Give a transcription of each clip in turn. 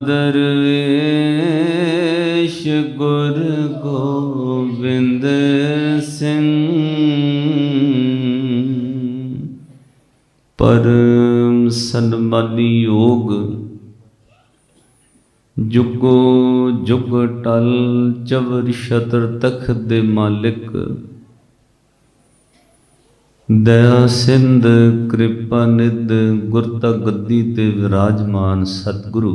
दरवेश गुर गोबिंद सिंह परम सन्मानी योग जुगो जुग टल चवर छतर तख्त दे मालिक दया सिंध कृपा निध गुरता गद्दी ते विराजमान सतगुरु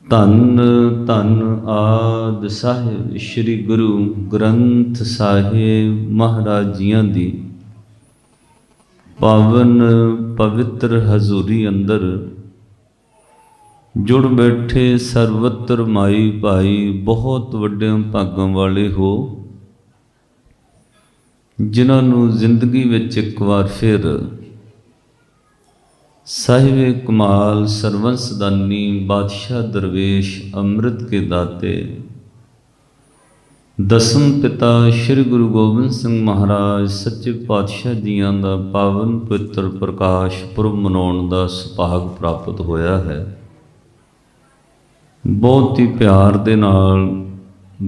धन धन आद साहिब श्री गुरु ग्रंथ साहिब महाराज जियां दी पावन पवित्र हजूरी अंदर जुड़ बैठे सर्वत्र माई भाई बहुत वड्डे भागां वाले हो जिन्होंने जिंदगी विच एक बार फिर साहिब कमाल सरवंसदानी बादशाह दरवेश अमृत के दाते दसम पिता श्री गुरु गोबिंद सिंह महाराज सच्चे पातशाह जियां दा पावन पवित्र प्रकाश पुरब मनाउण दा सुभाग प्राप्त होया है। बहुत ही प्यार दे नाल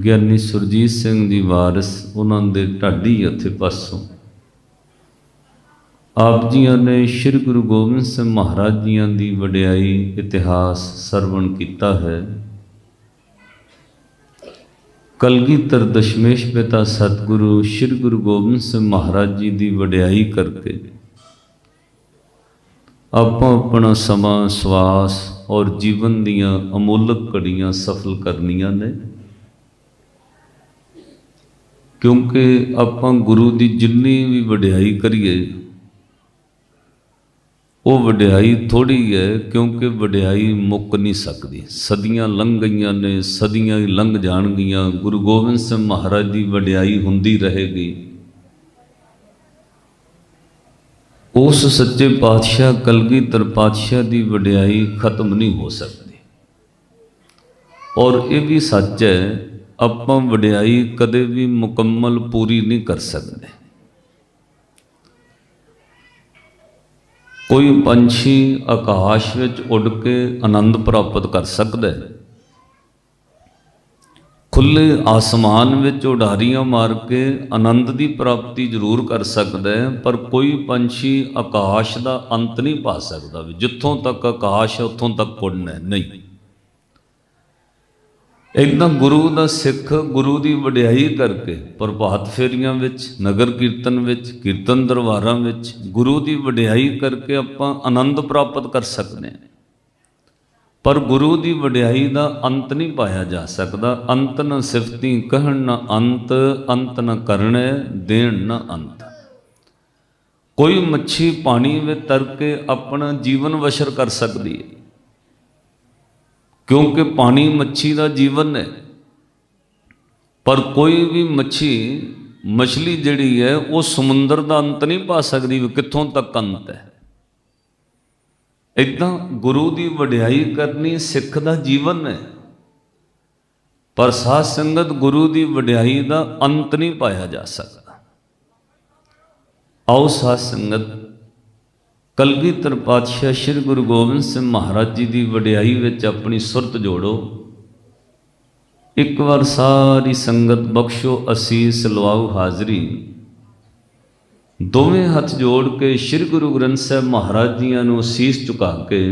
ਗਿਆਨੀ ਸੁਰਜੀਤ ਸਿੰਘ ਦੀ ਵਾਰਿਸ ਉਹਨਾਂ ਦੇ ਢਾਡੀ ਉੱਥੇ ਪਾਸੋਂ ਆਪ ਜੀਆਂ ਨੇ ਸ਼੍ਰੀ ਗੁਰੂ ਗੋਬਿੰਦ ਸਿੰਘ ਮਹਾਰਾਜ ਜੀਆਂ ਦੀ ਵਡਿਆਈ ਇਤਿਹਾਸ ਸਰਵਣ ਕੀਤਾ ਹੈ। ਕਲਗੀਧਰ ਦਸ਼ਮੇਸ਼ ਪਿਤਾ ਸਤਿਗੁਰੂ ਸ਼੍ਰੀ ਗੁਰੂ ਗੋਬਿੰਦ ਸਿੰਘ ਮਹਾਰਾਜ ਜੀ ਦੀ ਵਡਿਆਈ ਕਰਕੇ ਆਪਾਂ ਆਪਣਾ ਸਮਾਂ ਸਵਾਸ ਔਰ ਜੀਵਨ ਦੀਆਂ ਅਮੋਲਕ ਘੜੀਆਂ ਸਫਲ ਕਰਨੀਆਂ ਨੇ क्योंकि आपां गुरु की जिन्नी भी वड्याई करिए वो वड्याई थोड़ी है क्योंकि वड्याई मुक नहीं सकती। सदियां लंघ गईयां ने सदियां ही लंघ जाणगियां गुरु गोबिंद सिंह महाराज की वड्याई हुंदी रहेगी। उस सच्चे पातशाह कलगीधर पातशाह की वड्याई खत्म नहीं हो सकती। और ये भी सच है ਆਪਾਂ ਵਡਿਆਈ ਕਦੇ ਵੀ ਮੁਕੰਮਲ ਪੂਰੀ नहीं कर सकते। कोई पंछी आकाश विच उड़ के आनंद प्राप्त कर सकता है, खुले आसमान विच उडारियां मार के आनंद की प्राप्ति जरूर कर सकता है, पर कोई पंछी आकाश का अंत नहीं पा सकता। जिथों तक आकाश है उतों तक उड़ना है नहीं। इदां गुरु का सिख गुरु की वड्याई करके प्रभात फेरियां विच नगर कीर्तन विच कीर्तन दरबारां विच गुरु की वड्याई करके आपां आनंद प्राप्त कर सकते हैं, पर गुरु की वड्याई का अंत नहीं पाया जा सकता। अंत न सिफती कहण न अंत, अंत न करने देण न अंत। कोई मच्छी पानी में तर के अपना जीवन बशर कर सकती है क्योंकि पानी मच्छी का जीवन है, पर कोई भी मछली जिहड़ी है वो समुंदर का अंत नहीं पा सकती भी कित्थों तक अंत है। इदां गुरु की वड्याई करनी सिख का जीवन है, पर साध संगत गुरु की वड्याई का अंत नहीं पाया जा सकता। आओ साध संगत कलगीधर पातशाह श्री गुरु गोबिंद सिंह महाराज जी की वड्याई विच अपनी सुरत जोड़ो। एक बार सारी संगत बख्शो असीस लवाओ हाजरी। दोवें हथ जोड़ के श्री गुरु ग्रंथ साहिब महाराज जियां नूं असीस झुका के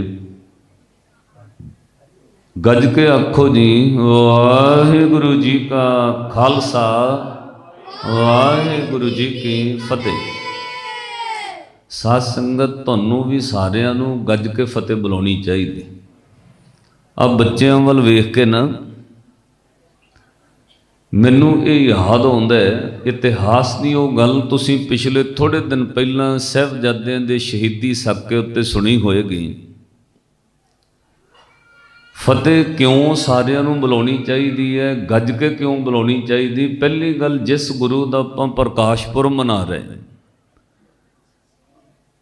गज के आखो जी वाहिगुरु जी का खालसा वाहिगुरु जी की फतेह। साध संगत तुहानूं भी सारिਆਂ ਨੂੰ गज के फतेह बुलानी चाहिए। अब बच्चों वाल वेख के ना मैनू ये याद आउंदा है इतिहास की वो गल तुसीं पिछले थोड़े दिन पहलां साहिबजादियां दे शहीदी साके उत्ते सुनी होएगी। फतेह क्यों सारिਆਂ ਨੂੰ बुलानी चाहिए है, गज के क्यों बुलानी चाहिए? पहली गल जिस गुरु का आपां प्रकाश पुरब मना रहे हैं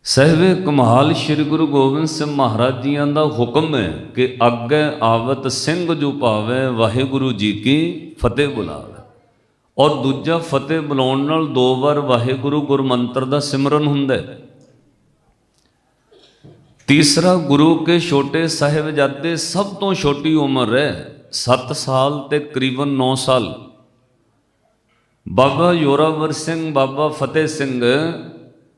साहिबे कमाल श्री गुरु गोबिंद सिंह महाराज जियां दा हुक्म है कि अगे आवत सिंह जो पावे वाहिगुरु जी की फतेह बुलावे। और दूजा फतेह बुलाउण नाल 2 बार वाहिगुरु गुरमंत्र दा सिमरन हुंदा है। तीसरा, गुरु के छोटे साहिबजादे सब तो छोटी उम्र है 7 साल ते करीबन 9 साल। बाबा जोरावर सिंह, बाबा फतेह सिंह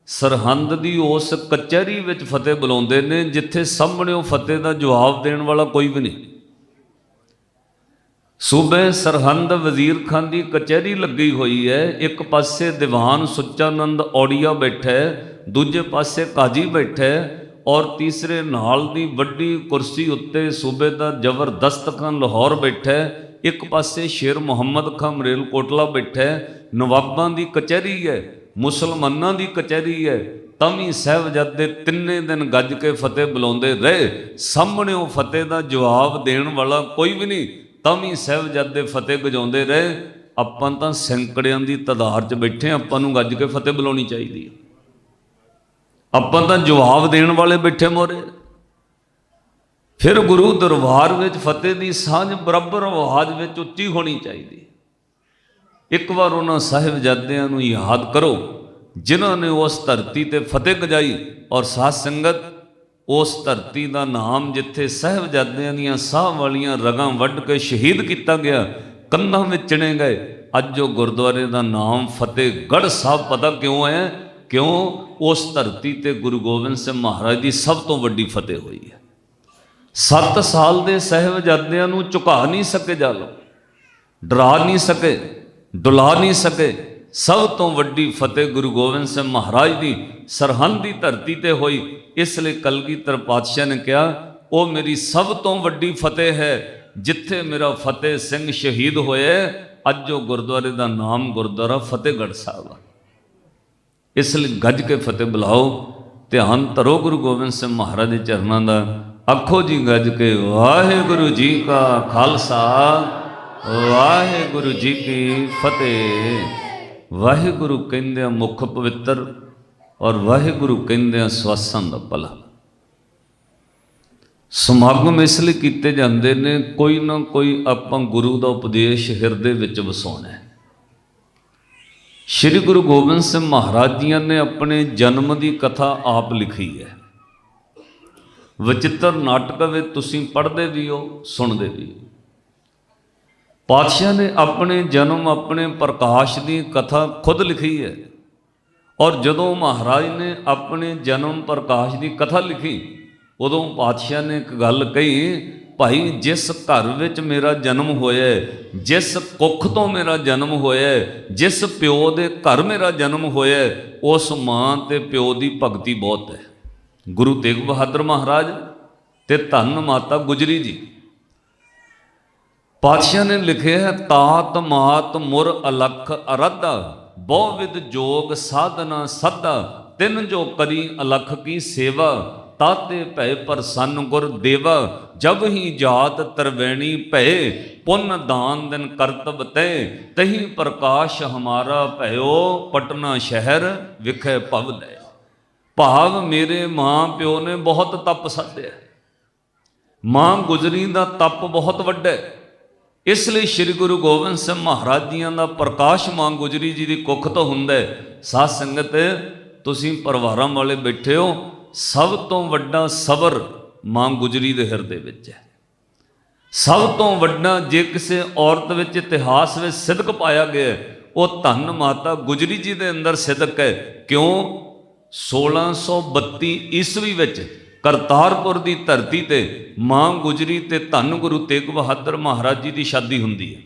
सरहंद की उस कचहरी विच फतेह बुलाते ने जिथे सामने फतेह का जवाब देने वाला कोई भी नहीं। सूबे सरहंद वजीर खान की कचहरी लगी हुई है, एक पासे दीवान सुच्चानंद औड़िया बैठा है, दूजे पासे काजी बैठा है, और तीसरे नाल दी वड्डी कुर्सी उत्ते सूबे का जबरदस्त खान लाहौर बैठा है, एक पासे शेर मुहम्मद खान मरेलकोटला बैठा है। नवाबां दी कचहरी है, मुसलमानां दी कचहरी है, तभी साहिबजादे तिन्ने दिन गज के फतेह बुलाते रहे। सामने फतेह का जवाब देने वाला कोई भी नहीं, तभी साहिबजादे फतेह गजाते रहे। आपां तां सैकड़ियां की तादाद च बैठे, आपां नूं गज के फतेह बुलानी चाहिए। आपां तां जवाब देने वाले बैठे मोरे। फिर गुरु दरबार विच फतेह की सांझ बराबर आवाज विच उच्ची होनी चाहिए। एक बार उन्होंने साहिबजादियां नूं याद करो जिन्हों ने उस धरती ते फतेह गजाई, और साध संगत उस धरती का नाम जिथे साहिबजादियां दीयां साह वालियां रगां वड्ड के शहीद किया गया, कंधां विच चिणे गए। अज जो गुरुद्वारे का नाम फतेहगढ़ साहब पता क्यों है? क्यों? उस धरती ते गुरु गोबिंद सिंह महाराज की सब तो वड्डी फतेह हुई है। 7 साल के साहिबजादियां नूं झुका नहीं सके, जालो डरा नहीं सके, डुला नहीं सके। सब तो वड्डी फतेह गुरु गोबिंद सिंह महाराज की सरहंद की धरती ते हुई। इसलिए कलगीधर पातशाह ने कहा, वो मेरी सब तो वड्डी फतेह है जिथे मेरा फतेह सिंह शहीद होए। अज जो गुरुद्वारे का नाम गुरुद्वारा फतेहगढ़ साहब। इसलिए गज के फतेह बुलाओ, ध्यान धरो गुरु गोबिंद सिंह महाराज के चरणों का। आखो जी गज के, वाहिगुरु जी का खालसा, वाहिगुरु जी की फतेह। वाहिगुरु कहंदे मुख पवित्र, और वाहिगुरु कहंदे स्वासां दा भला। समागम इसलिए किए जाते हैं, कोई ना कोई आपां गुरु का उपदेश हिरदे विच वसाउणा है। श्री गुरु गोबिंद सिंह महाराज जी ने अपने जन्म की कथा आप लिखी है। विचित्र नाटक में तुसीं पढ़ते भी हो, सुनते भी हो। पातशाह ने अपने जन्म, अपने प्रकाश की कथा खुद लिखी है। और जदों महाराज ने अपने जन्म प्रकाश की कथा लिखी, उदों पातशाह ने एक गल कही, भाई जिस घर विच मेरा जन्म होया, जिस कुख तो मेरा जन्म होया, जिस प्यो दे घर मेरा जन्म होया, उस मां ते प्यो की भगती बहुत है। गुरु तेग बहादुर महाराज ते धन माता गुजरी जी। पातशाह ने लिखे है, तात मात मुर अलख अराधा, बहुविध जोग साधना सदा, तिन जो करी अलख की सेवा, ताते भै प्रसन्न गुर देवा, जब ही जात तरवैणी भय, पुन दान दिन करतब तय, तही प्रकाश हमारा भयो, पटना शहर विखे भव लय। भाव मेरे मां प्यो ने बहुत तप साधे, मां गुजरी का तप बहुत वड्डा है। इसलिए श्री गुरु गोबिंद सिंह महाराज जी का प्रकाश मां गुजरी जी की कुख तो हुंदा है। साध संगत तुसीं परिवारां वाले बैठे हो, सब तो वड्डा सबर मां गुजरी दे हिरदे विच है। सब तो वड्डा जे किसी औरत विच इतिहास में सिदक पाया गया, वो धन माता गुजरी जी दे अंदर सिदक है। क्यों? 1632 ईस्वी विच करतारपुर की धरती ते मां गुजरी ते धन गुरु तेग बहादुर महाराज जी की शादी हुंदी है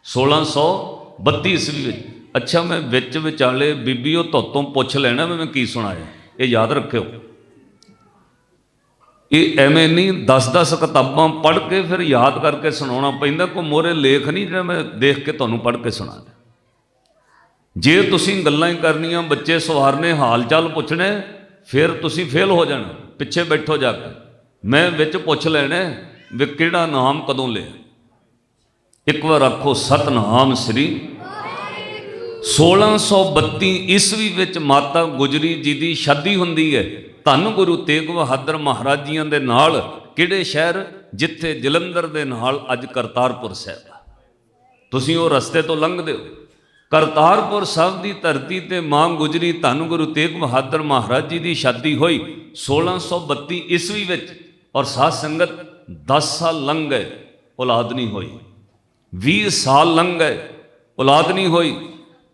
1632 ईस्वी विच। अच्छा, मैं विच विचाले बीबीओ तोतों पुछ लेना मैं की सुनाया, ये याद रखियो। ये एवं नहीं 10-10 किताबां पढ़ के फिर याद करके सुनाना पैंदा, कोई मोरे लेख नहीं जो मैं देख के तुहानूं पढ़ के सुना दें। जे तुसीं गल्लां ही करनियां, बच्चे सवारने, हाल चाल पुछने, फिर तुसीं फेल हो जाना। पिछे बैठो जाकर, मैं विच पुछ लेना भी किहड़ा नाम कदों लिया। एक बार आखो सतनाम श्री। 1632 ईस्वी विच माता गुजरी जी की शादी हुंदी है धन गुरु तेग बहादुर महाराज जी दे नाल। किहड़े शहर? जिथे जलंधर दे नाल अज करतारपुर साहिब। तुसीं वो रस्ते तो लंघदे हो, करतारपुर साहब की धरती ते मां गुजरी धन गुरु तेग बहादुर महाराज जी की शादी हुई 1632 ईस्वी विच और साध संगत 10 साल लंघ गए, औलाद नहीं हुई। 20 साल लंघ गए, औलाद नहीं हुई।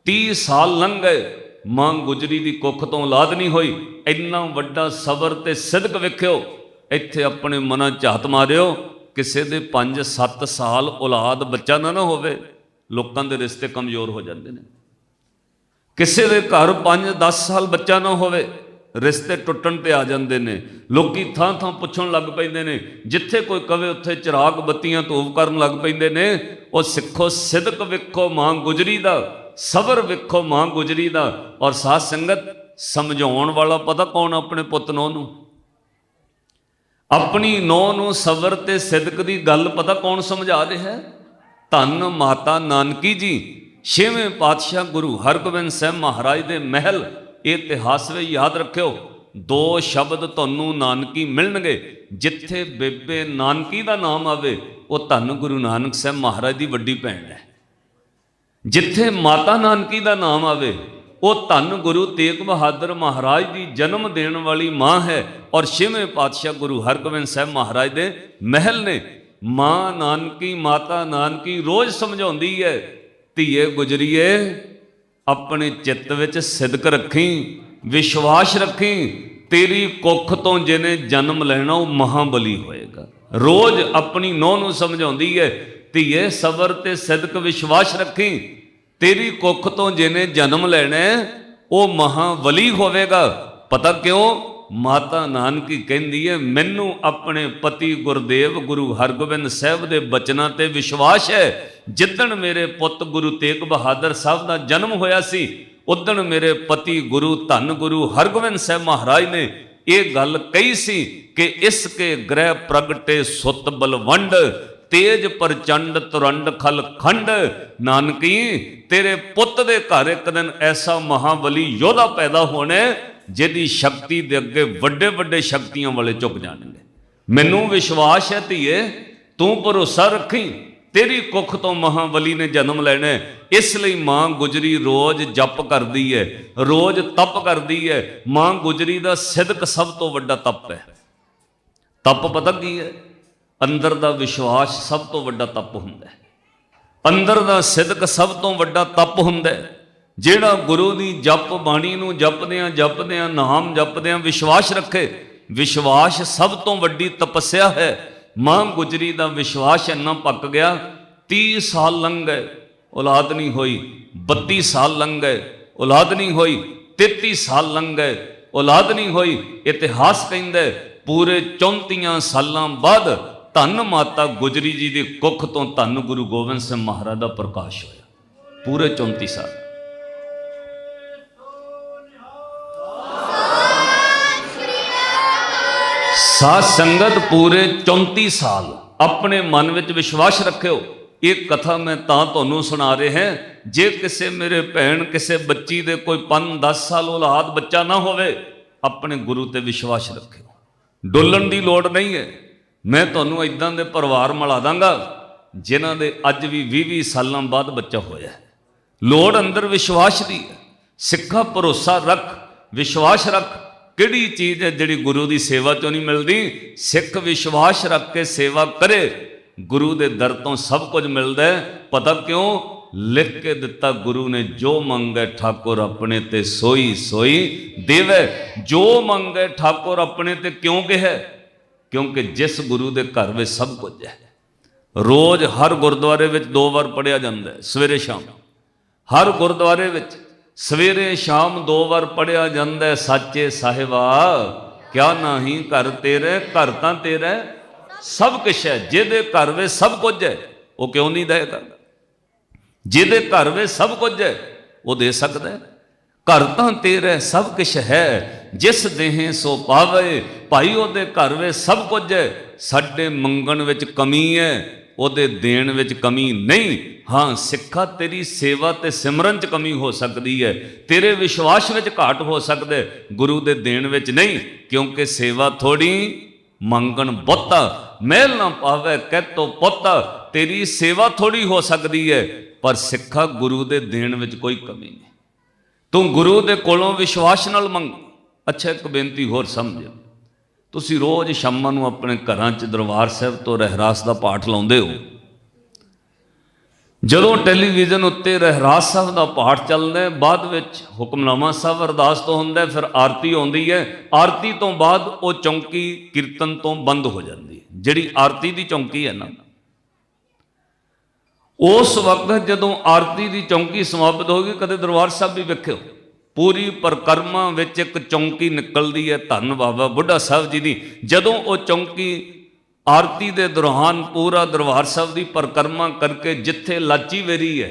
30 साल लंघ गए, मां गुजरी की कुख तो औलाद नहीं हुई। इन्ना वड्डा सबर ते सिदक वेखियो। इत्थे अपने मनां झात मारियो, किसी दे 5-7 साल औलाद बच्चा ना होवे, लोगों के रिश्ते कमजोर हो जाते हैं। किसी के घर 5-10 साल बच्चा ना होवे, रिश्ते टुटन ते आ जाते हैं। लोग थां थां पुछण लग पैंदे ने, जिथे कोई कवे उत्थे चिराग बत्तियां धूफ करन लग पैंदे ने। और सिखो सिदक वेखो मां गुजरी दा, सबर वेखो मां गुजरी दा। और साध संगत समझाउण वाला पता कौन? अपने पुत नौं नूं, अपनी नौं नूं सबर ते सिदक दी गल पता कौन समझा रहा है? धन माता नानकी जी, 6वें पातशाह गुरु हरगोबिंद साहब महाराज दे महल। इतिहास में याद रखियो, 2 शब्द तुहानूं नानकी मिलणगे। जिथे बेबे नानकी का नाम आवे वो धन गुरु नानक साहब महाराज की वड्डी भैण है। जिथे माता नानकी का नाम आवे वो धन गुरु तेग बहादुर महाराज की जन्म देने वाली माँ है। और 6वें पातशाह गुरु हरगोबिंद साहब महाराज दे महल ने। मां नानकी माता नानकी रोज समझाउंदी है, धीए गुजरीए अपने चित्त विच सिदक रखी, विश्वास रखी। तेरी कुख तो जिन्हें जन्म लेना वो महाबली होएगा। रोज अपनी नौं नूं समझाउंदी है, धीए सबर ते सिदक विश्वास रखी। तेरी कुख तो जिन्हें जन्म लेना वो महाबली होवेगा। पता क्यों? माता नानकी कहती है, मैनू अपने पति गुरदेव गुरु हरगोबिंद साहब के बचनों ते विश्वास है। जिदन मेरे पुत गुरु तेग बहादुर साहब का जन्म होया सी, उदन मेरे पति गुरु धन गुरु हरगोबिंद साहब महाराज ने ये गल कही सी कि इसके ग्रह प्रगटे सुत बलवंड, तेज प्रचंड तुरंड खल खंड। नानकी तेरे पुत दे घर एक दिन ऐसा महाबली योद्धा पैदा होने जिहदी शक्ति दे अगे वड्डे वड्डे शक्तियां वाले झुक जाणगे। मैनू विश्वास है धीए, तू भरोसा रखी, तेरी कुख तो महाबली ने जन्म लेना। इसलिए मां गुजरी रोज जप करती है, रोज तप करती है। मां गुजरी का सिदक सब तो वड्डा तप है। तप पता की है? अंदर का विश्वास सब तो वड्डा तप हुंदा है। अंदर का सिदक सब तो वड्डा तप हुंदा है। ਜਿਹੜਾ गुरु की जप बाणी नूं जपदियां जपदियां नाम जपदियां विश्वास रखे। विश्वास सब तो वड्डी तपस्या है। मां गुजरी का विश्वास इन्ना पक गया। 30 साल लंघ गए, औलाद नहीं हुई। 32 साल लंघ गए, औलाद नहीं हुई। 33 साल लंघ गए, औलाद नहीं हुई। इतिहास कहंदा है पूरे 34 सालों बाद धन माता गुजरी जी की कुख तो धन गुरु गोबिंद सिंह महाराज का प्रकाश होया। पूरे 34 साल। साध संगत पूरे 34 साल अपने मन में विश्वास रखियो। एक कथा मैं तुहानूं सुना रहे हैं, जे किसे मेरे भैन किसे बच्ची दे कोई 5-10 साल औलाद बच्चा ना होवे, अपने गुरु ते विश्वास रखियो। डोलन की लोड़ नहीं है। मैं तुहानूं इदां दे परिवार मिला दांगा जिन्हां दे अज भी 20-20 सालों बाद बच्चा होया है। लोड़ अंदर विश्वास की है। सिखा भरोसा रख, विश्वास रख। किहड़ी चीज़ है जिहड़ी गुरु की सेवा चों नहीं मिलती? सिख विश्वास रख के सेवा करे, गुरु के दर तो सब कुछ मिलता है। पता क्यों? लिख के दिता गुरु ने, जो मंगे ठाकुर अपने ते सोई सोई देवे। जो मंगे ठाकुर अपने ते क्यों कहे? क्योंकि जिस गुरु के घर में सब कुछ है। रोज हर गुरुद्वारे में 2 बार पढ़िया जाता है, सवेरे शाम। हर गुरुद्वारे में सवेरे शाम 2 बार पढ़िया जाता है, साचे साहिबा क्या नहीं घर तेरे, घर तां तेरा सब कुछ है। जिहदे घर में सब कुछ है वो क्यों नहीं देगा? जिहदे घर में सब कुछ है वो दे सकता है। घर तां तेरा सब कुछ है, जिस देहे सो पावे। भाई ओदे घर में सब कुछ है। साडे मंगण विच कमी है, ਉਹਦੇ ਦੇਣ ਵਿੱਚ कमी नहीं। हाँ सिखा तेरी सेवा ते सिमरन च कमी हो सकती है, तेरे विश्वास में घाट हो सकता है, गुरु के देण विच नहीं। क्योंकि सेवा थोड़ी मंगण बहुता। महल ना पावे कह तो पुत। तेरी सेवा थोड़ी हो सकती है, पर सिखा गुरु दे देण विच कोई कमी नहीं। तू गुरु दे कोलों विश्वास नाल मंग। अच्छा, एक बेनती होर समझ, तुसी रोज़ शामां नूं अपने घरां च दरबार साहिब तो रहरास दा पाठ लाउंदे हो। जदों टैलीविजन उत्ते रहरास साहब का पाठ चलता है, बाद विच हुक्मनामा साहब अरदास तो होंदा है, फिर आरती आउंदी है। आरती तो बाद वो चौंकी कीर्तन तो बंद हो जाती है। जिहड़ी आरती की चौंकी है ना, उस वक्त जदों आरती की चौंकी समाप्त होगी, कदे दरबार साहब भी वेखिओ, पूरी परिक्रमा विच एक चौंकी निकलती है धन बाबा बुढ़ा साहब जी की। जदों वो चौंकी आरती के दौरान पूरा दरबार साहब की परिक्रमा करके जिथे लाची वेरी है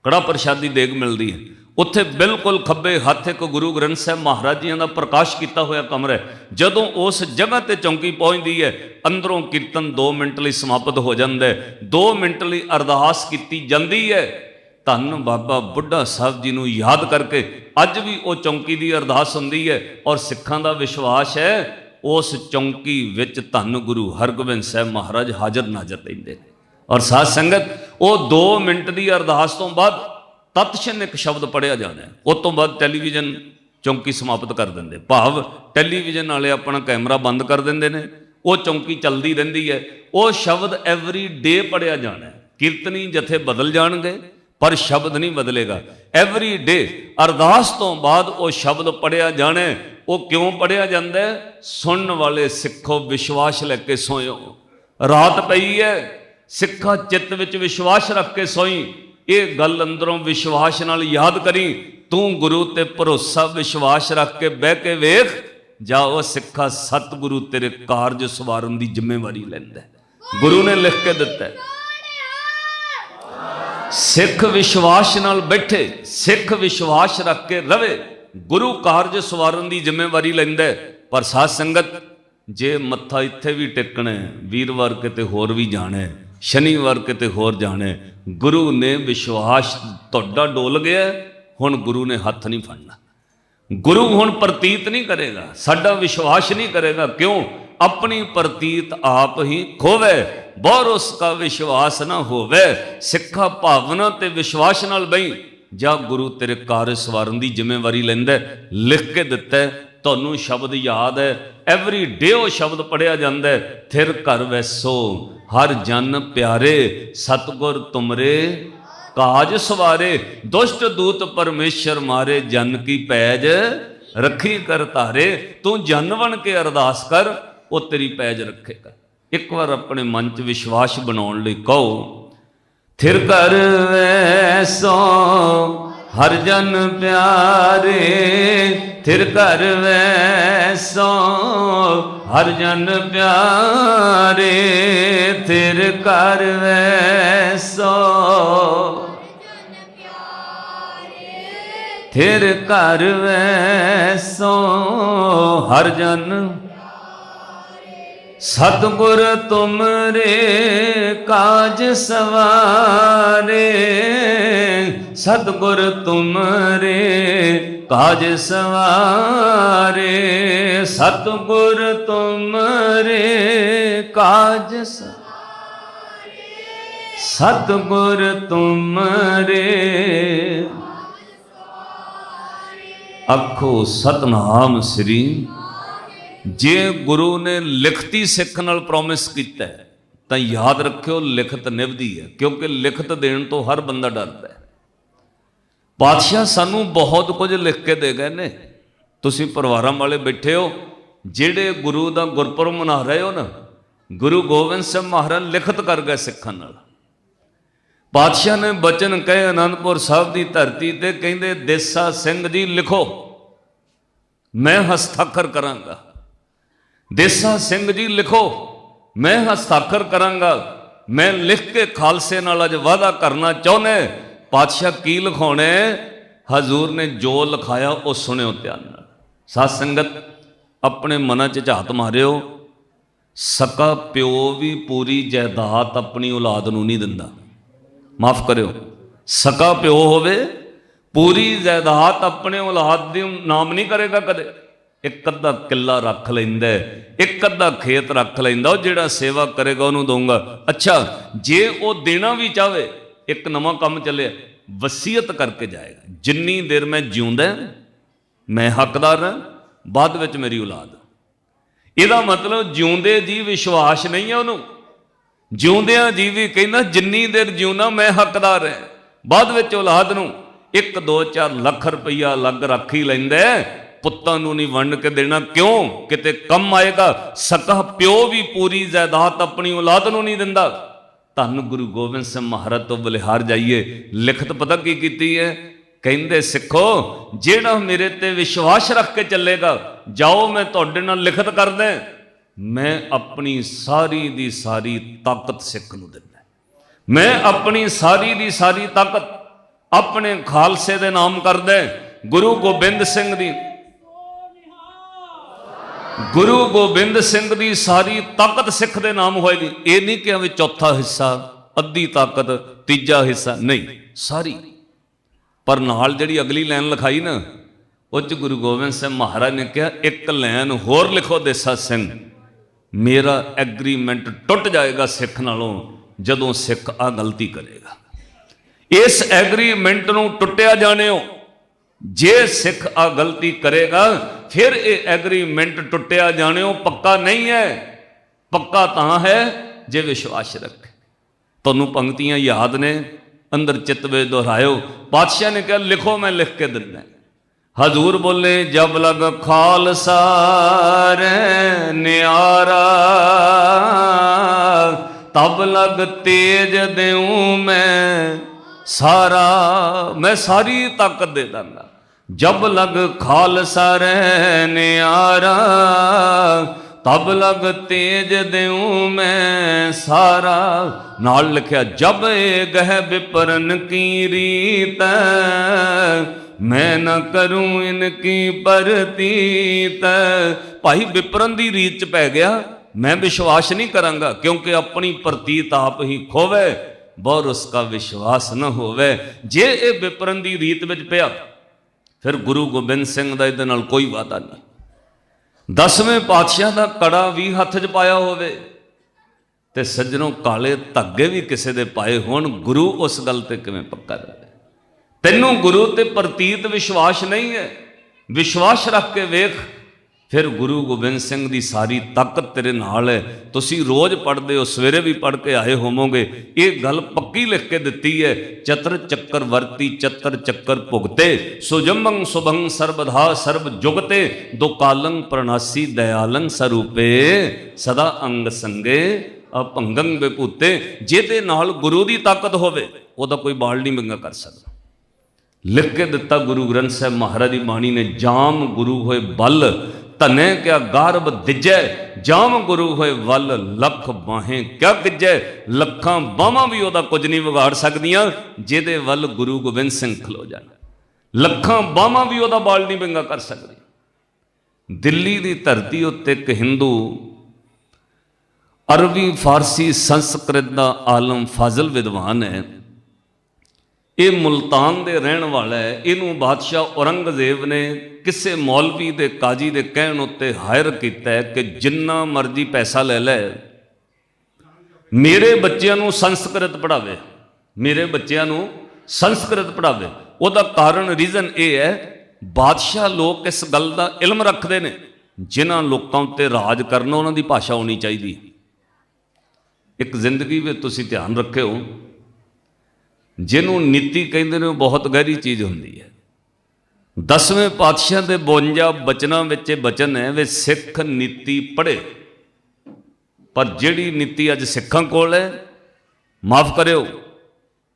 कड़ा प्रशादी देग मिलती है, उत्थे बिल्कुल खब्बे हथ एक गुरु ग्रंथ साहब महाराज जी का प्रकाश किया हुआ कमरा है। जदों उस जगह ते चौंकी पहुँचती है, अंदरों कीर्तन 2 मिनट लिए समाप्त हो जाता है। 2 मिनट लिए अरदास की जाती है। धन बाबा बुढ़ा साहब जी नूं याद करके अज भी वो चौंकी की अरदास होंदी है, और सिखां दा विश्वास है उस चौंकी विच धन गुरु हरगोबिंद साहब महाराज हाजर नाजर रहिंदे ने। और साध संगत, वो 2 मिनट की अरदास तो बाद तत्क्षण एक शब्द पढ़िया जाना है, उस तो बाद टैलीविजन चौंकी समाप्त कर देंगे। भाव टैलीविजन वाले अपना कैमरा बंद कर देंगे ने, वो चौंकी चलती रहिंदी है। वो शब्द एवरी डे पढ़िया जाना है। कीर्तनी जथे बदल जाएंगे पर शब्द नहीं बदलेगा। एवरी डे अरदास तो बाद वो शब्द पढ़िया जाने। वो क्यों पढ़िया जाता है? सुनने वाले सिखो विश्वास लैके सोयो। रात पई है, सिखा चित्त विच विश्वास रख के सोई। ये गल अंदरों विश्वास नाल याद करी। तू गुरु ते भरोसा विश्वास रख के बह के वेख, जाओ सिखा सतगुरु तेरे कारज सवारन की जिम्मेवारी लैंदा है। गुरु ने लिख के दिता है। सिख विश्वास नाल बैठे, सिख विश्वास रख के रवे, गुरु कारज सवारन की जिम्मेवारी लैंदा है। पर साध संगत, जे मत्था इत्थे भी टेकना है, वीरवार किते होर भी जाना है, शनिवार किते होर जाना है, गुरु ने विश्वास तुहाडा डोल गया, हुण गुरु ने हथ नहीं फड़ना। गुरु हुण प्रतीत नहीं करेगा, साडा विश्वास नहीं करेगा। क्यों? अपनी प्रतीत आप ही खोवे, बोर उसका विश्वास ना होवे। सिखा भावना ते विश्वास नाल बई, जा गुरु तेरे कारज सवारन की जिम्मेवारी लैंदा है। लिख के दिता है, तुहानूं शब्द याद है, एवरी डे वो शब्द पढ़िया जाता है। थिर घर वैसो हर जन प्यारे, सतगुर तुमरे काज सवारे। दुष्ट दूत परमेश्वर मारे, जन की पैज रखी कर तारे। तू जन बन के अरदास कर, वो तेरी पैज रखेगा। एक बार अपने मन च विश्वास बनाने लई कहो, थिर कर वैसो हर जन प्यारे, थिर कर वैसो हर जन प्यारे, थिर कर वैसो थिर कर वैसो हर जन। सतगुर तुमरे काज सवारे, सतगुर तुमरे काज सवारे, सतगुर तुमरे काज सवारे, सतगुर तुमरे। आखो सतनाम श्री। जे गुरु ने लिखती सिख नाल प्रॉमिस किया है, तो याद रखियो लिखत निभदी है, क्योंकि लिखत देण तो हर बंदा डरदा है। पातशाह सानू बहुत कुछ लिख के दे गए ने। तुसी परिवारां वाले बैठे हो, जेड़े गुरु दा गुरपुरब मना रहे हो ना, गुरु गोबिंद सिंह महाराज लिखत कर गए सिखां नाल। पातशाह ने बचन कहे आनंदपुर साहब की धरती ते, कहंदे देसा सिंह जी लिखो, मैं हस्ताक्षर करांगा। देसा सिंह जी लिखो, मैं हस्ताक्षर करांगा। मैं लिख के खालसे नाल अज वादा करना चाहुंदा। पातशाह की लिखाउणे? हजूर ने जो लिखाया वो सुनियो ध्यान नाल। साध संगत, अपने मन च झात मारियो, सका प्यो भी पूरी जायदाद अपनी औलाद नूं नहीं दिंदा। माफ करियो, सका प्यो होवे, पूरी जायदाद अपने औलाद दे नाम नहीं करेगा कदे। एक अद्धा किला रख लैंदा, एक अद्धा खेत रख लैंदा, वो जिहड़ा सेवा करेगा उन्होंने दूंगा। अच्छा, जे वो देना भी चाहे, एक नवा काम चलिया, वसीयत करके जाएगा, जिन्नी देर मैं जिउंदा मैं हकदार हाँ, बाद विच मेरी औलाद। इहदा मतलब जिउंदे जी विश्वास नहीं है उन्होंने, जिउंदियां जी भी कहना जिन्नी देर जिउना मैं हकदार है, बाद विच औलाद नूं 1 2 4 लाख रुपया अलग रख ही लैंदा, पुत्तां नूं नहीं वंड के देना, क्यों? किते कम आएगा। सका प्यो भी पूरी जायदाद अपनी औलाद नूं नहीं दिंदा। धन गुरु गोबिंद सिंह महाराज तो बलिहार जाइए, लिखत पता की कीती है, कहंदे सिखो जेड़ा मेरे ते विश्वास रख के चलेगा, जाओ मैं तुहाडे नाल लिखत कर दें, मैं अपनी सारी दी सारी ताकत सिख नूं दिंदा, मैं अपनी सारी दी सारी ताकत अपने खालसे दे नाम कर दें। गुरु गोबिंद सिंह दी, गुरु गोबिंद सिंह दी सारी ताकत सिख दे नाम होएगी। ये नहीं कि भी चौथा हिस्सा, अद्धी ताकत, तीजा हिस्सा, नहीं, सारी। पर नाल जिहड़ी अगली लाइन लिखाई ना, उस गुरु गोबिंद सिंह महाराज ने कहा एक लाइन होर लिखो देसा सिंह, मेरा एग्रीमेंट टुट जाएगा सिख नालों जदों सिख आ गलती करेगा। इस एग्रीमेंट नूं टुटिया जाने हो, जे सिख आ गलती करेगा फिर ये एग्रीमेंट टुटिया जाने हो पक्का नहीं है। पक्का तां है जे विश्वास रखे। तुहानूं पंक्तियां याद ने, अंदर चित्त विच दोहरायो। पातशाह ने कहा लिखो, मैं लिख के दिंदा। हजूर बोले जब लग खालसा न्यारा, तब लग तेज देऊं मैं सारा, मैं सारी ताकत दे दूंगा। जब लग खालसा न्यारा, तब लग तेज देऊं मैं सारा। नाल लिखिया जब ए गह विपरन की रीत, मैं न करूं इनकी परतीत। भाई विपरन दी रीत च पै गया, मैं विश्वास नहीं करांगा, क्योंकि अपनी प्रतीत आप ही खोवे और उसका विश्वास न होवे। जे ये विपरन दी रीत विच पिया, फिर गुरु गोबिंद सिंह दा इहदे नाल कोई वादा नहीं। 10वें पातशाह का कड़ा भी हथ च पाया होवे ते सज्जनों काले धागे भी किसी दे पाए होण, गुरु उस गल ते किवें पक्का रहे? तैनूं गुरु ते प्रतीत विश्वास नहीं है, विश्वास रख के वेख, फिर गुरु गोबिंद सिंह दी सारी ताकत तेरे नाल है। तुसी रोज पढ़ते हो, सवेरे भी पढ़ के आए होवोगे, ये गल पक्की लिख के दिती है। चतर चक्कर वर्ती चतर चक्कर भुगते, सुजमंग सुभंग सर्वधा सर्व जुगते। दो कालंग प्रणासी दयालंग स्वरूपे, सदा अंग संगे अपंगंग विभूते। जेदे नाल गुरु दी ताकत होवे, ओदा कोई बाल नहीं मंगा कर सकता। लिख के दिता गुरु ग्रंथ साहब महाराज की बाणी ने, जाम गुरु होए बल धने क्या गारब दिजै, जाम गुरु होए वल लख बाहें क्या गिजै। लखां बाहां भी ओदा कुछ नहीं विगाड़ सकदियां, जेदे वल गुरु गोबिंद सिंह खलो जाण। लखां बाहां भी ओदा बाल नहीं विंगा कर सकदी। दिल्ली की धरती उत्ते एक हिंदू अरबी फारसी संस्कृत का आलम फाजल विद्वान है। ये मुल्तान दे रहन वाला है। इनू बादशाह औरंगजेब ने किसी मौलवी दे काजी दे कहण उत्ते हायर किया है कि जिन्ना मर्जी पैसा ले लै, मेरे बच्चों नू संस्कृत पढ़ावे, मेरे बच्चों नू संस्कृत पढ़ावे। उहदा कारण रीजन ये है, बादशाह लोग इस गल का इल्म रखते हैं, जिन्हां लोकां उत्ते राज करना उन्हां दी भाषा होनी चाहिए। एक जिंदगी में तुसीं ध्यान रखियो, जिन्हों नीति कहते हैं बहुत गहरी चीज़ होंदी है। 10वें पातशाह के 52 बचनों में बचन है वे सिख नीति पढ़े, पर जिहड़ी नीति अज सिखां कोल है, माफ़ करियो,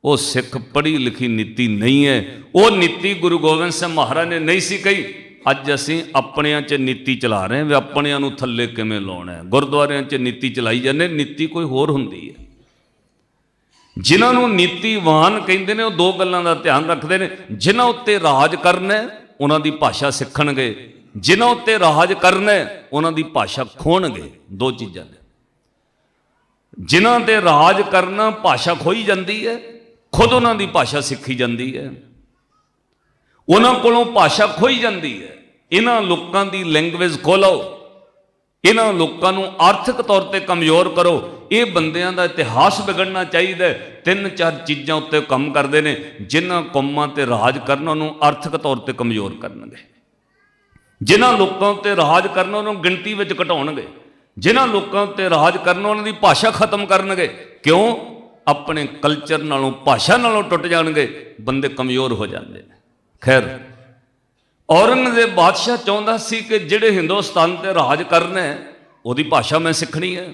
वो सिख पढ़ी लिखी नीति नहीं है। वो नीति गुरु गोबिंद सिंह महाराज ने नहीं सी कही। अज असीं अपणियां च नीति चला रहे हैं, वे अपणियां नूं थल्ले किवें लाउणा है। गुरुद्वारियां च नीति चलाई जाने, नीति कोई होर हुंदी है। जिन्होंने नीतिवान कहते हैं, वो दो गल्लां दा ध्यान रखते हैं। जिन्हां उत्ते राज करना उन्हां दी भाषा सीखणगे, जिन्हां उत्ते राज करना उन्हां दी भाषा खोणगे। दो चीज़ां ने। जिन्हां ते राज करना भाषा खोई जाती है, खुद उन्हां दी भाषा सीखी जाती है। उन्हां कोलों भाषा खोई जाती है, इन्हां लोकां दी लैंगवेज खोलो, इन्हां लोकां नूं आर्थिक तौर ते कमज़ोर करो। ये बंदियां दा इतिहास बिगड़ना चाहिए। 3-4 चीज़ां उत्ते काम करते हैं जिन्हां कौमां ते राज करना उन्होंने आर्थिक तौर ते कमज़ोर करनगे, जिन्हां लोकां उत्ते राज करना उन्होंने गिणती विच घटाउणगे, जिन्हां लोकां उत्ते राज करना उन्हां दी भाषा खत्म करनगे। क्यों? अपने कल्चर नालों भाषा नालों टुट जाणगे, बंदे कमज़ोर हो जाते। खैर, औरंगजेब बादशाह चाहुंदा सी कि जिहड़े हिंदुस्तान ते राज करना है उहदी भाषा मैं सीखनी है।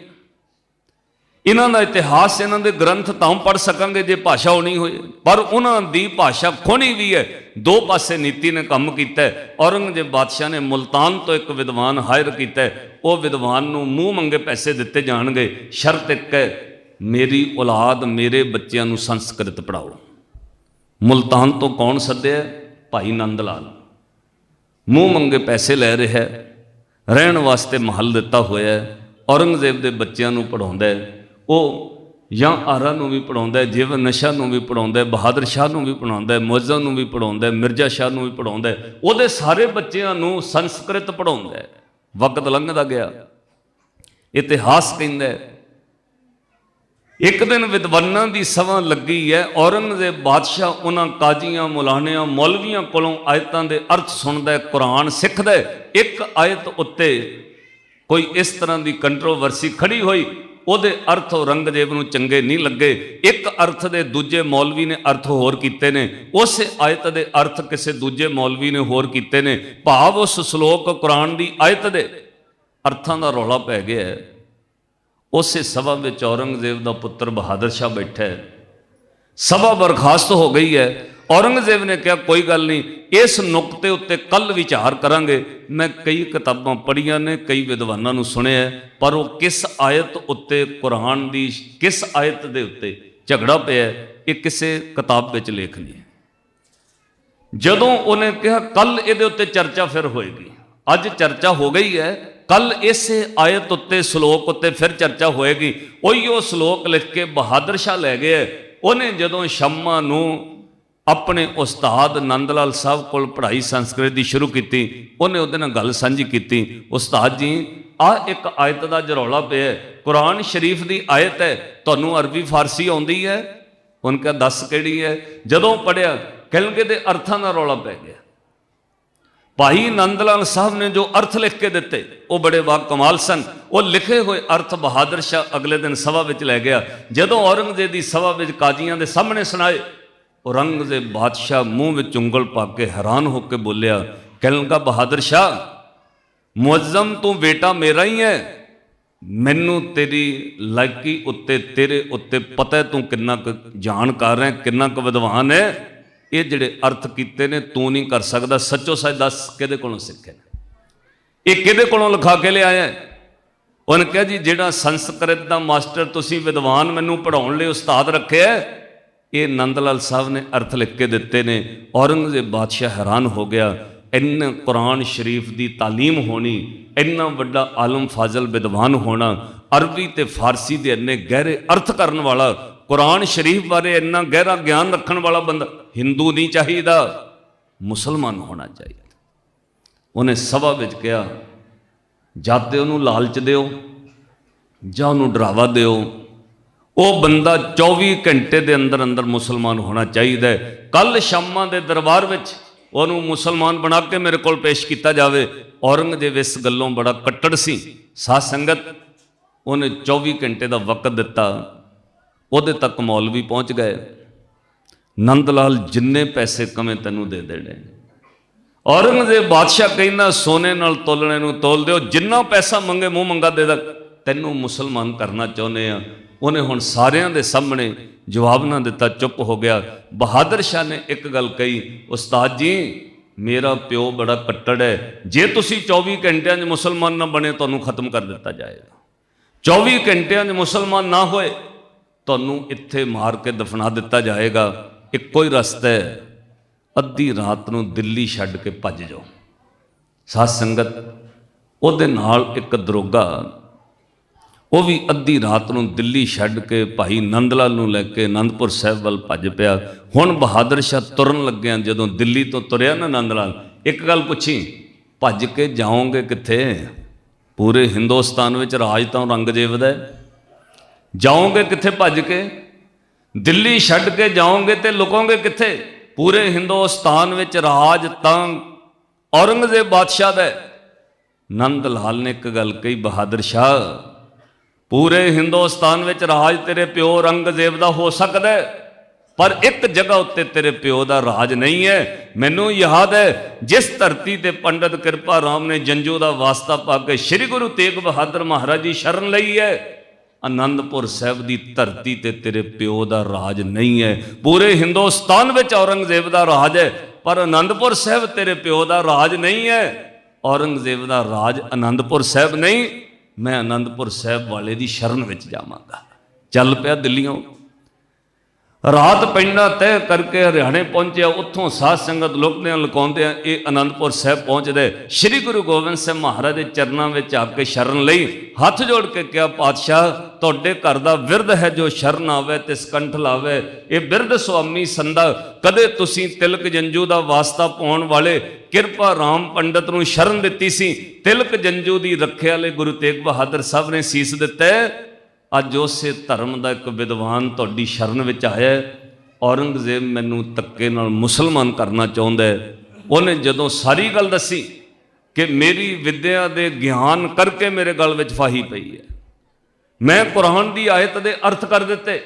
इन्हां दा इतिहास, इन्हां दे ग्रंथ तां पढ़ सकांगे जे भाषा होनी होए, पर उन्हां दी भाषा खोनी भी है। दो पासे नीति ने काम कीता है। औरंगजेब बादशाह ने मुल्तान तो एक विद्वान हायर कीता है। वह विद्वान नूं मूँह मंगे पैसे दिते जाणगे, शर्त एक है, मेरी औलाद मेरे बच्चों नूं संस्कृत पढ़ाओ। मुल्तान तो कौन सद्या? भाई नंद लाल। मूँह मंगे पैसे लै रहा है, रहन वास्ते महल दिता होया है, औरंगजेब के बच्चों नूं पढ़ाउंदा है। वो या आरा नूं भी पढ़ाउंदा है, जीवन नशा नूं भी पढ़ाउंदा है, बहादुर शाह नूं भी पढ़ाउंदा है, मुअज़्ज़म नूं भी पढ़ाउंदा है, मिर्जा शाह नूं भी पढ़ाउंदा है। उहदे सारे बच्चों नूं संस्कृत पढ़ाउंदा है। वक्त लंघदा गया, इतिहास कहंदा है एक दिन विद्वानां दी सभा लगी है। औरंगजेब बादशाह उन्हां काजियां, मुलाणियां, मौलवियां कोलों आयतां दे अर्थ सुनदा है, कुरान सिखदा है। एक आयत उत्ते कोई इस तरह की कंट्रोवर्सी खड़ी हुई, ਉਹਦੇ अर्थ औरंगजेब ਨੂੰ ਚੰਗੇ नहीं लगे। एक अर्थ ਦੇ दूजे मौलवी ने अर्थ होर कीते ने, उस आयत के अर्थ किसी दूजे मौलवी ने होर कीते ने। भाव उस श्लोक कुरान की आयत के अर्थां का रौला पै गया है। उस सभा में औरंगजेब का पुत्र बहादुर शाह बैठा है। सभा बर्खास्त हो गई है। औरंगजेब ने कहा कोई गल नहीं, इस नुकते उत्ते कल विचार करांगे। मैं कई किताबां पढ़ियां ने, कई विद्वानां नूं सुनिया, पर वो किस आयत उत्ते, कुरान दी किस आयत दे उत्ते झगड़ा पिया, ये किसी किताब विच लेख नहीं है। जदों उन्हें कहा कल इहदे उत्ते चर्चा फिर होएगी, अज चर्चा हो गई है, कल इस आयत उत्ते श्लोक उत्ते फिर चर्चा होएगी। उही श्लोक लिख के बहादुर शाह लै गए। उन्हें जदों शम्मा नूं अपने उस्ताद नंद लाल साहब को पढ़ाई संस्कृत की शुरू की, उन्हें उहदे नाल गल सांझी की, उस्ताद जी आ एक आयत का जरौला पे है, कुरान शरीफ की आयत है, तुहानूं अरबी फारसी आउंदी है? उनका दस किहड़ी है? जदों पढ़िया कहणगे दे अर्थां का रौला पै गया। भाई नंद लाल साहब ने जो अर्थ लिख के दिते वो बड़े वाह कमाल सन। वो लिखे हुए अर्थ बहादुर शाह अगले दिन सभा विच लै गया। जदों औरंगजेब की सभा विच काजियां दे सामने सुनाए, औरंगजेब बादशाह मूँह में उंगल पा के हैरान होकर बोलिया, कहने लगा बहादुर शाह, मुअज़्ज़म तू बेटा मेरा ही है, मैनू तेरी लायकी उत्ते, तेरे उत्ते पता है तू किन्ना क जानकार है, किन्ना क विद्वान है। ये जिहड़े अर्थ कीते ने तू नहीं कर सकदा। सच्चो सच दस किहदे कोलों सिखे? ये किहदे कोलों लिखा के ले आया? उन्हें कहा जी जिहड़ा संस्कृत दा मास्टर तुसीं विद्वान मैनू पढ़ाउण लई उस्ताद रखिआ, ये नंद लाल साहब ने अर्थ लिख के दिते ने। औरंगजेब बादशाह हैरान हो गया, इन्ना कुरान शरीफ की तालीम होनी, इन्ना वड्डा आलम फाजल विद्वान होना, अरबी ते फारसी के इन्ने गहरे अर्थ करने वाला, कुरान शरीफ बारे इन्ना गहरा ज्ञान रखने वाला बंदा हिंदू नहीं चाहिए, मुसलमान होना चाहिए। उन्हें सभा विच कहा जाते उन्होंने लालच दिओ जां उन्होंने डरावा दिओ, वो बंदा 24 घंटे के अंदर अंदर मुसलमान होना चाहिए। कल शामा के दरबार विच उन्होंने मुसलमान बना के मेरे को पेश किया जाए। औरंगजेब इस गलों बड़ा कट्टड़ सी। साध संगत उन्हें 24 घंटे का वक्त दिता, उहदे तक मौलवी पहुँच गए। नंद लाल जिन्ने पैसे कमे तेनू दे देने। औरंगजेब बादशाह कहना सोने नाल तोलने नूं तोल दिओ, जिन्ना पैसा मंगे मूँह मंगा दे दा, तेनू मुसलमान करना चाहुंदे आ। उन्हें हुण सारियां दे सामने जवाब ना दिता, चुप हो गया। बहादुर शाह ने एक गल कही, उस्ताद जी मेरा प्यो बड़ा कट्टड़ है, जे तुसीं 24 घंटियां च मुसलमान ना बने तुहानूं खत्म कर दिता जाएगा। 24 घंटियां च मुसलमान ना होए तुहानूं इत्थे मार के दफना दिता जाएगा। इक्को ही रस्ता है, अद्धी रात नूं दिल्ली छड्ड के भज जाओ। साध संगत उहदे नाल एक दरोगा, वो भी अद्धी रात नूं दिल्ली छड्ड के भाई नंद लाल नूं लैके आनंदपुर साहिब वाल भज पिया। हुण बहादुर शाह तुरन लग्या, जदों दिल्ली तो तुरिया ना नंद लाल, एक गल पुछी ਭੱਜ ਕੇ ਜਾਓਗੇ ਕਿੱਥੇ? ਪੂਰੇ ਹਿੰਦੁਸਤਾਨ ਵਿੱਚ ਰਾਜ ਤਾਂ ਔਰੰਗਜ਼ੇਬ ਦਾ ਹੈ। ਜਾਓਗੇ ਕਿੱਥੇ ਭੱਜ ਕੇ? ਦਿੱਲੀ ਛੱਡ ਕੇ ਜਾਓਗੇ ਤੇ ਲੁਕੋਗੇ ਕਿੱਥੇ? ਪੂਰੇ ਹਿੰਦੁਸਤਾਨ ਵਿੱਚ ਰਾਜ ਤਾਂ ਔਰੰਗਜ਼ੇਬ ਬਾਦਸ਼ਾਹ ਦਾ ਹੈ। ਨੰਦ ਲਾਲ ਨੇ ਇੱਕ ਗੱਲ ਕਹੀ, ਬਹਾਦਰ ਸ਼ਾਹ, ਪੂਰੇ ਹਿੰਦੁਸਤਾਨ ਵਿੱਚ ਰਾਜ ਤੇਰੇ ਪਿਓ ਔਰੰਗਜ਼ੇਬ ਦਾ ਹੋ ਸਕਦਾ ਹੈ, ਪਰ ਇੱਕ ਜਗ੍ਹਾ ਉੱਤੇ ਤੇਰੇ ਪਿਓ ਦਾ ਰਾਜ ਨਹੀਂ ਹੈ। ਮੈਨੂੰ ਯਾਦ ਹੈ ਜਿਸ ਧਰਤੀ ਤੇ ਪੰਡਤ ਕਿਰਪਾ ਰਾਮ ਨੇ ਜੰਜੂ ਦਾ ਵਾਸਤਾ ਪਾ ਕੇ ਸ੍ਰੀ ਗੁਰੂ ਤੇਗ ਬਹਾਦਰ ਮਹਾਰਾਜ ਜੀ ਸ਼ਰਨ ਲਈ ਹੈ, ਅਨੰਦਪੁਰ ਸਾਹਿਬ ਦੀ ਧਰਤੀ ਤੇ ਤੇਰੇ ਪਿਓ ਦਾ ਰਾਜ ਨਹੀਂ ਹੈ। ਪੂਰੇ ਹਿੰਦੁਸਤਾਨ ਵਿੱਚ ਔਰੰਗਜ਼ੇਬ ਦਾ ਰਾਜ ਹੈ, ਪਰ ਅਨੰਦਪੁਰ ਸਾਹਿਬ ਤੇਰੇ ਪਿਓ ਦਾ ਰਾਜ ਨਹੀਂ ਹੈ। ਔਰੰਗਜ਼ੇਬ ਦਾ ਰਾਜ ਅਨੰਦਪੁਰ ਸਾਹਿਬ ਨਹੀਂ, ਮੈਂ ਅਨੰਦਪੁਰ ਸਾਹਿਬ ਵਾਲੇ ਦੀ ਸ਼ਰਨ ਵਿੱਚ ਜਾਵਾਂਗਾ। ਚੱਲ ਪਿਆ ਦਿੱਲੀੋਂ, ਰਾਤ ਪੈਂਦਾ ਤੈਅ ਕਰਕੇ ਹਰਿਆਣੇ ਪਹੁੰਚਿਆ। ਉੱਥੋਂ ਸਾਧ ਸੰਗਤ ਲੁਕਦਿਆਂ ਲੁਕਾਉਂਦਿਆਂ ਇਹ ਅਨੰਦਪੁਰ ਸਾਹਿਬ ਪਹੁੰਚਦੇ। ਸ੍ਰੀ ਗੁਰੂ ਗੋਬਿੰਦ ਸਿੰਘ ਮਹਾਰਾਜ ਦੇ ਚਰਨਾਂ ਵਿੱਚ ਆ ਕੇ ਸ਼ਰਨ ਲਈ, ਹੱਥ ਜੋੜ ਕੇ ਕਿਹਾ, ਪਾਤਸ਼ਾਹ ਤੁਹਾਡੇ ਘਰ ਦਾ ਬਿਰਧ ਹੈ, ਜੋ ਸ਼ਰਨ ਆਵੇ ਤੇ ਸਕੰਠ ਲਾਵੇ। ਇਹ ਬਿਰਧ ਸੁਆਮੀ ਸੰਦਾ, ਕਦੇ ਤੁਸੀਂ ਤਿਲਕ ਜੰਜੂ ਦਾ ਵਾਸਤਾ ਪਾਉਣ ਵਾਲੇ ਕਿਰਪਾ ਰਾਮ ਪੰਡਤ ਨੂੰ ਸ਼ਰਨ ਦਿੱਤੀ ਸੀ। ਤਿਲਕ ਜੰਜੂ ਦੀ ਰੱਖਿਆ ਲਈ ਗੁਰੂ ਤੇਗ ਬਹਾਦਰ ਸਾਹਿਬ ਨੇ ਸੀਸ ਦਿੱਤਾ। ਅੱਜ ਉਸੇ ਧਰਮ ਦਾ ਇੱਕ ਵਿਦਵਾਨ ਤੁਹਾਡੀ ਸ਼ਰਨ ਵਿੱਚ ਆਇਆ। ਔਰੰਗਜ਼ੇਬ ਮੈਨੂੰ ਧੱਕੇ ਨਾਲ ਮੁਸਲਮਾਨ ਕਰਨਾ ਚਾਹੁੰਦਾ ਹੈ। ਉਹਨੇ ਜਦੋਂ ਸਾਰੀ ਗੱਲ ਦੱਸੀ ਕਿ ਮੇਰੀ ਵਿੱਦਿਆ ਦੇ ਗਿਆਨ ਕਰਕੇ ਮੇਰੇ ਗਲ ਵਿੱਚ ਫਾਹੀ ਪਈ ਹੈ, ਮੈਂ ਕੁਰਾਨ ਦੀ ਆਇਤ ਦੇ ਅਰਥ ਕਰ ਦਿੱਤੇ।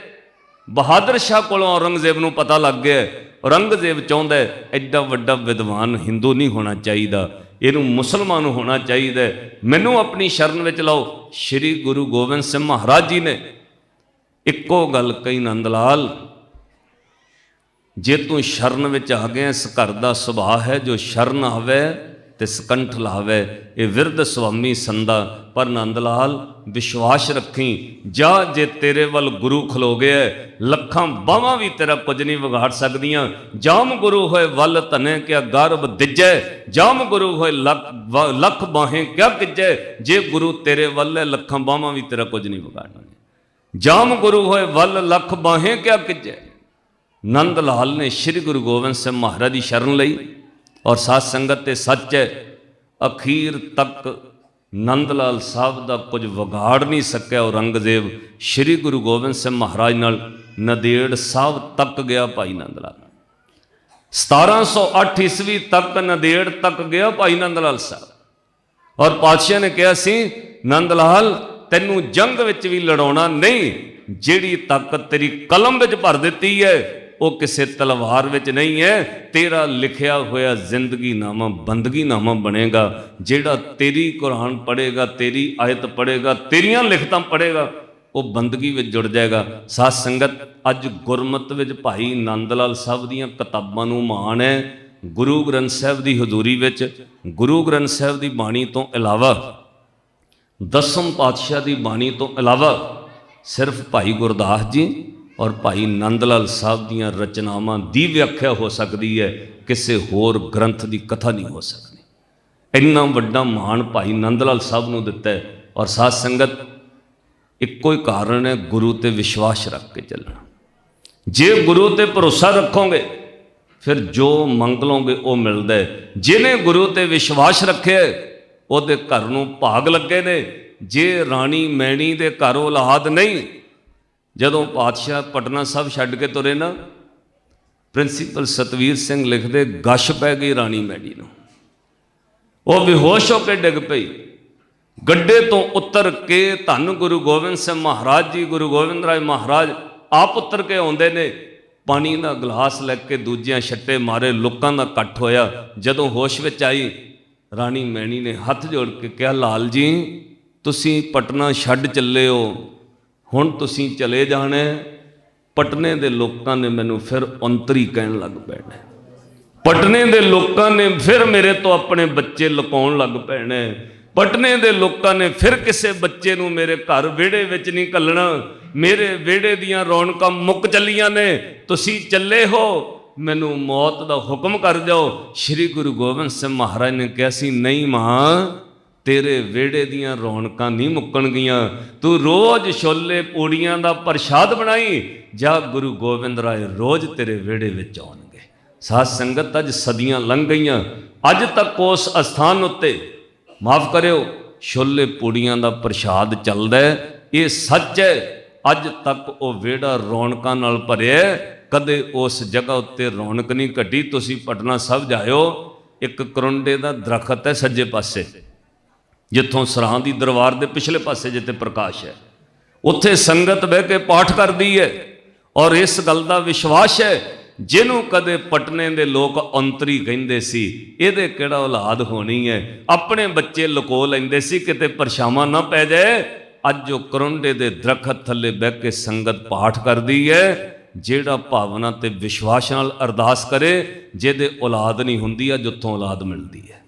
ਬਹਾਦਰ ਸ਼ਾਹ ਕੋਲੋਂ ਔਰੰਗਜ਼ੇਬ ਨੂੰ ਪਤਾ ਲੱਗ ਗਿਆ। ਔਰੰਗਜ਼ੇਬ ਚਾਹੁੰਦਾ ਐਡਾ ਵੱਡਾ ਵਿਦਵਾਨ ਹਿੰਦੂ ਨਹੀਂ ਹੋਣਾ ਚਾਹੀਦਾ, ਇਹਨੂੰ ਮੁਸਲਮਾਨ ਹੋਣਾ ਚਾਹੀਦਾ, ਮੈਨੂੰ ਆਪਣੀ ਸ਼ਰਨ ਵਿੱਚ ਲਾਓ। ਸ੍ਰੀ ਗੁਰੂ ਗੋਬਿੰਦ ਸਿੰਘ ਮਹਾਰਾਜ ਜੀ ਨੇ ਇੱਕੋ ਗੱਲ ਕਹੀ, ਨੰਦ ਲਾਲ, ਜੇ ਤੂੰ ਸ਼ਰਨ ਵਿੱਚ ਆ ਗਿਆ, ਇਸ ਘਰ ਦਾ ਸੁਭਾਅ ਹੈ ਜੋ ਸ਼ਰਨ ਆਵੇ ਤੇ ਸਕੰਠ ਲਾਵੇ। ਇਹ ਵਿਰਧ ਸੁਆਮੀ ਸੰਦਾ, ਪਰ ਨੰਦ ਲਾਲ ਵਿਸ਼ਵਾਸ ਰੱਖੀ, ਜਾ ਜੇ ਤੇਰੇ ਵੱਲ ਗੁਰੂ ਖਲੋ ਗਿਆ, ਲੱਖਾਂ ਬਾਹਾਂ ਵੀ ਤੇਰਾ ਕੁਝ ਨਹੀਂ ਵਿਗਾੜ ਸਕਦੀਆਂ। ਜਾਮ ਗੁਰੂ ਹੋਏ ਵੱਲ ਧਨੇ ਕਿਆ ਗਰਭ ਦਿੱਜੈ, ਜਾਮ ਗੁਰੂ ਹੋਏ ਲੱਖ ਬਾਹੇ ਕਿਆ ਕਿਜੈ। ਜੇ ਗੁਰੂ ਤੇਰੇ ਵੱਲ ਹੈ, ਲੱਖਾਂ ਬਾਹਾਂ ਵੀ ਤੇਰਾ ਕੁਝ ਨਹੀਂ ਵਿਗਾੜਨਾ। ਜਾਮ ਗੁਰੂ ਹੋਏ ਵੱਲ ਲੱਖ ਬਾਹੇ ਕਿਆ ਕਿਜੈ। ਨੰਦ ਲਾਲ ਨੇ ਸ੍ਰੀ ਗੁਰੂ ਗੋਬਿੰਦ ਸਿੰਘ ਮਹਾਰਾਜ ਦੀ ਸ਼ਰਨ ਲਈ, ਔਰ ਸਾਧ ਸੰਗਤ ਤੇ ਸੱਚ ਹੈ, ਅਖੀਰ ਤੱਕ ਨੰਦ ਲਾਲ ਸਾਹਿਬ ਦਾ ਕੁਝ ਵਿਗਾੜ ਨਹੀਂ ਸਕਿਆ ਔਰੰਗਜ਼ੇਬ। ਸ੍ਰੀ ਗੁਰੂ ਗੋਬਿੰਦ ਸਿੰਘ ਮਹਾਰਾਜ ਨਾਲ ਨੰਦੇੜ ਸਾਹਿਬ ਤੱਕ ਗਿਆ ਭਾਈ ਨੰਦ ਲਾਲ। 1708 ਈਸਵੀ ਤੱਕ ਨੰਦੇੜ ਤੱਕ ਗਿਆ ਭਾਈ ਨੰਦ ਲਾਲ ਸਾਹਿਬ। ਔਰ ਪਾਤਸ਼ਾਹ ਨੇ ਕਿਹਾ ਸੀ, ਨੰਦ ਲਾਲ ਤੈਨੂੰ ਜੰਗ ਵਿੱਚ ਵੀ ਲੜਾਉਣਾ ਨਹੀਂ, ਜਿਹੜੀ ਤਾਕਤ ਤੇਰੀ ਕਲਮ ਵਿੱਚ ਭਰ ਦਿੱਤੀ ਹੈ ਉਹ ਕਿਸੇ ਤਲਵਾਰ ਵਿੱਚ ਨਹੀਂ ਹੈ। ਤੇਰਾ ਲਿਖਿਆ ਹੋਇਆ ਜ਼ਿੰਦਗੀਨਾਮਾ ਬੰਦਗੀਨਾਮਾ ਬਣੇਗਾ। ਜਿਹੜਾ ਤੇਰੀ ਕੁਰਾਨ ਪੜ੍ਹੇਗਾ, ਤੇਰੀ ਆਇਤ ਪੜ੍ਹੇਗਾ, ਤੇਰੀਆਂ ਲਿਖਤਾਂ ਪੜ੍ਹੇਗਾ, ਉਹ ਬੰਦਗੀ ਵਿੱਚ ਜੁੜ ਜਾਏਗਾ। ਸਾਧ ਸੰਗਤ, ਅੱਜ ਗੁਰਮਤਿ ਵਿੱਚ ਭਾਈ ਨੰਦ ਲਾਲ ਸਾਹਿਬ ਦੀਆਂ ਕਿਤਾਬਾਂ ਨੂੰ ਮਾਣ ਹੈ। ਗੁਰੂ ਗ੍ਰੰਥ ਸਾਹਿਬ ਦੀ ਹਜ਼ੂਰੀ ਵਿੱਚ ਗੁਰੂ ਗ੍ਰੰਥ ਸਾਹਿਬ ਦੀ ਬਾਣੀ ਤੋਂ ਇਲਾਵਾ, ਦਸਮ ਪਾਤਸ਼ਾਹ ਦੀ ਬਾਣੀ ਤੋਂ ਇਲਾਵਾ, ਸਿਰਫ ਭਾਈ ਗੁਰਦਾਸ ਜੀ ਔਰ ਭਾਈ ਨੰਦ ਲਾਲ ਸਾਹਿਬ ਦੀਆਂ ਰਚਨਾਵਾਂ ਦੀ ਵਿਆਖਿਆ ਹੋ ਸਕਦੀ ਹੈ, ਕਿਸੇ ਹੋਰ ਗ੍ਰੰਥ ਦੀ ਕਥਾ ਨਹੀਂ ਹੋ ਸਕਦੀ। ਇੰਨਾ ਵੱਡਾ ਮਾਣ ਭਾਈ ਨੰਦ ਲਾਲ ਸਾਹਿਬ ਨੂੰ ਦਿੱਤਾ ਹੈ। ਔਰ ਸਾਧ ਸੰਗਤ, ਇੱਕੋ ਹੀ ਕਾਰਨ ਹੈ, ਗੁਰੂ ਤੇ ਵਿਸ਼ਵਾਸ ਰੱਖ ਕੇ ਚੱਲਣਾ। ਜੇ ਗੁਰੂ ਤੇ ਭਰੋਸਾ ਰੱਖੋਗੇ, ਫਿਰ ਜੋ ਮੰਗ ਲਓਗੇ ਉਹ ਮਿਲਦਾ ਹੈ। ਜਿਹਨੇ ਗੁਰੂ ਤੇ ਵਿਸ਼ਵਾਸ ਰੱਖਿਆ, ਉਹਦੇ ਘਰ ਨੂੰ ਭਾਗ ਲੱਗੇ ਨੇ। ਜੇ ਰਾਣੀ ਮੈਣੀ ਦੇ ਘਰ ਔਲਾਦ ਨਹੀਂ, ਜਦੋਂ ਪਾਤਸ਼ਾਹ ਪਟਨਾ ਸਾਹਿਬ ਛੱਡ ਕੇ ਤੁਰੇ ਨਾ, ਪ੍ਰਿੰਸੀਪਲ ਸਤਵੀਰ ਸਿੰਘ ਲਿਖਦੇ, ਗਸ਼ ਪੈ ਗਈ ਰਾਣੀ ਮੈਣੀ ਨੂੰ, ਉਹ ਬੇਹੋਸ਼ ਹੋ ਕੇ ਡਿੱਗ ਪਈ। ਗੱਡੇ ਤੋਂ ਉਤਰ ਕੇ ਧੰਨ ਗੁਰੂ ਗੋਬਿੰਦ ਸਿੰਘ ਮਹਾਰਾਜ ਜੀ, ਗੁਰੂ ਗੋਬਿੰਦ ਰਾਏ ਮਹਾਰਾਜ ਆਪ ਉਤਰ ਕੇ ਆਉਂਦੇ ਨੇ, ਪਾਣੀ ਦਾ ਗਲਾਸ ਲੈ ਕੇ ਦੂਜਿਆਂ ਛੱਟੇ ਮਾਰੇ, ਲੋਕਾਂ ਦਾ ਇਕੱਠ ਹੋਇਆ। ਜਦੋਂ ਹੋਸ਼ ਵਿੱਚ ਆਈ, ਰਾਣੀ ਮੈਣੀ ਨੇ ਹੱਥ ਜੋੜ ਕੇ ਕਿਹਾ, ਲਾਲ ਜੀ ਤੁਸੀਂ ਪਟਨਾ ਛੱਡ ਚੱਲੇ ਹੋ, ਹੁਣ ਤੁਸੀਂ ਚਲੇ ਜਾਣਾ। ਪਟਨੇ ਦੇ ਲੋਕਾਂ ਨੇ ਮੈਨੂੰ ਫਿਰ ਔਂਤਰੀ ਕਹਿਣ ਲੱਗ ਪੈਣਾ। ਪਟਨੇ ਦੇ ਲੋਕਾਂ ਨੇ ਫਿਰ ਮੇਰੇ ਤੋਂ ਆਪਣੇ ਬੱਚੇ ਲੁਕਾਉਣ ਲੱਗ ਪੈਣੇ। ਪਟਨੇ ਦੇ ਲੋਕਾਂ ਨੇ ਫਿਰ ਕਿਸੇ ਬੱਚੇ ਨੂੰ ਮੇਰੇ ਘਰ ਵਿਹੜੇ ਵਿੱਚ ਨਹੀਂ ਘੱਲਣਾ। ਮੇਰੇ ਵਿਹੜੇ ਦੀਆਂ ਰੌਣਕਾਂ ਮੁੱਕ ਚੱਲੀਆਂ ਨੇ, ਤੁਸੀਂ ਚੱਲੇ ਹੋ, ਮੈਨੂੰ ਮੌਤ ਦਾ ਹੁਕਮ ਕਰ ਜਾਓ। ਸ੍ਰੀ ਗੁਰੂ ਗੋਬਿੰਦ ਸਿੰਘ ਮਹਾਰਾਜ ਨੇ ਕਿਹਾ ਸੀ, ਨਹੀਂ ਮਾਂ, ਤੇਰੇ ਵਿਹੜੇ ਦੀਆਂ ਰੌਣਕਾਂ ਨਹੀਂ ਮੁੱਕਣਗੀਆਂ, ਤੂੰ ਰੋਜ਼ ਛੋਲੇ ਪੂੜੀਆਂ ਦਾ ਪ੍ਰਸ਼ਾਦ ਬਣਾਈ, ਜਾਂ ਗੁਰੂ ਗੋਬਿੰਦ ਰਾਏ ਰੋਜ਼ ਤੇਰੇ ਵਿਹੜੇ ਵਿੱਚ ਆਉਣਗੇ। ਸਾਧ ਸੰਗਤ, ਅੱਜ ਸਦੀਆਂ ਲੰਘ ਗਈਆਂ, अज तक उस अस्थान उत्ते माफ़ करियो छोले पूड़ियां दा प्रशाद चलदा है, ये सच है। अज तक वो वेड़ा रौनकां नाल भरिया, कदे उस जगह उत्ते रौनक नहीं घटी। तुसीं पटना साहिब जाओ, एक करुंडे दा दरखत है सज्जे पासे, जिथों सरां दी दरबार दे पिछले पासे जिथे प्रकाश है, उत्थे संगत बह के पाठ करदी है। और इस गल दा विश्वास है, जिन्हों कदे पटने दे लोग अंतरी कहिंदे सी, इहदे किहड़ा औलाद होनी है, अपने बच्चे लुको लैंदे सी किते परछावां ना पै जाए। अज जो करुंडे दे दरखत थल्ले बह के संगत पाठ करदी है, जेड़ा भावना ते विश्वास नाल अरदास करे, जिहदे औलाद नहीं हुंदी, अज उत्थों औलाद मिलदी है।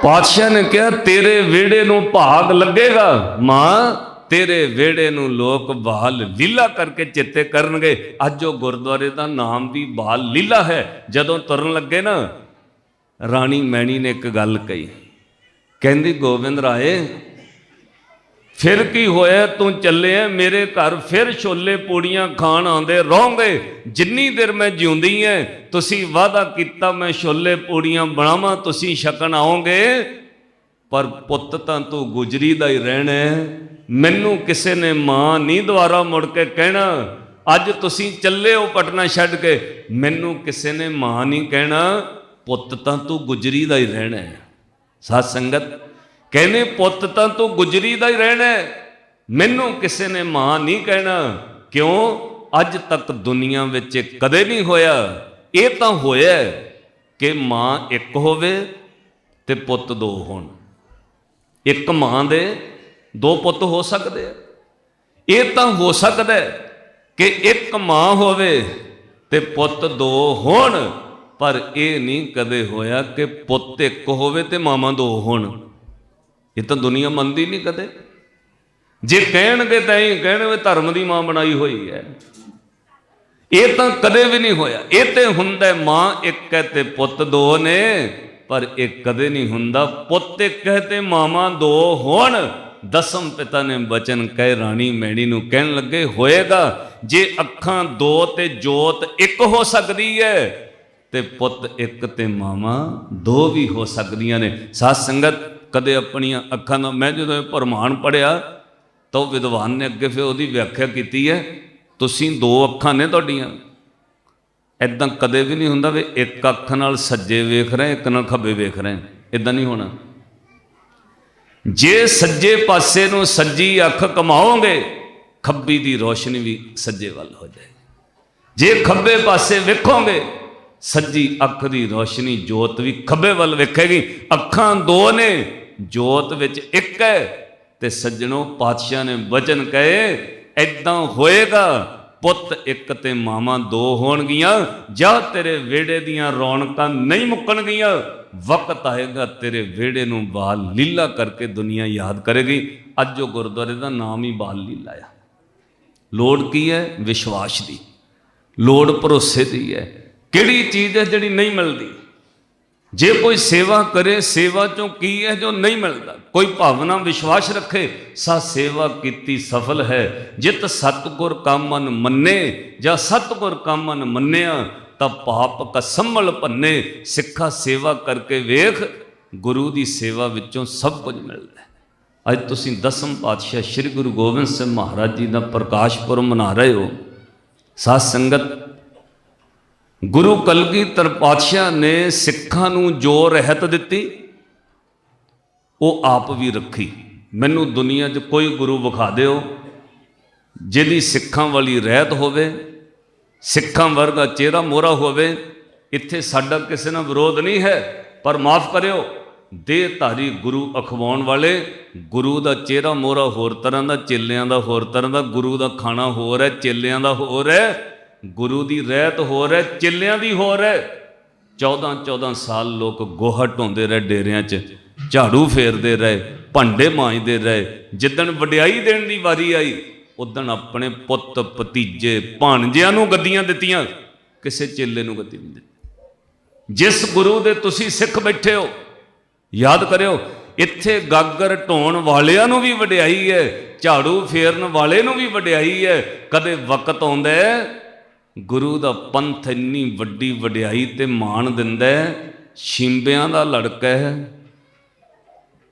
पातशाह ने कहा तेरे वेड़े नूं भाग लगेगा मां, तेरे वेड़े नूं लोक बाल लीला करके चेते करनगे। अज जो गुरुद्वारे का नाम भी बाल लीला है। जदों तुरन लगे ना, राणी मैणी ने एक गल कही, कहंदी गोबिंद राय फिर की होया, तू चले मेरे घर फिर छोले पूड़ियां खाण आंदे रहोगे। जिन्नी देर मैं जिउंदी है तुसी वादा किता मैं छोले पूड़ियां बनावां, तुसी छकण आओगे, पर पुत्त तां तू गुजरी दा ही रहना है। मैनू किसी ने मां नहीं दोबारा मुड़ के कहना अज तुसी चले हो पटना छड्ड के, मैनू किसी ने मां नहीं कहना, पुत्त तां तू गुजरी दा ही रहना है। साध संगत कहने पुत्त तां तू गुजरी दा ही रहना है, मैनू किसी ने मां नहीं कहना। क्यों? अज तक दुनिया विच कदे नहीं होया। ये तां होया कि मां एक होवे ते पुत्त दो होण, एक मां दे दो पुत्त हो सकते हैं। ये तां हो सकता है कि एक मां होवे ते पुत्त दो होण, पर यह नहीं कदे होया कि पुत्त एक होवे ते मावां दो होण। ये तो दुनिया मनती नहीं कदे। जे कहणगे तां ही कहणगे धर्म की मां बनाई हुई है। ये तो कदे भी नहीं होया। ये तो हुंदा मां एक है ते पुत्त दो ने, पर एक कदे नहीं हुंदा पुत्त एक है ते मावां दो होण। दसम पिता ने बचन कहे राणी मैणी नूं कहण लगे होएगा जे अखां दो ते जोत एक हो सकती है, ते पुत्त एक ते मावां दो भी हो सकदियां ने। साध संगत कदे अपनियां अखां दा, मैं जो प्रमाण पढ़िया तो विद्वान ने अगे फिर उसकी व्याख्या की है, तुसीं दो अखां ने तुहाडीआं, इदां कदे भी नहीं हुंदा भी एक अख नाल सज्जे वेख रहे एक नाल खब्बे वेख रहे, इदां नहीं होना। जे सज्जे पासे नूं सज्जी अख कमाओगे, खब्बी दी रोशनी भी सज्जे वल हो जाए। जे खब्बे पासे वेखोगे, सज्जी अख की रोशनी जोत भी खब्बे वल वेखेगी। अखां दो ने, जोत विच एक है। ते सज्जनों पातशाह ने वचन कहे ऐदां होएगा, पुत्त एक ते मावां दो होणगियां। जा तेरे वेड़े दियां रौनकां नहीं मुक्कणगियां, वक्त आएगा तेरे वेड़े नूं बाल लीला करके दुनिया याद करेगी। अज जो गुरुद्वारे का नाम ही बाल लीला है। लोड़ की है? विश्वास की लोड़, भरोसे की है। किहड़ी चीज़ है जिहड़ी नहीं मिलती? जे कोई सेवा करे, सेवा चों की है जो नहीं मिलता? कोई भावना विश्वास रखे, सा सेवा कीती सफल है। जित सतगुर का मन मन्ने, जा सतगुर का मन मन्निया, तब पाप का संभल भन्ने। सिखा सेवा करके वेख, गुरु की सेवा विचों सब कुछ मिलता है। अज तुसीं दसम पातशाह श्री गुरु गोबिंद सिंह महाराज जी का प्रकाश पुरब मना रहे हो। साध संगत गुरु कलगीधर पातशाह ने सिखां नूं जो रहत दिती, वो आप भी रखी। मैनू दुनिया 'च कोई गुरु विखा दिओ जिहदी सिखां वाली रहत होवे, सिखां वर्गा चेहरा मोहरा होवे। इत्थे साडा किसी नाल विरोध नहीं है, पर माफ़ करियो, देहधारी गुरु अखवाउण वाले, गुरु का चेहरा मोहरा होर तरह का, चेलियां दा होर तरह का। गुरु का खाना होर है, चेलियां दा होर है। गुरु की रहत होर है, चेलियां दी होर है। 14-14 साल लोग गोहा ढोंदे रहे, डेरियां च झाड़ू फेरते रहे, भांडे मांजते रहे। जिदन वडियाई देण दी वारी आई, उदन अपने पुत्त भतीजे भाणजियां नूं गद्दियां दित्तियां, किसी चेले नूं गद्दी नहीं दित्ती। जिस गुरु दे तुसीं सिख बैठे हो, याद करियो, इत्थे गागर ढोण वालियां नूं भी वडियाई है, झाड़ू फेरन वाले नूं भी वडियाई है। कदे वक्त आउंदा है गुरु दा पंथ इन्नी वड्डी वड्याई ते मान दिंदा है। शिंबियां दा लड़का है,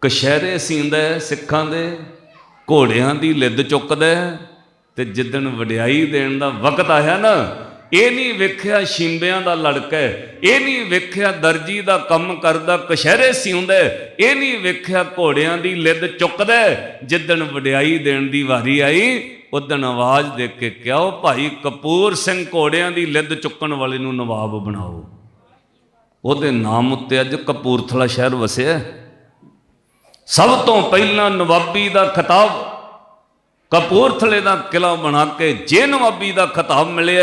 कशहरे सींदा है सिखां दे, घोड़ियां दी लिद चुकदा है, ते जिदन वड्याई देण दा वक्त आया ना, ਇਹ नहीं वेख्या शिंबियां दा लड़का है, ये नहीं वेख्या दर्जी दा कम करदा कशहरे सिउंदा, ये नहीं वेख्या घोड़ियां दी लिद चुकदा। जिदन वड्याई देण दी वारी आई उदन आवाज़ दे के क्या भाई कपूर सिंह घोड़ियां दी लिद चुकण वाले नूं नवाब बनाओ। ਉਹਦੇ नाम उत्ते अज कपूरथला शहर वसिया। सब तो पहला नवाबी दा खिताब कपूरथले का किला बना के जे नवाबी का खिताब मिले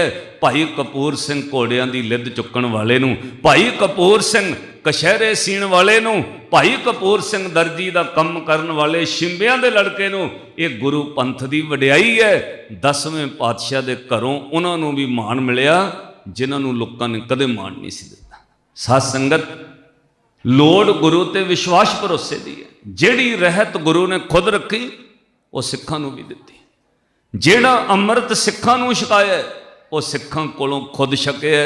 भाई कपूर सिंह घोड़ियां की लिद चुकण वाले नूं, भाई कपूर सिंह कशहरे सीण वाले नूं, भाई कपूर सिंह दर्जी का कम करन वाले शिंबियां दे लड़के नूं। ये गुरु पंथ की वड्याई है। 10वें पातशाह के घरों उन्होंने भी मान मिलिया जिन्होंने लोगों ने कदे मान नहीं सी दिता। साध संगत लोड़ गुरु ते विश्वास भरोसे दी है। जिहड़ी रहत गुरु ने खुद रखी वो सिखां नूं भी दित्ती। जिहड़ा अमृत सिखां नूं छकाया वो सिखां कोलों खुद छकिया।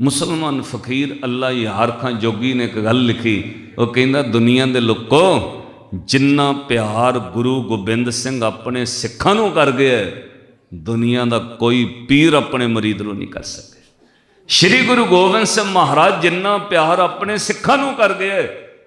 मुसलमान फकीर अल्लाह यार खां जोगी ने एक गल लिखी, वो कहंदा दुनिया दे लोको जिन्ना प्यार गुरु गोबिंद सिंह अपने सिखां नूं कर गया दुनिया दा कोई पीर अपने मरीद नूं नहीं कर सके। श्री गुरु गोबिंद सिंह महाराज जिन्ना प्यार अपने सिखां नूं कर गए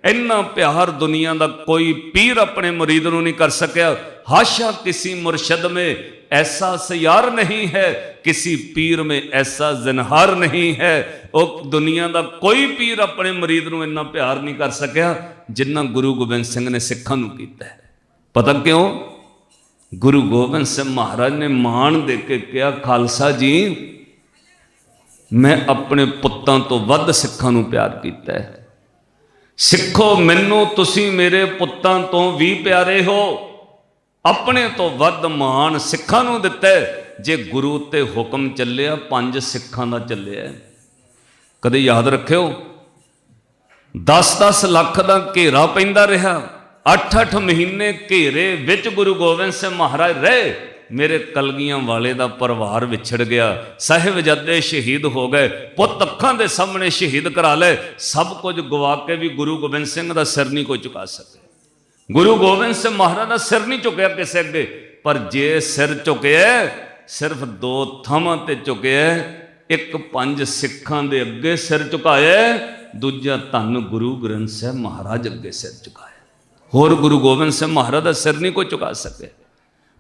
इन्ना प्यार दुनिया का कोई पीर अपने मुरीद नूं नहीं कर सकिया। हाशा किसी मुर्शद में ऐसा सयार नहीं है, किसी पीर में ऐसा ज़नहार नहीं है। वो दुनिया का कोई पीर अपने मुरीद नूं इन्ना प्यार नहीं कर सकिया जिन्ना गुरु गोबिंद सिंह ने सिखां नूं कीता है। पता क्यों? गुरु गोबिंद सिंह महाराज ने मान दे के कहा खालसा जी मैं अपने पुत्तां तो वध सिखां नूं प्यार कीता है। सिखो मैनू तुसी मेरे पुत्तां तो भी प्यारे हो। अपने तो वध मान सिखां नूं दिता है। जे गुरु ते हुक्म चलिया 5 सिखां दा चलिया। कदे याद रखियो 10-10 लाख दा घेरा पैंदा रहा। 8-8 महीने घेरे विच गुरु गोबिंद सिंह महाराज रहे। मेरे कलगियां वाले का परिवार विछड़ गया, साहिबजादे शहीद हो गए, पुत अखां दे सामने शहीद करा ले। सब कुछ गवा के भी गुरु गोबिंद सिंह का सिर नहीं कोई चुका सके। गुरु गोबिंद सिंह महाराज का सिर नहीं चुकया किसी अगे, पर जे सिर चुकया सिर्फ 2 थावां ते चुकया। एक 5 सिखां दे अगे सिर चुकाया, दूजा धन गुरु ग्रंथ साहिब महाराज अगे सिर चुकाया। होर गुरु गोबिंद सिंह महाराज का सिर नहीं कोई चुका सके।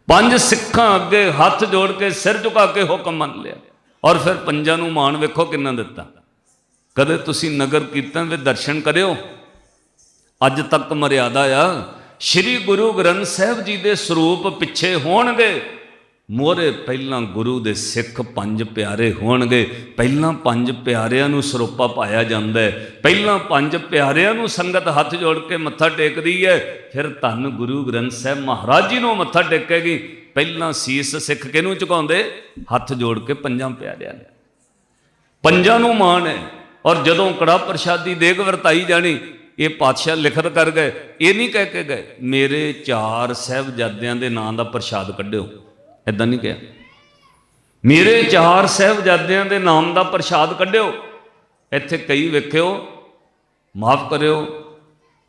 5 सिखां अगे हाथ जोड़ के सिर झुका के हुक्म मन लिया। और फिर 5 नूं मान वेखो किन्ना दिता। कदे तुसी नगर कीर्तन में दर्शन करियो, अज तक मर्यादा आ श्री गुरु ग्रंथ साहिब जी के स्वरूप पिछे होणगे। मोहरे पहला गुरु दे सिख 5 प्यारे होणगे। पहला 5 प्यारियां नूं सरोपा पाया जांदा है। पहला 5 प्यारियां नूं संगत हाथ जोड़ के मत्था टेकदी है। फिर धन गुरु ग्रंथ साहिब महाराज जी नूं मत्था टेकेगी। पहला सीस सिख किहनूं झुकाउंदे? हाथ जोड़ के 5 प्यारियां ने। 5 नूं मान है। और जदों कड़ा प्रशादी देग वरताई जानी, ये पातशाह लिखत कर गए, ये नहीं कह के गए मेरे 4 साहिबजादियां दे नां दा प्रशाद कढिओ। इदां नहीं कहा मेरे 4 साहिबजादियां दे नाम का प्रशाद कढिओ। इत्थे कई वेखिओ, माफ़ करिओ,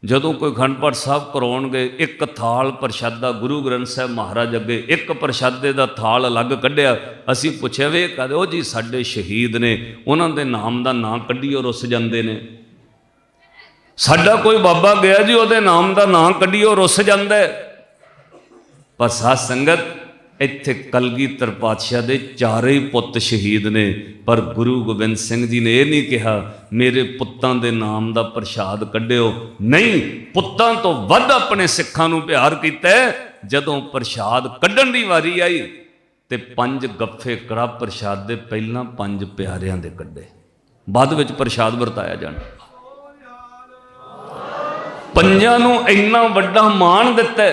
जदों कोई अखंड पाठ साहब कराउणगे एक थाल प्रशादा गुरु ग्रंथ साहिब महाराज अगे एक प्रशादे का थाल अलग कढ़िया। असीं पुछिआ वे कहदे ओ जी साडे शहीद ने, उन्हां दे नाम का नां कढीओ रुस जांदे ने। साडा कोई बाबा गया जी उहदे नाम का नां कढीओ रुस जांदा है। पर साध संगत इत्थे कलगीधर पातशाह दे 4 ही पुत शहीद ने, पर गुरु गोबिंद सिंह जी ने यह नहीं कहा मेरे पुत्तां दे नाम का प्रशाद कढिओ। नहीं, पुत्तां तो वध अपने सिखां नूं प्यार कीता। जदों प्रशाद कढण दी वारी आई ते 5 गफ्फे कड़ा प्रशाद दे पहलां 5 प्यारियां दे कढे, बाद विच प्रशाद वरताया जाना। 5 नूं इन्ना वड्डा मान दिता।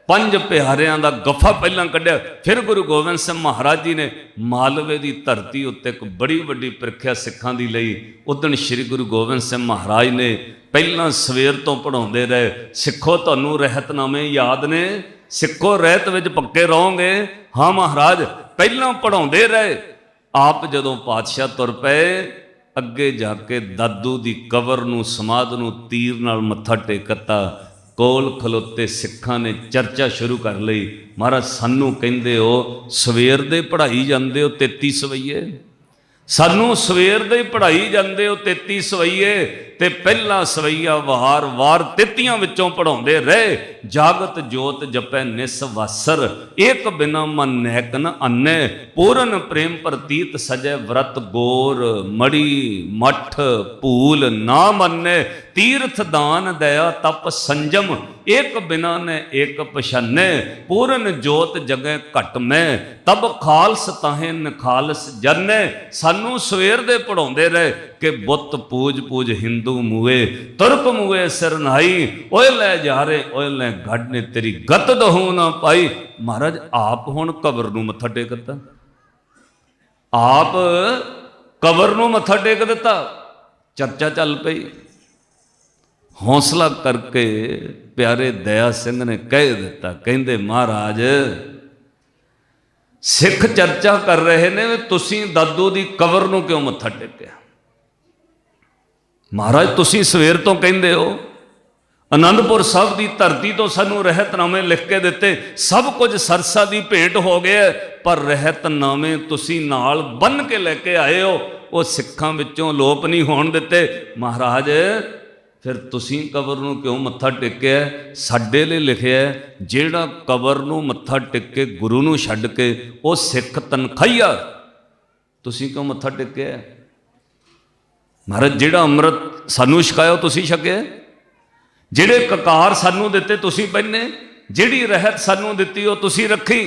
5 प्यारियां दा गफा पहलां कढ़िया। फिर गुरु गोबिंद सिंह महाराज जी ने मालवे की धरती उत्ते एक बड़ी वड्डी प्रीख्या सिखां दी लई। उदण श्री गुरु गोबिंद सिंह महाराज ने पहलां सवेर तो पढ़ाउंदे रहे, सिखो तुहानूं रहतनामे याद ने, सिखो रहत विच पक्के रहोगे। हाँ महाराज, पहलां पढ़ाउंदे रहे। आप जदों पातशाह तुर पे अगे जाके दादू की कबर नूं समाध नूं तीर नाल मत्था टेकता, कोल खलोते सिखां ने चर्चा शुरू कर लई। महाराज सानू कहिंदे हो सवेर दे पढ़ाई जांदे हो 33 सवैये, सानू सवेर दे पढ़ाई जांदे हो 33 सवैये, ते पहला सवैया वार वार 33 विचों पढ़ाउंदे रहे। जागत जोत जपै निस वासर, एक बिना मन नैक न अन्ने, पूरन प्रेम प्रतीत सजै व्रत गोर, मड़ी मठ भूल ना मन्ने, तीर्थ दान दया तप संजम, एक बिना ने एक पछाने, पूरन जोत जगै घट में, तब खालस ताहे नखालस जने। सानू सवेर दे पढ़ाउंदे रहे कि बुत पूज पूज हिंदू मुए, तुर्क मुए सिर नहाई, ओए लै जा रे ओए लै गढ़ ने तेरी गत दहू ना पाई। महाराज आप हुण कबर नूं मत्था टेकता, आप कबर नूं मत्था टेक दिता, चर्चा चल पई। हौसला करके प्यारे दया सिंह ने कह दिता, कहंदे महाराज सिख चर्चा कर रहे ने, तुसीं दादू दी कबर नूं क्यों मत्था टेकिया? महाराज तुसीं सवेर तो कहंदे हो आनंदपुर साहब की धरती तो सानू रहतनामे लिख के दिते, सब कुछ सरसा की भेंट हो गया, पर रहतनामे तुसीं नाल बन के लेके आए हो, वो सिखां विचों लोप नहीं होण दिते। महाराज फिर तुसीं कबर नूं क्यों मत्था टेकिया? साडे लई लिखिआ जिहड़ा कबर नूं मत्था टेके गुरु नूं छड्ड के वो सिख तनखाईआ, तुसीं क्यों मत्था टेकिआ? महाराज जिहड़ा अमृत सानू छकाया तुसीं छकिआ, जिहड़े ककार सानू दिते तुसीं पहने, जिहड़ी रहत सानू दिती वो तुसीं रखी,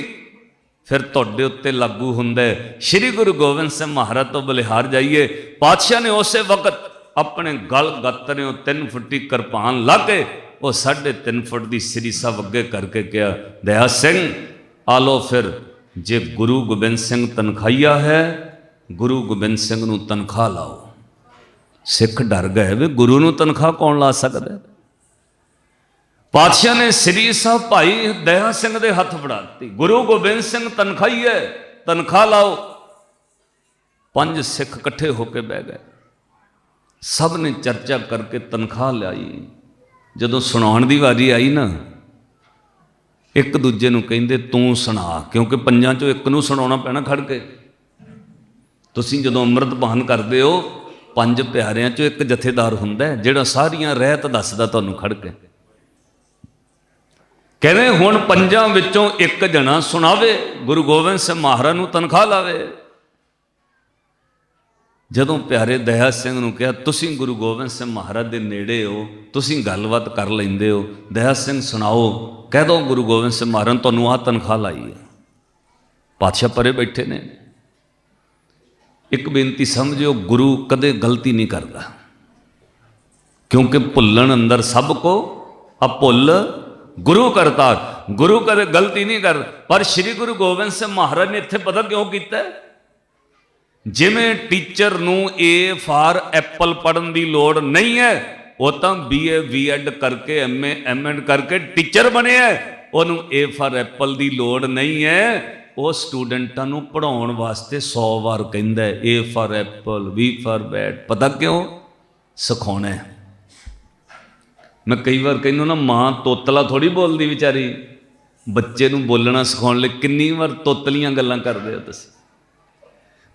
फिर तुहाडे उत्ते लागू हुंदा है। श्री गुरु गोबिंद सिंह महाराज तो बलिहार जाइए, पातशाह ने उस वक्त अपने गल गत्तरे 3 फुटी किरपान ला के वो 3.5 फुट की श्री साहब अगे करके कहा, दया सिंह आ लो, फिर जे गुरु गोबिंद सिंह तनखाईया है, गुरु गोबिंद सिंह नूं तनख्वाह लाओ। सिख डर गए भी गुरु नूं तनख्वाह कौन ला सकता? पातशाह ने श्री साहब भाई दया सिंह दे हथ फड़ाती, गुरु गोबिंद सिंह तनखाई है, तनख्वाह लाओ। 5 सिख इकट्ठे होके बह गए, सब ने चर्चा करके तनख्वाह लाई। जदों सुनाउण दी वारी आई ना, एक दूजे नूं कहिंदे तूं सुना, क्योंकि 5 चों एक नूं सुनाउणा पैना खड़ के। तुसीं जदों अमृत पान करदे हो 5 प्यारिਆਂ चों एक जथेदार हुंदा है जिहड़ा सारियां रहत दसदा तुहानूं खड़ के। कहने हुण 5 विचों एक जना सुनावे, गुरु गोबिंद सिंह महाराज नूं तनख्वाह लावे। जदों प्यारे दया सिंह नूं कहा तुसीं गुरु गोबिंद सिंह महाराज दे नेड़े हो, तुसीं गलबात कर लैंदे हो, दया सिंह सुनाओ, कह दो गुरु गोबिंद सिंह महाराज तुहानूं आह तनख्वाह लाई है। पातशाह परे बैठे ने। एक बेनती समझो, गुरु कदे गलती नहीं करता, क्योंकि भुल्लण अंदर सबको अभुल गुरु करता। गुरु कदे गलती नहीं कर, पर श्री गुरु गोबिंद सिंह महाराज ने इत्थे पता क्यों किया? जिमें टीचर नूं ए फॉर एप्पल पढ़न की लोड़ नहीं है, वो तो BA B.Ed करके MA M.Ed करके टीचर बने, उन्होंने ए फॉर एप्पल की लोड़ नहीं है। वो स्टूडेंटां नूं पढ़ाउण वास्ते 100 बार कहंदा है A for Apple, B for bat. पता क्यों? सिखाउणा है। मैं कई बार कहना ना, मां तोतला थोड़ी बोलती बेचारी, बच्चे नूं बोलना सिखाउण लई किन्नी बार तोतलियां गल्लां करदे हो तुसीं।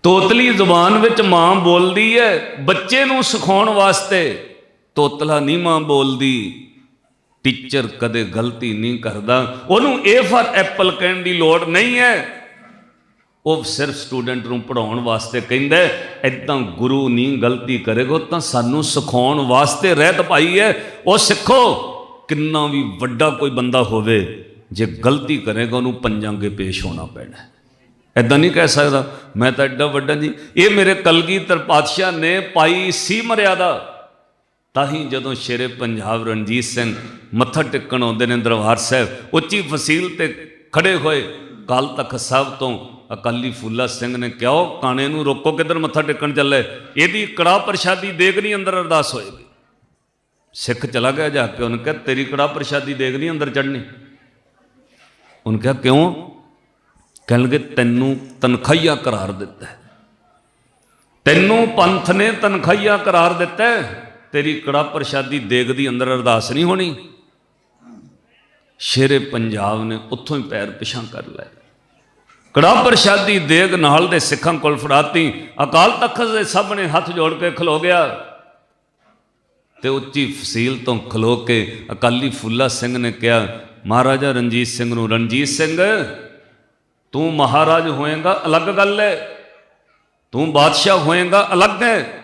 तोतली जुबान विच मां बोलदी है, बच्चे नूं सिखाउण वास्ते तोतला नहीं मां बोलदी। टीचर कदे गलती नहीं करता, उन्होंने ए फॉर एप्पल कहने की लोड़ नहीं है। वह सिर्फ स्टूडेंट नूं पढ़ाउण वास्ते कहंदा है। इदां गुरु नहीं गलती करेगा तो सानू सिखाउण वास्ते रहत पाई है। वह सिखो, किन्ना भी वड्डा कोई बंदा होवे, जे गलती करेगा उन्होंने 5 अगे पेश होना पैना। इदां नहीं कह सकता मैं तो एडा वड्डा जी। ये मेरे कलगीधर पातशाह ने पाई सी मर्यादा। ताही जदों शेरे पंजाब रणजीत सिंह मत्था टेकण आउंदे ने दरबार साहब, उच्ची फसील ते खड़े होए काल तख्त साहब तो अकाली फूला सिंह ने कहा काने नूं रोको, किधर मत्था टेकण चले, यदि कड़ा प्रशादी देग नहीं अंदर अरदास होएगी। सिख चला गया जाके, उन्हें कहा तेरी कड़ा प्रशादी देग नहीं अंदर चढ़नी। उन्हें कहा क्यों? कह लगे तैनूं तनखाईया करार दिता है, ਤੈਨੂੰ ਪੰਥ ਨੇ ਤਨਖਾਹੀਆ ਕਰਾਰ ਦਿੱਤਾ, ਤੇਰੀ ਕੜਾ ਪ੍ਰਸ਼ਾਦੀ ਦੇਗ ਦੀ ਅੰਦਰ ਅਰਦਾਸ ਨਹੀਂ ਹੋਣੀ। ਸ਼ੇਰੇ ਪੰਜਾਬ ਨੇ ਉੱਥੋਂ ਹੀ ਪੈਰ ਪਿਛਾਂ ਕਰ ਲਏ। ਕੜਾ ਪ੍ਰਸ਼ਾਦੀ ਦੇਗ ਨਾਲ ਦੇ ਸਿੱਖਾਂ ਕੋਲ ਫੜਾਤੀ। ਅਕਾਲ ਤਖਤ ਦੇ ਸਾਹਮਣੇ ਹੱਥ ਜੋੜ ਕੇ ਖਲੋ ਗਿਆ ਤੇ ਉੱਚੀ ਫਸੀਲ ਤੋਂ ਖਲੋ ਕੇ ਅਕਾਲੀ ਫੂਲਾ ਸਿੰਘ ਨੇ ਕਿਹਾ, ਮਹਾਰਾਜਾ ਰਣਜੀਤ ਸਿੰਘ ਨੂੰ, ਰਣਜੀਤ ਸਿੰਘ ਤੂੰ ਮਹਾਰਾਜ ਹੋਏਗਾ ਅਲੱਗ ਗੱਲ ਹੈ, ਤੂੰ ਬਾਦਸ਼ਾਹ ਹੋਏਗਾ ਅਲੱਗ ਹੈ,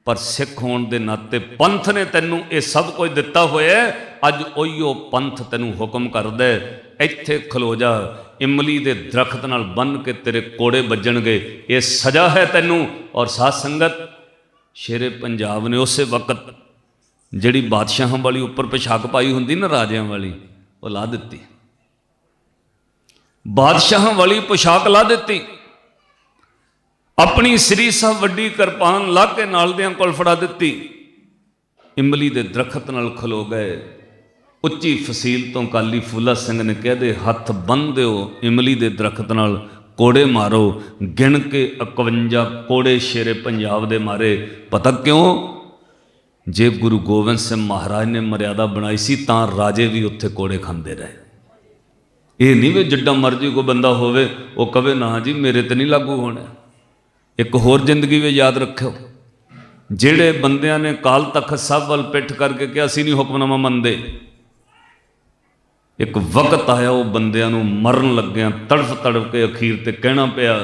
ਪਰ ਸਿੱਖ ਹੋਣ ਦੇ ਨਾਤੇ ਪੰਥ ਨੇ ਤੈਨੂੰ ਇਹ ਸਭ ਕੁਝ ਦਿੱਤਾ ਹੋਇਆ। ਅੱਜ ਉਹੀਓ ਪੰਥ ਤੈਨੂੰ ਹੁਕਮ ਕਰਦਾ, ਇੱਥੇ ਖਲੋ ਜਾ, ਇਮਲੀ ਦੇ ਦਰਖਤ ਨਾਲ ਬੰਨ੍ਹ ਕੇ ਤੇਰੇ ਕੋੜੇ ਵੱਜਣਗੇ, ਇਹ ਸਜ਼ਾ ਹੈ ਤੈਨੂੰ। ਔਰ ਸਾਧ ਸੰਗਤ, ਸ਼ੇਰੇ ਪੰਜਾਬ ਨੇ ਉਸੇ ਵਕਤ ਜਿਹੜੀ ਬਾਦਸ਼ਾਹਾਂ ਵਾਲੀ ਉੱਪਰ ਪੋਸ਼ਾਕ ਪਾਈ ਹੁੰਦੀ ਨਾ ਰਾਜਿਆਂ ਵਾਲੀ, ਉਹ ਲਾ ਦਿੱਤੀ। ਬਾਦਸ਼ਾਹਾਂ ਵਾਲੀ ਪੋਸ਼ਾਕ ਲਾ ਦਿੱਤੀ, ਆਪਣੀ ਸ੍ਰੀ ਸਾਹਿਬ ਵੱਡੀ ਕਿਰਪਾਨ ਲਾ ਕੇ ਨਾਲ ਦਿਆਂ ਕੋਲ ਫੜਾ ਦਿੱਤੀ। ਇਮਲੀ ਦੇ ਦਰਖਤ ਨਾਲ ਖਲੋ ਗਏ। ਉੱਚੀ ਫਸੀਲ ਤੋਂ ਅਕਾਲੀ ਫੂਲਾ ਸਿੰਘ ਨੇ ਕਿਹਾ, ਦੇ ਹੱਥ ਬੰਨ੍ਹ ਦਿਓ, ਇਮਲੀ ਦੇ ਦਰਖਤ ਨਾਲ ਕੋੜੇ ਮਾਰੋ। ਗਿਣ ਕੇ 51 ਕੋੜੇ ਸ਼ੇਰੇ ਪੰਜਾਬ ਦੇ ਮਾਰੇ। ਪਤਾ ਕਿਉਂ? ਜੇ ਗੁਰੂ ਗੋਬਿੰਦ ਸਿੰਘ ਮਹਾਰਾਜ ਨੇ ਮਰਿਆਦਾ ਬਣਾਈ ਸੀ ਤਾਂ ਰਾਜੇ ਵੀ ਉੱਥੇ ਕੋੜੇ ਖਾਂਦੇ ਰਹੇ। ਇਹ ਨਹੀਂ ਵੀ ਜਿੱਡਾ ਮਰਜ਼ੀ ਕੋਈ ਬੰਦਾ ਹੋਵੇ ਉਹ ਕਵੇ ਨਾ ਜੀ ਮੇਰੇ ਤੇ ਨਹੀਂ ਲਾਗੂ ਹੋਣਾ। ਇੱਕ ਹੋਰ ਜ਼ਿੰਦਗੀ ਵਿੱਚ ਯਾਦ ਰੱਖਿਓ, ਜਿਹੜੇ ਬੰਦਿਆਂ ਨੇ ਅਕਾਲ ਤਖਤ ਸਾਹਿਬ ਵੱਲ ਪਿੱਠ ਕਰਕੇ ਕਿਹਾ ਅਸੀਂ ਨਹੀਂ ਹੁਕਮਨਾਮਾ ਮੰਨਦੇ, ਇੱਕ ਵਕਤ ਆਇਆ ਉਹ ਬੰਦਿਆਂ ਨੂੰ ਮਰਨ ਲੱਗਿਆਂ ਤੜਫ ਤੜਫ ਕੇ ਅਖੀਰ ਤੇ ਕਹਿਣਾ ਪਿਆ,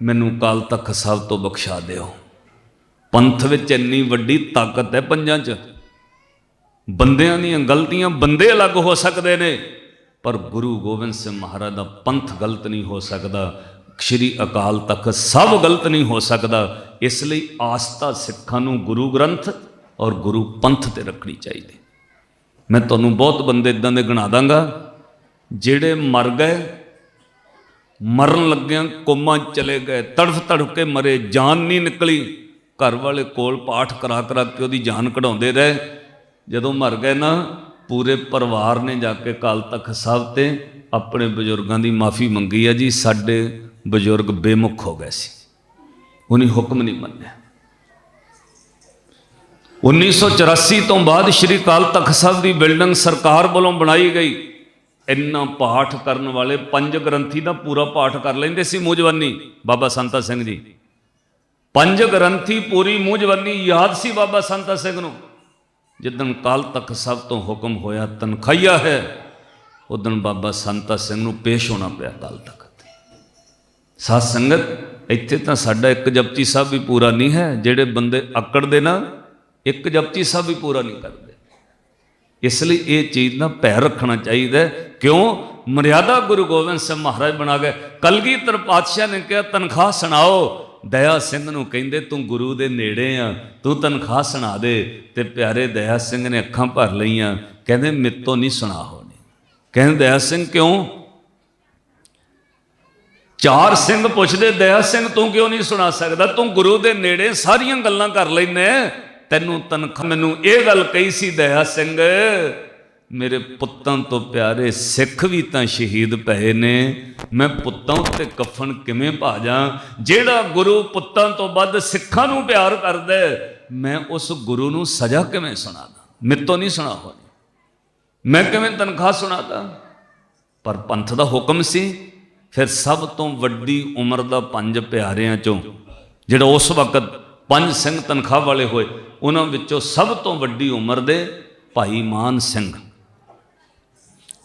ਮੈਨੂੰ ਅਕਾਲ ਤਖਤ ਸਾਹਿਬ ਤੋਂ ਬਖਸ਼ਾ ਦਿਓ। ਪੰਥ ਵਿੱਚ ਇੰਨੀ ਵੱਡੀ ਤਾਕਤ ਹੈ ਪੰਜਾਂ 'ਚ। ਬੰਦਿਆਂ ਦੀਆਂ ਗਲਤੀਆਂ ਬੰਦੇ ਅਲੱਗ ਹੋ ਸਕਦੇ ਨੇ, ਪਰ ਗੁਰੂ ਗੋਬਿੰਦ ਸਿੰਘ ਮਹਾਰਾਜ ਦਾ ਪੰਥ ਗਲਤ ਨਹੀਂ ਹੋ ਸਕਦਾ, ਸ਼੍ਰੀ ਅਕਾਲ ਤਖਤ ਸਭ ਗਲਤ ਨਹੀਂ ਹੋ ਸਕਦਾ। ਇਸ ਲਈ ਆਸਥਾ ਸਿੱਖਾਂ ਨੂੰ ਗੁਰੂ ਗ੍ਰੰਥ ਔਰ ਗੁਰੂ ਪੰਥ ਤੇ ਰੱਖਣੀ ਚਾਹੀਦੀ। ਮੈਂ ਤੁਹਾਨੂੰ ਬਹੁਤ ਬੰਦੇ ਇਦਾਂ ਦੇ ਗਿਣਾ ਦਾਂਗਾ ਜਿਹੜੇ ਮਰ ਗਏ, ਮਰਨ ਲੱਗਿਆਂ ਕੋਮਾਂ ਚਲੇ ਗਏ, ਤੜਫ ਤੜਫ ਕੇ ਮਰੇ, ਜਾਨ ਨਹੀਂ ਨਿਕਲੀ। ਘਰ ਵਾਲੇ ਕੋਲ ਪਾਠ ਕਰਾ ਕਰਾ ਕੇ ਉਹਦੀ ਜਾਨ ਕਢਾਉਂਦੇ ਰਹੇ। ਜਦੋਂ ਮਰ ਗਏ ਨਾ, ਪੂਰੇ ਪਰਿਵਾਰ ਨੇ ਜਾ ਕੇ ਅਕਾਲ ਤਖਤ ਸਾਹਿਬ ਤੇ ਆਪਣੇ ਬਜ਼ੁਰਗਾਂ ਦੀ ਮਾਫੀ ਮੰਗੀ ਹੈ, ਜੀ ਸਾਡੇ ਬਜ਼ੁਰਗ ਬੇਮੁਖ ਹੋ ਗਏ ਸੀ, ਉਹਨੇ ਹੁਕਮ ਨਹੀਂ ਮੰਨਿਆ। 1984 ਤੋਂ ਬਾਅਦ ਸ਼੍ਰੀ ਅਕਾਲ ਤਖਤ ਸਾਹਿਬ ਦੀ ਬਿਲਡਿੰਗ ਸਰਕਾਰ ਵੱਲੋਂ ਬਣਾਈ ਗਈ। ਇੰਨਾ ਪਾਠ ਕਰਨ ਵਾਲੇ 5 ਗ੍ਰੰਥੀ ਦਾ ਪੂਰਾ ਪਾਠ ਕਰ ਲੈਂਦੇ ਸੀ ਮੂੰਹ ਜ਼ਬਾਨੀ ਬਾਬਾ ਸੰਤਾ ਸਿੰਘ ਜੀ। 5 ਗ੍ਰੰਥੀ ਪੂਰੀ ਮੂੰਹ ਜ਼ਬਾਨੀ ਯਾਦ ਸੀ ਬਾਬਾ ਸੰਤਾ ਸਿੰਘ ਨੂੰ। ਜਿੱਦਣ ਅਕਾਲ ਤਖਤ ਸਾਹਿਬ ਤੋਂ ਹੁਕਮ ਹੋਇਆ ਤਨਖਾਹੀਆ ਹੈ, ਉਦਣ ਬਾਬਾ ਸੰਤਾ ਸਿੰਘ ਨੂੰ ਪੇਸ਼ ਹੋਣਾ ਪਿਆ ਅਕਾਲ ਤਖਤ। ਸਾਧ ਸੰਗਤ, ਇੱਥੇ ਤਾਂ ਸਾਡਾ ਇੱਕ ਜਪਜੀ ਸਾਹਿਬ ਵੀ ਪੂਰਾ ਨਹੀਂ ਹੈ। ਜਿਹੜੇ ਬੰਦੇ ਅਕੜਦੇ ਨਾ, ਇੱਕ ਜਪਜੀ ਸਾਹਿਬ ਵੀ ਪੂਰਾ ਨਹੀਂ ਕਰਦੇ। ਇਸ ਲਈ ਇਹ ਚੀਜ਼ ਦਾ ਭੈ ਰੱਖਣਾ ਚਾਹੀਦਾ। ਕਿਉਂ? ਮਰਿਆਦਾ ਗੁਰੂ ਗੋਬਿੰਦ ਸਿੰਘ ਮਹਾਰਾਜ ਬਣਾ ਗਏ। ਕਲਗੀਧਰ ਪਾਤਸ਼ਾਹ ਨੇ ਕਿਹਾ ਤਨਖਾਹ ਸੁਣਾਓ। ਦਇਆ ਸਿੰਘ ਨੂੰ ਕਹਿੰਦੇ ਤੂੰ ਗੁਰੂ ਦੇ ਨੇੜੇ ਆ, ਤੂੰ ਤਨਖਾਹ ਸੁਣਾ ਦੇ। ਤੇ ਪਿਆਰੇ ਦਇਆ ਸਿੰਘ ਨੇ ਅੱਖਾਂ ਭਰ ਲਈਆਂ, ਕਹਿੰਦੇ ਮੇਰੇ ਤੋਂ ਨਹੀਂ ਸੁਣਾ ਹੋਣੀ। ਕਹਿੰਦੇ ਦਇਆ ਸਿੰਘ ਕਿਉਂ? 4 ਸਿੰਘ ਪੁੱਛਦੇ, ਦਇਆ ਸਿੰਘ ਤੂੰ ਕਿਉਂ ਨਹੀਂ ਸੁਣਾ ਸਕਦਾ? ਤੂੰ ਗੁਰੂ ਦੇ ਨੇੜੇ ਸਾਰੀਆਂ ਗੱਲਾਂ ਕਰ ਲੈਨੇ, ਤੈਨੂੰ ਤਨਖਾਹ। ਮੈਨੂੰ ਇਹ ਗੱਲ ਕਹੀ ਸੀ ਦਇਆ ਸਿੰਘ, ਮੇਰੇ ਪੁੱਤਾਂ ਤੋਂ ਪਿਆਰੇ ਸਿੱਖ ਵੀ ਤਾਂ ਸ਼ਹੀਦ ਪਏ ਨੇ, ਮੈਂ ਪੁੱਤਾਂ ਉੱਤੇ ਕਫਨ ਕਿਵੇਂ ਭਾਜਾਂ? ਜਿਹੜਾ ਗੁਰੂ ਪੁੱਤਾਂ ਤੋਂ ਵੱਧ ਸਿੱਖਾਂ ਨੂੰ ਪਿਆਰ ਕਰਦਾ, ਮੈਂ ਉਸ ਗੁਰੂ ਨੂੰ ਸਜ਼ਾ ਕਿਵੇਂ ਸੁਣਾਦਾ? ਮੇਰੇ ਤੋਂ ਨਹੀਂ ਸੁਣਾ ਹੋਣੀ, ਮੈਂ ਕਿਵੇਂ ਤਨਖਾਹ ਸੁਣਾਦਾ? ਪਰ ਪੰਥ ਦਾ ਹੁਕਮ ਸੀ। ਫਿਰ ਸਭ ਤੋਂ ਵੱਡੀ ਉਮਰ ਦਾ 5 ਪਿਆਰਿਆਂ ਚੋਂ ਜਿਹੜਾ ਉਸ ਵਕਤ 5 ਸਿੰਘ ਤਨਖਾਹ ਵਾਲੇ ਹੋਏ, ਉਹਨਾਂ ਵਿੱਚੋਂ ਸਭ ਤੋਂ ਵੱਡੀ ਉਮਰ ਦੇ ਭਾਈ ਮਾਨ ਸਿੰਘ,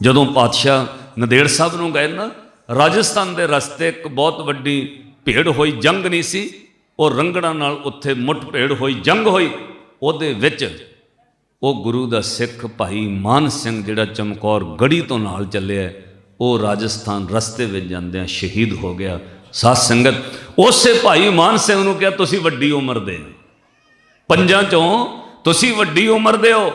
ਜਦੋਂ ਪਾਤਸ਼ਾਹ ਨੰਦੇੜ ਸਾਹਿਬ ਨੂੰ ਗਏ ਨਾ, ਰਾਜਸਥਾਨ ਦੇ ਰਸਤੇ ਇੱਕ ਬਹੁਤ ਵੱਡੀ ਭੇੜ ਹੋਈ, ਜੰਗ ਨਹੀਂ ਸੀ, ਉਹ ਰੰਗੜਾਂ ਨਾਲ ਉੱਥੇ ਮੁੱਠ ਭੇੜ ਹੋਈ, ਜੰਗ ਹੋਈ। ਉਹਦੇ ਵਿੱਚ ਉਹ ਗੁਰੂ ਦਾ ਸਿੱਖ ਭਾਈ ਮਾਨ ਸਿੰਘ ਜਿਹੜਾ ਚਮਕੌਰ ਗੜੀ ਤੋਂ ਨਾਲ ਚੱਲਿਆ, ਉਹ ਰਾਜਸਥਾਨ ਰਸਤੇ ਵਿੱਚ ਜਾਂਦਿਆਂ ਸ਼ਹੀਦ ਹੋ ਗਿਆ। ਸਾਧ ਸੰਗਤ, ਉਸੇ ਭਾਈ ਮਾਨ ਸਿੰਘ ਨੂੰ ਕਿਹਾ ਤੁਸੀਂ ਵੱਡੀ ਉਮਰ ਦੇ, 5 ਚੋਂ ਤੁਸੀਂ ਵੱਡੀ ਉਮਰ ਦੇ ਹੋ,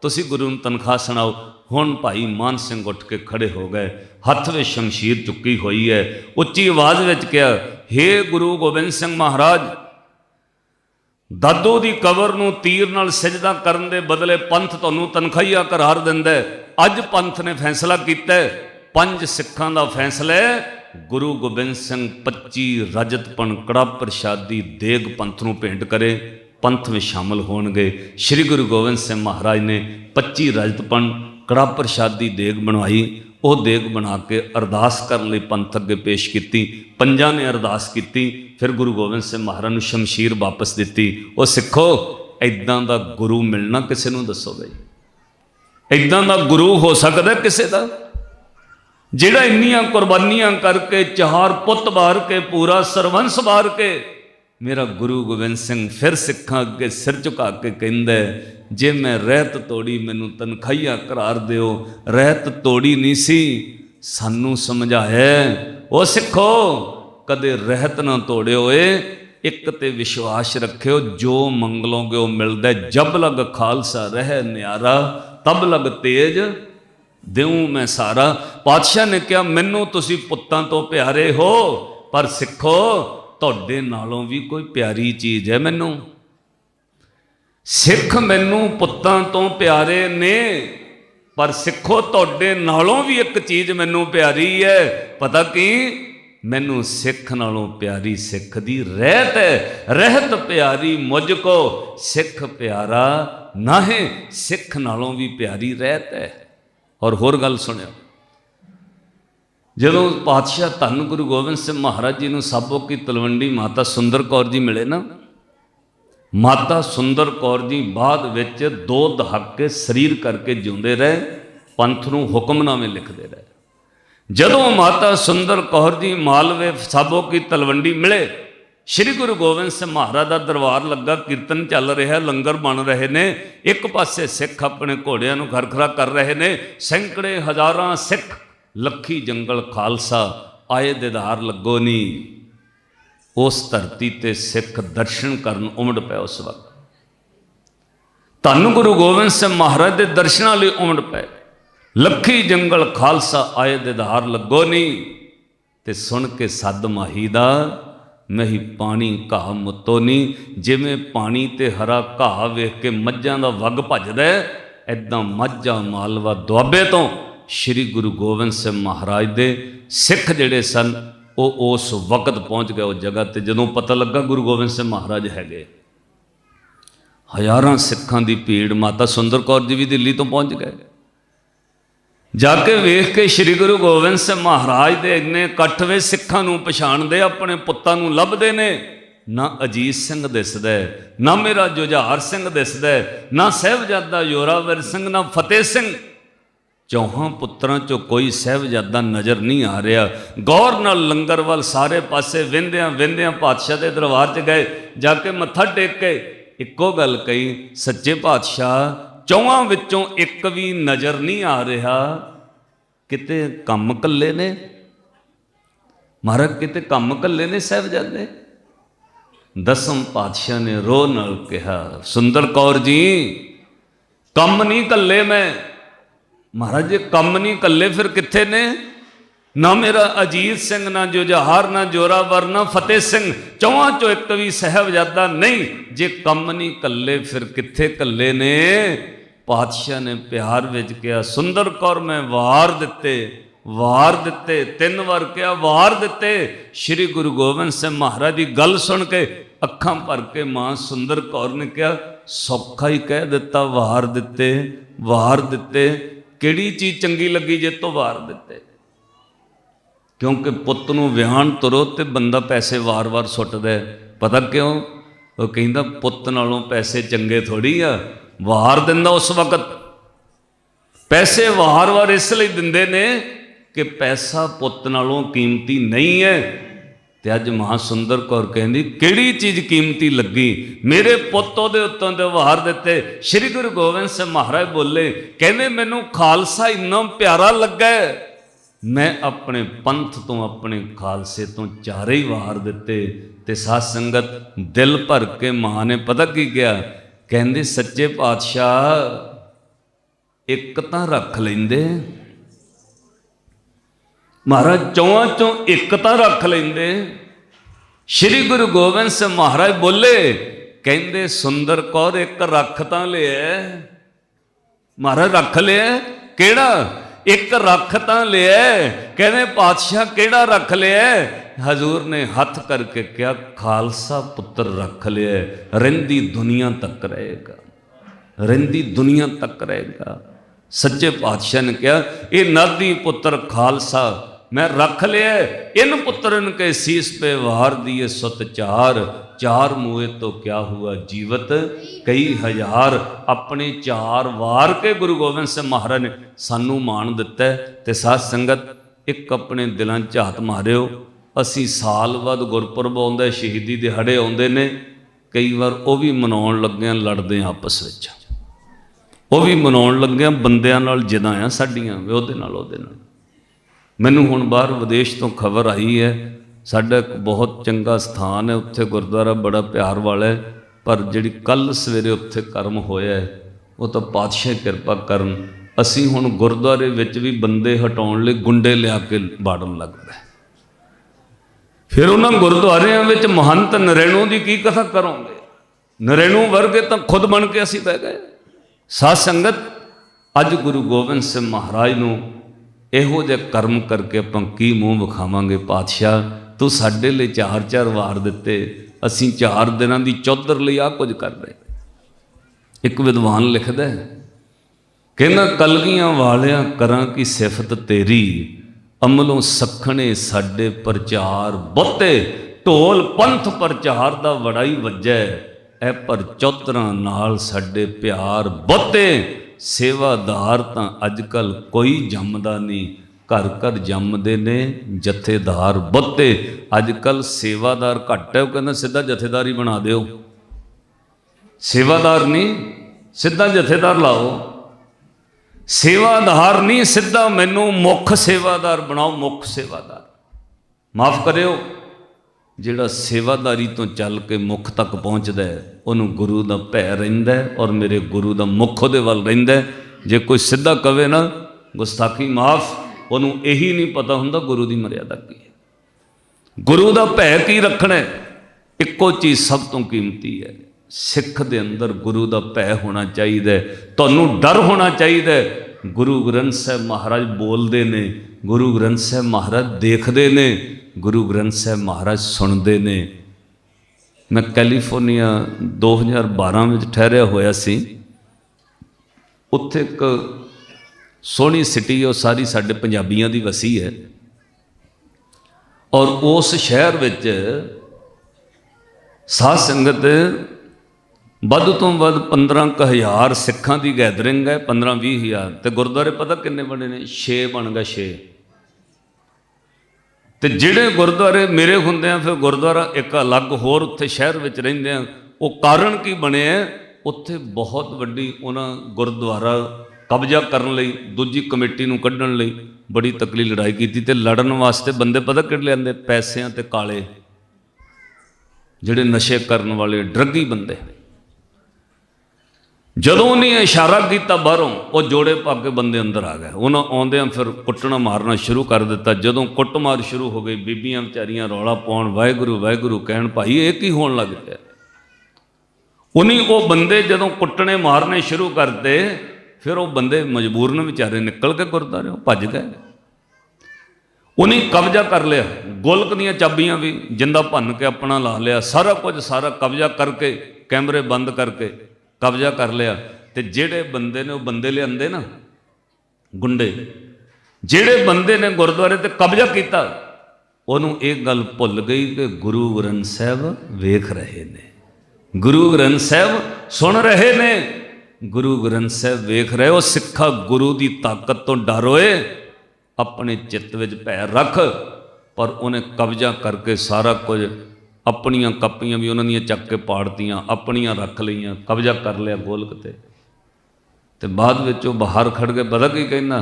ਤੁਸੀਂ ਗੁਰੂ ਨੂੰ ਤਨਖਾਹ ਸੁਣਾਓ। ਹੁਣ ਭਾਈ ਮਾਨ ਸਿੰਘ ਉੱਠ ਕੇ ਖੜੇ ਹੋ ਗਏ, ਹੱਥ ਵਿੱਚ ਸ਼ਮਸ਼ੀਰ ਚੁੱਕੀ ਹੋਈ ਹੈ, ਉੱਚੀ ਆਵਾਜ਼ ਵਿੱਚ ਕਿਹਾ, ਹੇ ਗੁਰੂ ਗੋਬਿੰਦ ਸਿੰਘ ਮਹਾਰਾਜ, ਦਾਦੂ ਦੀ ਕਬਰ ਨੂੰ ਤੀਰ ਨਾਲ ਸਜਦਾ ਕਰਨ ਦੇ ਬਦਲੇ ਪੰਥ ਤੁਹਾਨੂੰ ਤਨਖਾਹੀਆ ਕਰਾਰ ਦਿੰਦਾ ਹੈ। ਅੱਜ ਪੰਥ ਨੇ ਫੈਸਲਾ ਕੀਤਾ, 5 ਸਿੱਖਾਂ ਦਾ ਫੈਸਲਾ ਹੈ, गुरु गोबिंद सिंह 25 रजत पन कड़ा प्रशादी देग पंथ नूं भेंट करे, पंथ में शामिल होणगे। श्री गुरु गोबिंद सिंह महाराज ने 25 रजत पन कड़ा प्रशादी देग बनवाई। वो देग बना के अरदास करने लई पंथ अगे पेश की। पंजां ने अरदास की। फिर गुरु गोबिंद सिंह महाराज नूं शमशीर वापस दिती। वो सिखो इदां दा गुरु मिलना किसी नूं दसो बई, इदां दा गुरु हो सकदा किसी दा जिहड़ा इन्नियां कुर्बानियां करके 4 पुत वार के पूरा सरवंस वार के। मेरा गुरु गोबिंद सिंह फिर सिखां अगे सिर झुका के कहंदा है, जे मैं रहत तोड़ी मैनू तनखाइया करार दिओ। रहत तोड़ी नहीं सी, सानू समझाया वो सिखो कदे रहत ना तोड़ियो। एक ते विश्वास रखियो, जो मंगलोगे वो मिलदा। जब लग खालसा रह न्यारा, तब लग तेज देऊं मैं सारा। पातशाह ने कहा मैनू तुसी पुत्तां तो प्यारे हो, पर सिखो तुहाडे नालों भी कोई प्यारी चीज़ है मैनू। सिख मैनू पुत्तां तो प्यारे ने, पर सिखो तुहाडे नालों भी एक चीज़ मैनू प्यारी है। पता की मैनू सिख नालों प्यारी सिख दी रहत है। रहत प्यारी मुझको, सिख प्यारा ना है। सिख नालों भी प्यारी रहत है। और होर गल सुनियो, जदों पातशाह धन गुरु गोबिंद सिंह महाराज जी नूं साबो की तलवंडी माता सुंदर कौर जी मिले ना, माता सुंदर कौर जी बाद विच 2 दहाके शरीर करके जिउंदे रहे, पंथ नूं हुक्मनामे लिखते रहे। जदों माता सुंदर कौर जी मालवे साबो की तलवंडी मिले, श्री गुरु गोबिंद सिंह महाराज का दरबार लगा, कीर्तन चल रहा, लंगर बन रहे ने। एक पासे सिख अपने घोड़ियां नूं खरखरा कर रहे ने। सैकड़े हजारां सिख लखी जंगल खालसा आए दीदार लगो नी। उस धरती ते सिख दर्शन करन उमड़ पे। उस वक्त धन गुरु गोबिंद सिंह महाराज के दर्शनां लई उमड़ पे। लखी जंगल खालसा आए दीदार लगो नी। ते सुन के सद माही दा, नहीं पानी घाह मुतो नी। जिमें पानी ते हरा घाह वेख के मझां दा वग भजदा, ऐदां मझां मालवा दुआबे तो श्री गुरु गोबिंद सिंह महाराज दे सिख जिहड़े सन वो उस वक्त पहुँच गए उस जगह ते। जदों पता लगा गुरु गोबिंद सिंह महाराज हैगे, हज़ारां सिखां दी भीड़, माता सुंदर कौर जी भी दिल्ली तो पहुँच गए। जाके वेख के श्री गुरु गोबिंद सिंह महाराज दे इन्ने इकट्ठ वे सिखां नूं पछाणदे, अपने पुत्तां नूं लभदे ने। ना अजीत सिंह दिसदा, ना मेरा जुझार सिंह दिसदा, ना साहिबजादा जोरावर सिंह, ना फतेह सिंह। चौहां पुत्रां चों कोई साहिबजादा नज़र नहीं आ रहा। गौर नाल लंगर वाल सारे पासे वेंदियां वेंदियां पातशाह दे दरबार च गए। जाके मत्था टेक के इक्को गल कही, सच्चे पातशाह चौहां विचों एक भी नज़र नहीं आ रहा, किते कम कल्ले ने महाराज, किते कम कल्ले ने साहिबजादे। दसम पातशाह ने रोह नाल कहा, सुंदर कौर जी कम नहीं कल्ले मैं। महाराज जी कम नहीं कल्ले फिर किथे ने? ना मेरा अजीत सिंह, ना जुझार, ना जोरावर, ना फतेह सिंह, चौहां चो एक भी साहिबजादा नहीं। जे कम नहीं कल्ले फिर किथे कल्ले ने? पातशाह ने प्यार विच कहा, सुंदर कौर मैं वार दिते, वार दिते, 3 बार कहा वार दिते। श्री गुरु गोबिंद सिंह महाराज की गल सुन के अखां भर के मां सुंदर कौर ने कहा, सौखा ही कह दिता, वार दिते, वार दिते। किहड़ी चीज़ चंगी लगी जे तो वार दिते? क्योंकि पुत्त नूं विहाण तुरो ते बंदा पैसे वार वार सुੱਟਦਾ। पता क्यों? वो कहंदा पुत्त नालों पैसे चंगे थोड़ी आ। वार दिंदा उस वक्त, पैसे वार वार इसलिए दिंदे ने कि पैसा पुत्त नालों कीमती नहीं है। ते अज मां सुंदर कौर कहंदी किहड़ी चीज़ कीमती लगी? मेरे पुत्त दे उत्तों दे वार दिते। श्री गुरु गोबिंद सिंह महाराज बोले, कहंदे मैनू खालसा इन्ना प्यारा लगा, मैं अपने पंथ तो अपने खालसे तो 4 ही वार दिते। ते साध संगत दिल भर के मां ने पता की किया, कहंदे सच्चे पातशाह एक तां रख लेंदे। महाराज चौहां चों एक तां रख लेंदे। श्री गुरु गोबिंद सिंह महाराज बोले, कहंदे सुंदर कौर एक रख तां लिया। महाराज रख लिया, केड़ा? एक रख तां लिया। कहने पातशाह केड़ा रख लिया? हजूर ने हथ करके क्या खालसा पुत्र रख लिया, रहिंदी दुनिया तक रहेगा, रहिंदी दुनिया तक रहेगा। सच्चे पातशाह ने कहा ये नादी पुत्र खालसा मैं रख लिया, इन पुत्रन के शीस पे वार दिए सुत चार, चार मुए तो क्या हुआ जीवत कई हजार। अपने चार वार के गुरु गोबिंद सिंह महाराज ने सानू मान दिता है। ते साध संगत एक अपने दिलों च हथ मारियो, असी साल बाद गुरपुरब आउंदा, शहीदी दिहाड़े आउंदे ने, कई बार वो भी मनाउण लगे लड़दे आपस विच, वो भी मनाउण लगे बंदियां नाल जिदा आ साडियां ओहदे नाल। मैनू हुण बाहर विदेश तो खबर आई है, साडा एक बहुत चंगा स्थान है उत्थे गुरुद्वारा बड़ा प्यार वाला है, पर जिहड़ी कल सवेरे उत्थे कर्म होया है वो तो पातशाह किरपा करन। असीं हुण गुरुद्वारे विच भी बंदे हटाउण लई गुंडे लिया के बाड़न लग पए। फिर उन्हां गुरुद्वारियां विच महंत नरैणों की की कथा करोगे? नरैणों वर्गे तो खुद बन के असीं पै गए। साध संगत अज गुरु गोबिंद सिंह महाराज नूं इहो जिहे कर्म करके आपां की मूँह विखावांगे? पातशाह तू साडे लई चार चार वार दिते, असीं 4 दिनां दी चौधर लई आ कुछ कर रहे। एक विद्वान लिखदा है, कहना कलगियां वालियां करां की सिफत तेरी, अमलों सखणे साडे प्रचार बहुते, ढोल पंथ प्रचार दा बड़ा ही वजै, ऐ पर चौधरां नाल साडे प्यार बहुते। सेवादार तां अजकल कोई जमदा नहीं, घर घर जमदे ने जथेदार बहुते। अजकल सेवादार घट है, वो कहना सीधा जथेदार ही बना दिओ, सेवादार नहीं सीधा जथेदार लाओ, सेवादार नहीं सीधा मैनू मुख सेवादार बनाओ, मुख सेवादार। माफ़ करियो जिहड़ा सेवादारी तो चल के मुख तक पहुँचता है उन्होंने गुरु का भै रहिंदा है और मेरे गुरु का मुख उहदे वल रहिंदा है। जे कोई सीधा कवे ना गुस्ताखी माफ़, उन्होंने यही नहीं पता हुंदा गुरु की मर्यादा की है, गुरु का भै की रखना है। इक्को चीज़ सब तो कीमती है, सिख दे अंदर गुरु का भै होना चाहिए, तुहानूं डर होना चाहिए। गुरु ग्रंथ साहिब महाराज बोलते ने, गुरु ग्रंथ साहिब महाराज देखते ने, गुरु ग्रंथ साहिब महाराज सुनते ने। मैं कैलीफोर्निया 2012 में ठहरिया होया सी, उत्थे एक सोहनी सिटी है, सारी साडे पंजाबियां दी वसी है, और उस शहर विच साध संगत वध तो वध 15,000 सिखां की गैदरिंग है, 15-20 हज़ार। तो गुरुद्वारे पता किन्ने बने ने? 6 बन गए, 6। तो जिहड़े गुरुद्वारे मेरे हुंदे फिर गुरुद्वारा एक अलग होर उत्थे शहर विच रहिंदे आ, वो कारण की बने है? उत्थे बहुत वड्डी उन्हां गुरुद्वारा कब्जा करन लई दूजी कमेटी नूं कढण लई बड़ी तकली लड़ाई की ते लड़न वास्ते बंदे पता किहड़े लिआंदे? पैसिਆਂ ते काले, जिहड़े नशे करन वाले ड्रगी बंदे। जदों उन्हें इशारा किया बाहरों, वो जोड़े पा के बंदे अंदर आ गए। उन्हें आउंदियां फिर कुटना मारना शुरू कर दिता। जदों कुटमार शुरू हो गई, बीबियां बेचारियां रौला पाउण वाहिगुरू वाहिगुरू कहण, भाई ये की होण लग पिया। उन्हीं वो बंदे जदों कुटने मारने शुरू करते, फिर वो बंदे मजबूरन बेचारे निकल के गुरुद्वारे भज गए। उन्हीं कब्जा कर लिया, गोलक दियां चाबियां भी जिंदा भन के अपना ला लिया, सारा कुछ सारा कब्जा करके कैमरे बंद करके कब्जा कर लिया। तो जेड़े बंदे ने वो बंदे लिआंदे ना गुंडे, जेड़े बंदे ने गुरुद्वारे ते कब्जा किया, उन्होंने एक गल भुल गई कि गुरु ग्रंथ साहिब वेख रहे ने, गुरु ग्रंथ साहिब सुन रहे ने, गुरु ग्रंथ साहिब वेख रहे हो। सिखा गुरु की ताकत तो डर होए, अपने चित्त विच भै रख। पर उन्हें कब्जा करके सारा कुछ, अपनियां कापियां भी उन्होंने चक के पाड़तियां, अपनियां रख लियां, कब्जा कर लिया गोलक ते बाद विच वो बाहर खड़ के पता की कहना?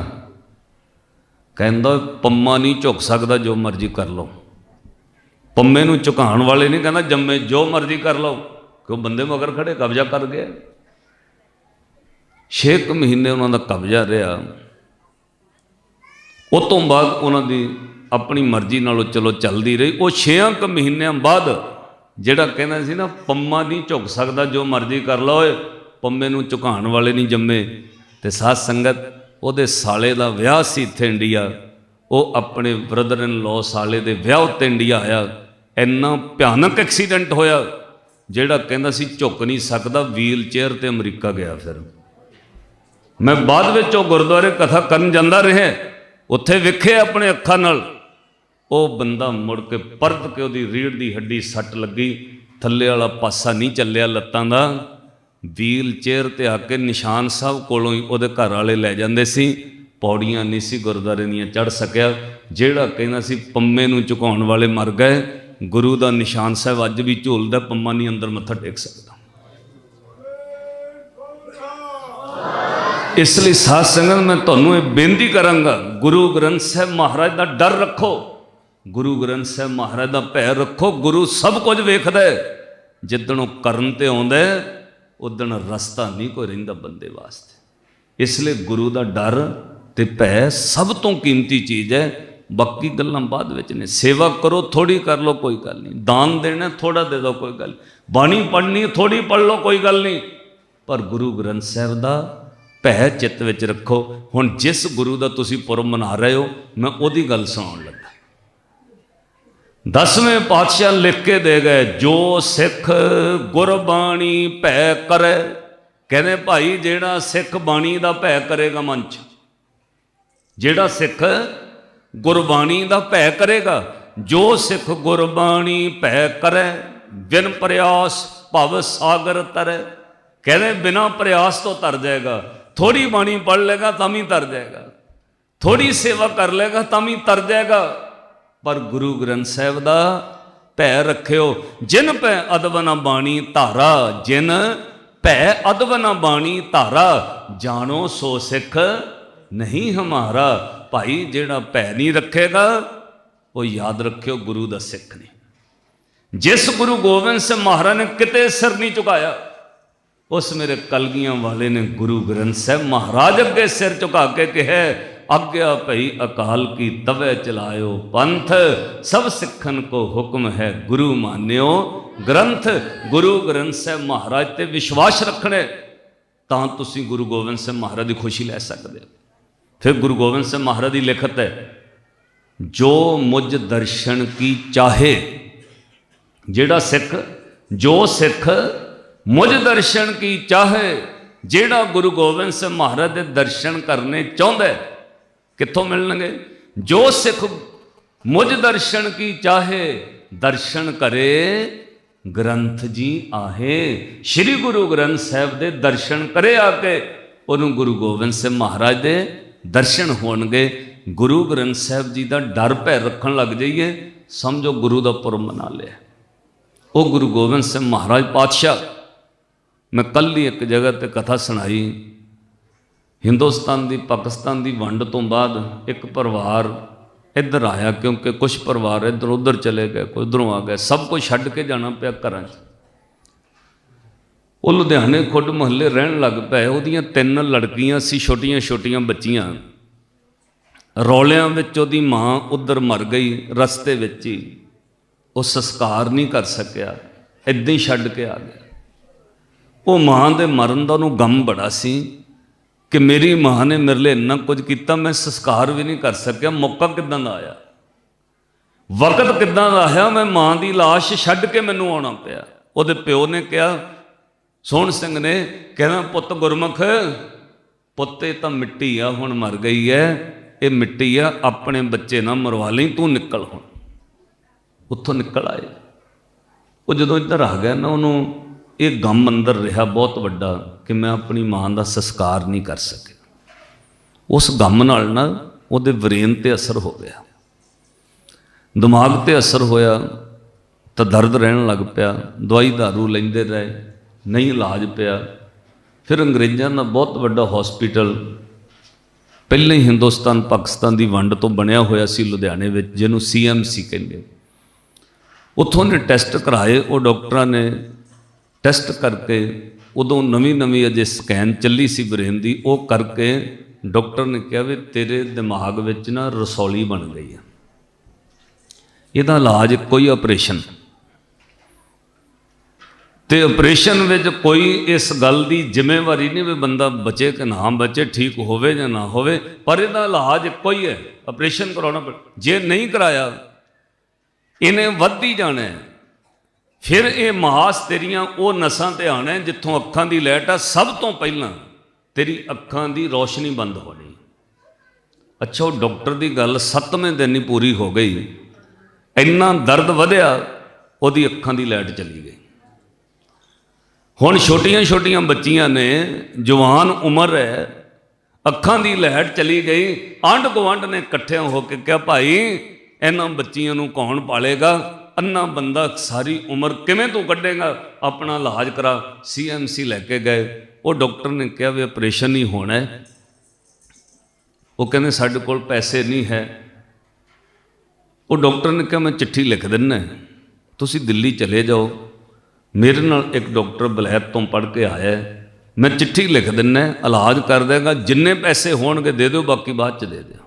कहंदा पम्मा नहीं झुक सकता, जो मर्जी कर लो। पम्मे नूं झुकाउण वाले नहीं कहना जम्मे जो मर्जी कर लो, क्यों बंदे मगर खड़े कब्जा कर गए। 6 महीने उन्होंने कब्जा रहा। उस तो बाद उन्होंने अपनी मर्जी नालों चलो चलती रही। वो 6 महीनों बाद जिहड़ा कहना सी ना पम्मा नहीं झुक सकता, जो मर्जी कर लो, पम्मे नूं झुकाउण वाले नहीं जम्मे। ते साध संगत ਉਹਦੇ ਸਾਲੇ ਦਾ ਵਿਆਹ ਸੀ ਇੱਥੇ ਇੰਡੀਆ, ਉਹ ਆਪਣੇ ਬ੍ਰਦਰ ਇਨ ਲੋ ਸਾਲੇ ਦੇ ਵਿਆਹ ਉੱਤੇ ਇੰਡੀਆ ਆਇਆ। ਇੰਨਾ ਭਿਆਨਕ ਐਕਸੀਡੈਂਟ ਹੋਇਆ, ਜਿਹੜਾ ਕਹਿੰਦਾ ਸੀ ਝੁਕ ਨਹੀਂ ਸਕਦਾ, ਵੀਲ ਚੇਅਰ ਤੇ ਅਮਰੀਕਾ ਗਿਆ। ਫਿਰ ਮੈਂ ਬਾਅਦ ਵਿੱਚ ਉਹ ਗੁਰਦੁਆਰੇ ਕਥਾ ਕਰਨ ਜਾਂਦਾ ਰਿਹਾ, ਉੱਥੇ ਵੇਖਿਆ ਆਪਣੇ ਅੱਖਾਂ ਨਾਲ। ਉਹ ਬੰਦਾ ਮੁੜ ਕੇ ਪਰਤ ਕੇ ਉਹਦੀ ਰੀੜ੍ਹ ਦੀ ਹੱਡੀ ਸੱਟ ਲੱਗੀ, ਥੱਲੇ ਵਾਲਾ ਪਾਸਾ ਨਹੀਂ ਚੱਲਿਆ ਲੱਤਾਂ ਦਾ। ਵੀਲ ਚੇਅਰ ਤੇ ਆ ਕੇ ਨਿਸ਼ਾਨ ਸਾਹਿਬ ਕੋਲੋਂ ਹੀ ਉਹਦੇ ਘਰ ਵਾਲੇ ਲੈ ਜਾਂਦੇ ਸੀ, ਪੌੜੀਆਂ ਨਹੀਂ ਸੀ ਗੁਰਦੁਆਰੇ ਦੀਆਂ ਚੜ੍ਹ ਸਕਿਆ। ਜਿਹੜਾ ਕਹਿੰਦਾ ਸੀ ਪੰਮੇ ਨੂੰ ਝੁਕਾਉਣ ਵਾਲੇ ਮਰ ਗਏ, ਗੁਰੂ ਦਾ ਨਿਸ਼ਾਨ ਸਾਹਿਬ ਅੱਜ ਵੀ ਝੂਲਦਾ, ਪੰਮਾ ਨਹੀਂ ਅੰਦਰ ਮੱਥਾ ਟੇਕ ਸਕਦਾ। ਇਸ ਲਈ ਸਾਧ ਸੰਗਤ ਮੈਂ ਤੁਹਾਨੂੰ ਇਹ ਬੇਨਤੀ ਕਰਾਂਗਾ, ਗੁਰੂ ਗ੍ਰੰਥ ਸਾਹਿਬ ਮਹਾਰਾਜ ਦਾ ਡਰ ਰੱਖੋ, ਗੁਰੂ ਗ੍ਰੰਥ ਸਾਹਿਬ ਮਹਾਰਾਜ ਦਾ ਭੈ ਰੱਖੋ। ਗੁਰੂ ਸਭ ਕੁਝ ਵੇਖਦਾ, ਜਿੱਦਣ ਉਹ ਕਰਨ ਤੇ ਆਉਂਦਾ ਉਦਣ ਰਸਤਾ ਨਹੀਂ ਕੋਈ ਰਹਿੰਦਾ ਬੰਦੇ ਵਾਸਤੇ। ਇਸ ਲਈ ਗੁਰੂ ਦਾ ਡਰ ਤੇ ਭੈ ਸਭ ਤੋਂ ਕੀਮਤੀ ਚੀਜ਼ ਹੈ। ਬਾਕੀ ਗੱਲਾਂ ਬਾਅਦ ਵਿੱਚ ਨੇ। ਸੇਵਾ ਕਰੋ, ਥੋੜੀ ਕਰ ਲਓ, ਕੋਈ ਗੱਲ ਨਹੀਂ। ਦਾਨ ਦੇਣਾ, ਥੋੜਾ ਦੇ ਦਿਓ, ਕੋਈ ਗੱਲ। ਬਾਣੀ ਪੜ੍ਹਨੀ, ਥੋੜੀ ਪੜ੍ਹ ਲਓ, ਕੋਈ ਗੱਲ ਨਹੀਂ। ਪਰ ਗੁਰੂ ਗ੍ਰੰਥ ਸਾਹਿਬ ਦਾ ਭੈ ਚਿੱਤ ਵਿੱਚ ਰੱਖੋ। ਹੁਣ ਜਿਸ ਗੁਰੂ ਦਾ ਤੁਸੀਂ ਪੁਰਬ ਮਨਾ ਰਹੇ ਹੋ, ਮੈਂ ਉਹਦੀ ਗੱਲ ਸੁਣਾਉਣ ਲੱਗਾ। 10ਵੇਂ ਪਾਤਸ਼ਾਹ ਲਿਖ ਕੇ ਦੇ ਗਏ, ਜੋ ਸਿੱਖ ਗੁਰਬਾਣੀ ਭੈ ਕਰੇ। ਕਹਿੰਦੇ ਭਾਈ ਜਿਹੜਾ ਸਿੱਖ ਬਾਣੀ ਦਾ ਭੈ ਕਰੇਗਾ ਮਨ 'ਚ, ਜਿਹੜਾ ਸਿੱਖ ਗੁਰਬਾਣੀ ਦਾ ਭੈ ਕਰੇਗਾ, ਜੋ ਸਿੱਖ ਗੁਰਬਾਣੀ ਭੈ ਕਰੇ ਬਿਨ ਪ੍ਰਯਾਸ ਭਵ ਸਾਗਰ ਤਰੇ। ਕਹਿੰਦੇ ਬਿਨਾਂ ਪ੍ਰਯਾਸ ਤੋਂ ਤਰ ਜਾਏਗਾ। ਥੋੜੀ ਬਾਣੀ ਪੜ੍ਹ ਲੇਗਾ ਤਾਂ ਵੀ ਤਰ ਜਾਏਗਾ, ਥੋੜੀ ਸੇਵਾ ਕਰ ਲੇਗਾ ਤਾਂ ਵੀ ਤਰ ਜਾਏਗਾ। ਪਰ ਗੁਰੂ ਗ੍ਰੰਥ ਸਾਹਿਬ ਦਾ ਭੈ ਰੱਖਿਓ। ਜਿਨ ਭੈ ਅਦਬ ਨ ਬਾਣੀ ਧਾਰਾ, ਜਿਨ ਭੈ ਅਦਬ ਨ ਬਾਣੀ ਧਾਰਾ, ਜਾਣੋ ਸੋ ਸਿੱਖ ਨਹੀਂ ਹਮਾਰਾ। ਭਾਈ ਜਿਹੜਾ ਭੈ ਨਹੀਂ ਰੱਖੇਗਾ, ਉਹ ਯਾਦ ਰੱਖਿਓ ਗੁਰੂ ਦਾ ਸਿੱਖ ਨਹੀਂ। ਜਿਸ ਗੁਰੂ ਗੋਬਿੰਦ ਸਿੰਘ ਮਹਾਰਾਜ ਨੇ ਕਿਤੇ ਸਿਰ ਨਹੀਂ ਝੁਕਾਇਆ, ਉਸ ਮੇਰੇ ਕਲਗੀਆਂ ਵਾਲੇ ਨੇ ਗੁਰੂ ਗ੍ਰੰਥ ਸਾਹਿਬ ਮਹਾਰਾਜ ਅੱਗੇ ਸਿਰ ਝੁਕਾ ਕੇ ਕਿਹਾ, ਆਗਿਆ ਭਈ ਅਕਾਲ ਕੀ ਤਵੇ ਚਲਾਇਓ ਪੰਥ, ਸਭ ਸਿੱਖਨ ਕੋ ਹੁਕਮ ਹੈ ਗੁਰੂ ਮਾਨਿਓ ਗ੍ਰੰਥ। ਗੁਰੂ ਗ੍ਰੰਥ ਸਾਹਿਬ ਮਹਾਰਾਜ ਤੇ ਵਿਸ਼ਵਾਸ ਰੱਖਣਾ, ਤਾਂ ਤੁਸੀਂ ਗੁਰੂ ਗੋਬਿੰਦ ਸਿੰਘ ਮਹਾਰਾਜ ਦੀ ਖੁਸ਼ੀ ਲੈ ਸਕਦੇ ਹੋ। ਫਿਰ ਗੁਰੂ ਗੋਬਿੰਦ ਸਿੰਘ ਮਹਾਰਾਜ ਦੀ ਲਿਖਤ ਹੈ, ਜੋ ਮੁਝ ਦਰਸ਼ਨ ਕੀ ਚਾਹੇ। ਜਿਹੜਾ ਸਿੱਖ, ਜੋ ਸਿੱਖ ਮੁਝ ਦਰਸ਼ਨ ਕੀ ਚਾਹੇ, ਜਿਹੜਾ ਗੁਰੂ ਗੋਬਿੰਦ ਸਿੰਘ ਮਹਾਰਾਜ ਦੇ ਦਰਸ਼ਨ ਕਰਨੇ ਚਾਹੁੰਦਾ, ਕਿੱਥੋਂ ਮਿਲਣਗੇ? ਜੋ ਸਿੱਖ ਮੁਝ ਦਰਸ਼ਨ ਕੀ ਚਾਹੇ, ਦਰਸ਼ਨ ਕਰੇ ਗ੍ਰੰਥ ਜੀ ਆਹੇ। ਸ਼੍ਰੀ ਗੁਰੂ ਗ੍ਰੰਥ ਸਾਹਿਬ ਦੇ ਦਰਸ਼ਨ ਕਰੇ ਆ ਕੇ, ਉਹਨੂੰ ਗੁਰੂ ਗੋਬਿੰਦ ਸਿੰਘ ਮਹਾਰਾਜ ਦੇ ਦਰਸ਼ਨ ਹੋਣਗੇ। ਗੁਰੂ ਗ੍ਰੰਥ ਸਾਹਿਬ ਜੀ ਦਾ ਡਰ ਭੈ ਰੱਖਣ ਲੱਗ ਜਾਈਏ, ਸਮਝੋ ਗੁਰੂ ਦਾ ਪੁਰਬ ਮਨਾ ਲਿਆ। ਉਹ ਗੁਰੂ ਗੋਬਿੰਦ ਸਿੰਘ ਮਹਾਰਾਜ ਪਾਤਸ਼ਾਹ, ਮੈਂ ਕੱਲ੍ਹ ਹੀ ਇੱਕ ਜਗ੍ਹਾ ਤੇ ਕਥਾ ਸੁਣਾਈ। ਹਿੰਦੁਸਤਾਨ ਦੀ ਪਾਕਿਸਤਾਨ ਦੀ ਵੰਡ ਤੋਂ ਬਾਅਦ ਇੱਕ ਪਰਿਵਾਰ ਇੱਧਰ ਆਇਆ, ਕਿਉਂਕਿ ਕੁਝ ਪਰਿਵਾਰ ਇੱਧਰ ਉੱਧਰ ਚਲੇ ਗਏ, ਕੋਈ ਉੱਧਰੋਂ ਆ ਗਏ, ਸਭ ਕੁਝ ਛੱਡ ਕੇ ਜਾਣਾ ਪਿਆ ਘਰਾਂ 'ਚ। ਉਹ ਲੁਧਿਆਣੇ ਖੁੱਡ ਮੁਹੱਲੇ ਰਹਿਣ ਲੱਗ ਪਏ। ਉਹਦੀਆਂ 3 ਲੜਕੀਆਂ ਸੀ, ਛੋਟੀਆਂ ਛੋਟੀਆਂ ਬੱਚੀਆਂ। ਰੌਲਿਆਂ ਵਿੱਚ ਉਹਦੀ ਮਾਂ ਉੱਧਰ ਮਰ ਗਈ, ਰਸਤੇ ਵਿੱਚ ਹੀ। ਉਹ ਸੰਸਕਾਰ ਨਹੀਂ ਕਰ ਸਕਿਆ, ਇੱਦਾਂ ਹੀ ਛੱਡ ਕੇ ਆ ਗਿਆ। ਉਹ ਮਾਂ ਦੇ ਮਰਨ ਦਾ ਉਹਨੂੰ ਗਮ ਬੜਾ ਸੀ ਕਿ ਮੇਰੀ ਮਾਂ ਨੇ ਮੇਰੇ ਲਈ ਇੰਨਾ ਕੁਝ ਕੀਤਾ, ਮੈਂ ਸੰਸਕਾਰ ਵੀ ਨਹੀਂ ਕਰ ਸਕਿਆ। ਮੌਕਾ ਕਿੱਦਾਂ ਦਾ ਆਇਆ, ਵਕਤ ਕਿੱਦਾਂ ਦਾ ਆਇਆ, ਮੈਂ ਮਾਂ ਦੀ ਲਾਸ਼ ਛੱਡ ਕੇ ਮੈਨੂੰ ਆਉਣਾ ਪਿਆ। ਉਹਦੇ ਪਿਓ ਨੇ ਕਿਹਾ, ਸੋਹਣ ਸਿੰਘ ਨੇ, ਕਹਿੰਦਾ ਪੁੱਤ ਗੁਰਮੁਖ, ਪੁੱਤ ਇਹ ਤਾਂ ਮਿੱਟੀ ਆ, ਹੁਣ ਮਰ ਗਈ ਹੈ, ਇਹ ਮਿੱਟੀ ਆ, ਆਪਣੇ ਬੱਚੇ ਨਾ ਮਰਵਾ ਲਈ, ਤੂੰ ਨਿਕਲ। ਹੁਣ ਉੱਥੋਂ ਨਿਕਲ ਆਏ। ਉਹ ਜਦੋਂ ਇੱਧਰ ਆ ਗਿਆ ਨਾ, ਉਹਨੂੰ ਇਹ ਗਮ ਅੰਦਰ ਰਿਹਾ ਬਹੁਤ ਵੱਡਾ ਕਿ ਮੈਂ ਆਪਣੀ ਮਾਂ ਦਾ ਸੰਸਕਾਰ ਨਹੀਂ ਕਰ ਸਕਿਆ। ਉਸ ਗਮ ਨਾਲ ਨਾ ਉਹਦੇ ਬ੍ਰੇਨ ਤੇ ਅਸਰ ਹੋ ਗਿਆ, ਦਿਮਾਗ ਤੇ ਅਸਰ ਹੋਇਆ, ਤਾਂ ਦਰਦ ਰਹਿਣ ਲੱਗ ਪਿਆ। ਦਵਾਈ ਦਾਰੂ ਲੈਂਦੇ ਰਹੇ, ਨਹੀਂ ਇਲਾਜ ਪਿਆ। ਫਿਰ ਅੰਗਰੇਜ਼ਾਂ ਦਾ ਬਹੁਤ ਵੱਡਾ ਹੌਸਪੀਟਲ ਪਹਿਲਾਂ ਹੀ ਹਿੰਦੁਸਤਾਨ ਪਾਕਿਸਤਾਨ ਦੀ ਵੰਡ ਤੋਂ ਬਣਿਆ ਹੋਇਆ ਸੀ ਲੁਧਿਆਣੇ ਵਿੱਚ, ਜਿਹਨੂੰ CMC ਕਹਿੰਦੇ। ਉੱਥੋਂ ਨੇ ਟੈਸਟ ਕਰਾਏ। ਉਹ ਡਾਕਟਰਾਂ ਨੇ ਟੈਸਟ ਕਰਕੇ, ਉਦੋਂ ਨਵੀਂ ਅਜੇ ਸਕੈਨ ਚੱਲੀ ਸੀ ਬ੍ਰੇਨ ਦੀ, ਉਹ ਕਰਕੇ ਡਾਕਟਰ ਨੇ ਕਿਹਾ ਵੀ ਤੇਰੇ ਦਿਮਾਗ ਵਿੱਚ ਨਾ ਰਸੌਲੀ ਬਣ ਗਈ ਹੈ, ਇਹਦਾ ਇਲਾਜ ਕੋਈ ਆਪਰੇਸ਼ਨ। ਤੇ ਆਪਰੇਸ਼ਨ ਵਿੱਚ ਕੋਈ ਇਸ ਗੱਲ ਦੀ ਜ਼ਿੰਮੇਵਾਰੀ ਨਹੀਂ ਵੀ ਬੰਦਾ ਬਚੇ ਕਿ ਨਾ ਬਚੇ, ਠੀਕ ਹੋਵੇ ਜਾਂ ਨਾ ਹੋਵੇ, ਪਰ ਇਹਦਾ ਇਲਾਜ ਇੱਕੋ ਹੀ ਹੈ, ਆਪਰੇਸ਼ਨ ਕਰਾਉਣਾ। ਜੇ ਨਹੀਂ ਕਰਾਇਆ ਇਹਨੇ ਵੱਧਦੀ ਜਾਣਾ ਹੈ। ਫਿਰ ਇਹ ਮਾਸ ਤੇਰੀਆਂ ਉਹ ਨਸਾਂ ਤੇ ਆਉਣਾ ਹੈ ਜਿੱਥੋਂ ਅੱਖਾਂ ਦੀ ਲਾਈਟ ਆ, ਸਭ ਤੋਂ ਪਹਿਲਾਂ ਤੇਰੀ ਅੱਖਾਂ ਦੀ ਰੋਸ਼ਨੀ ਬੰਦ ਹੋਣੀ। ਅੱਛਾ, ਉਹ ਡਾਕਟਰ ਦੀ ਗੱਲ 7ਵੇਂ ਦਿਨ ਹੀ ਪੂਰੀ ਹੋ ਗਈ, ਇੰਨਾ ਦਰਦ ਵਧਿਆ ਉਹਦੀ ਅੱਖਾਂ ਦੀ ਲਾਈਟ ਚਲੀ ਗਈ। ਹੁਣ ਛੋਟੀਆਂ ਛੋਟੀਆਂ ਬੱਚੀਆਂ ਨੇ, ਜਵਾਨ ਉਮਰ ਹੈ, ਅੱਖਾਂ ਦੀ ਲਾਈਟ ਚਲੀ ਗਈ। ਆਂਢ ਗੁਆਂਢ ਨੇ ਇਕੱਠਿਆਂ ਹੋ ਕੇ ਕਿਹਾ, ਭਾਈ ਇਹਨਾਂ ਬੱਚੀਆਂ ਨੂੰ ਕੌਣ ਪਾਲੇਗਾ? ਅੰਨਾ ਬੰਦਾ ਸਾਰੀ ਉਮਰ ਕਿਵੇਂ ਤੂੰ ਕੱਢੇਗਾ? ਆਪਣਾ ਇਲਾਜ ਕਰਾ। CMC ਲੈ ਕੇ ਗਏ। ਉਹ ਡਾਕਟਰ ਨੇ ਕਿਹਾ ਵੀ ਆਪਰੇਸ਼ਨ ਹੀ ਹੋਣਾ ਹੈ। ਉਹ ਕਹਿੰਦੇ ਸਾਡੇ ਕੋਲ ਪੈਸੇ ਨਹੀਂ ਹੈ। ਉਹ ਡਾਕਟਰ ਨੇ ਕਿਹਾ ਮੈਂ ਚਿੱਠੀ ਲਿਖ ਦਿੰਦਾ, ਤੁਸੀਂ ਦਿੱਲੀ ਚਲੇ ਜਾਓ, ਮੇਰੇ ਨਾਲ ਇੱਕ ਡਾਕਟਰ ਬਲੈਤ ਤੋਂ ਪੜ੍ਹ ਕੇ ਆਇਆ, ਮੈਂ ਚਿੱਠੀ ਲਿਖ ਦਿੰਦਾ, ਇਲਾਜ ਕਰ ਦੇਗਾ, ਜਿੰਨੇ ਪੈਸੇ ਹੋਣਗੇ ਦੇ ਦਿਓ, ਬਾਕੀ ਬਾਅਦ ਚ ਦੇ ਦਿਓ।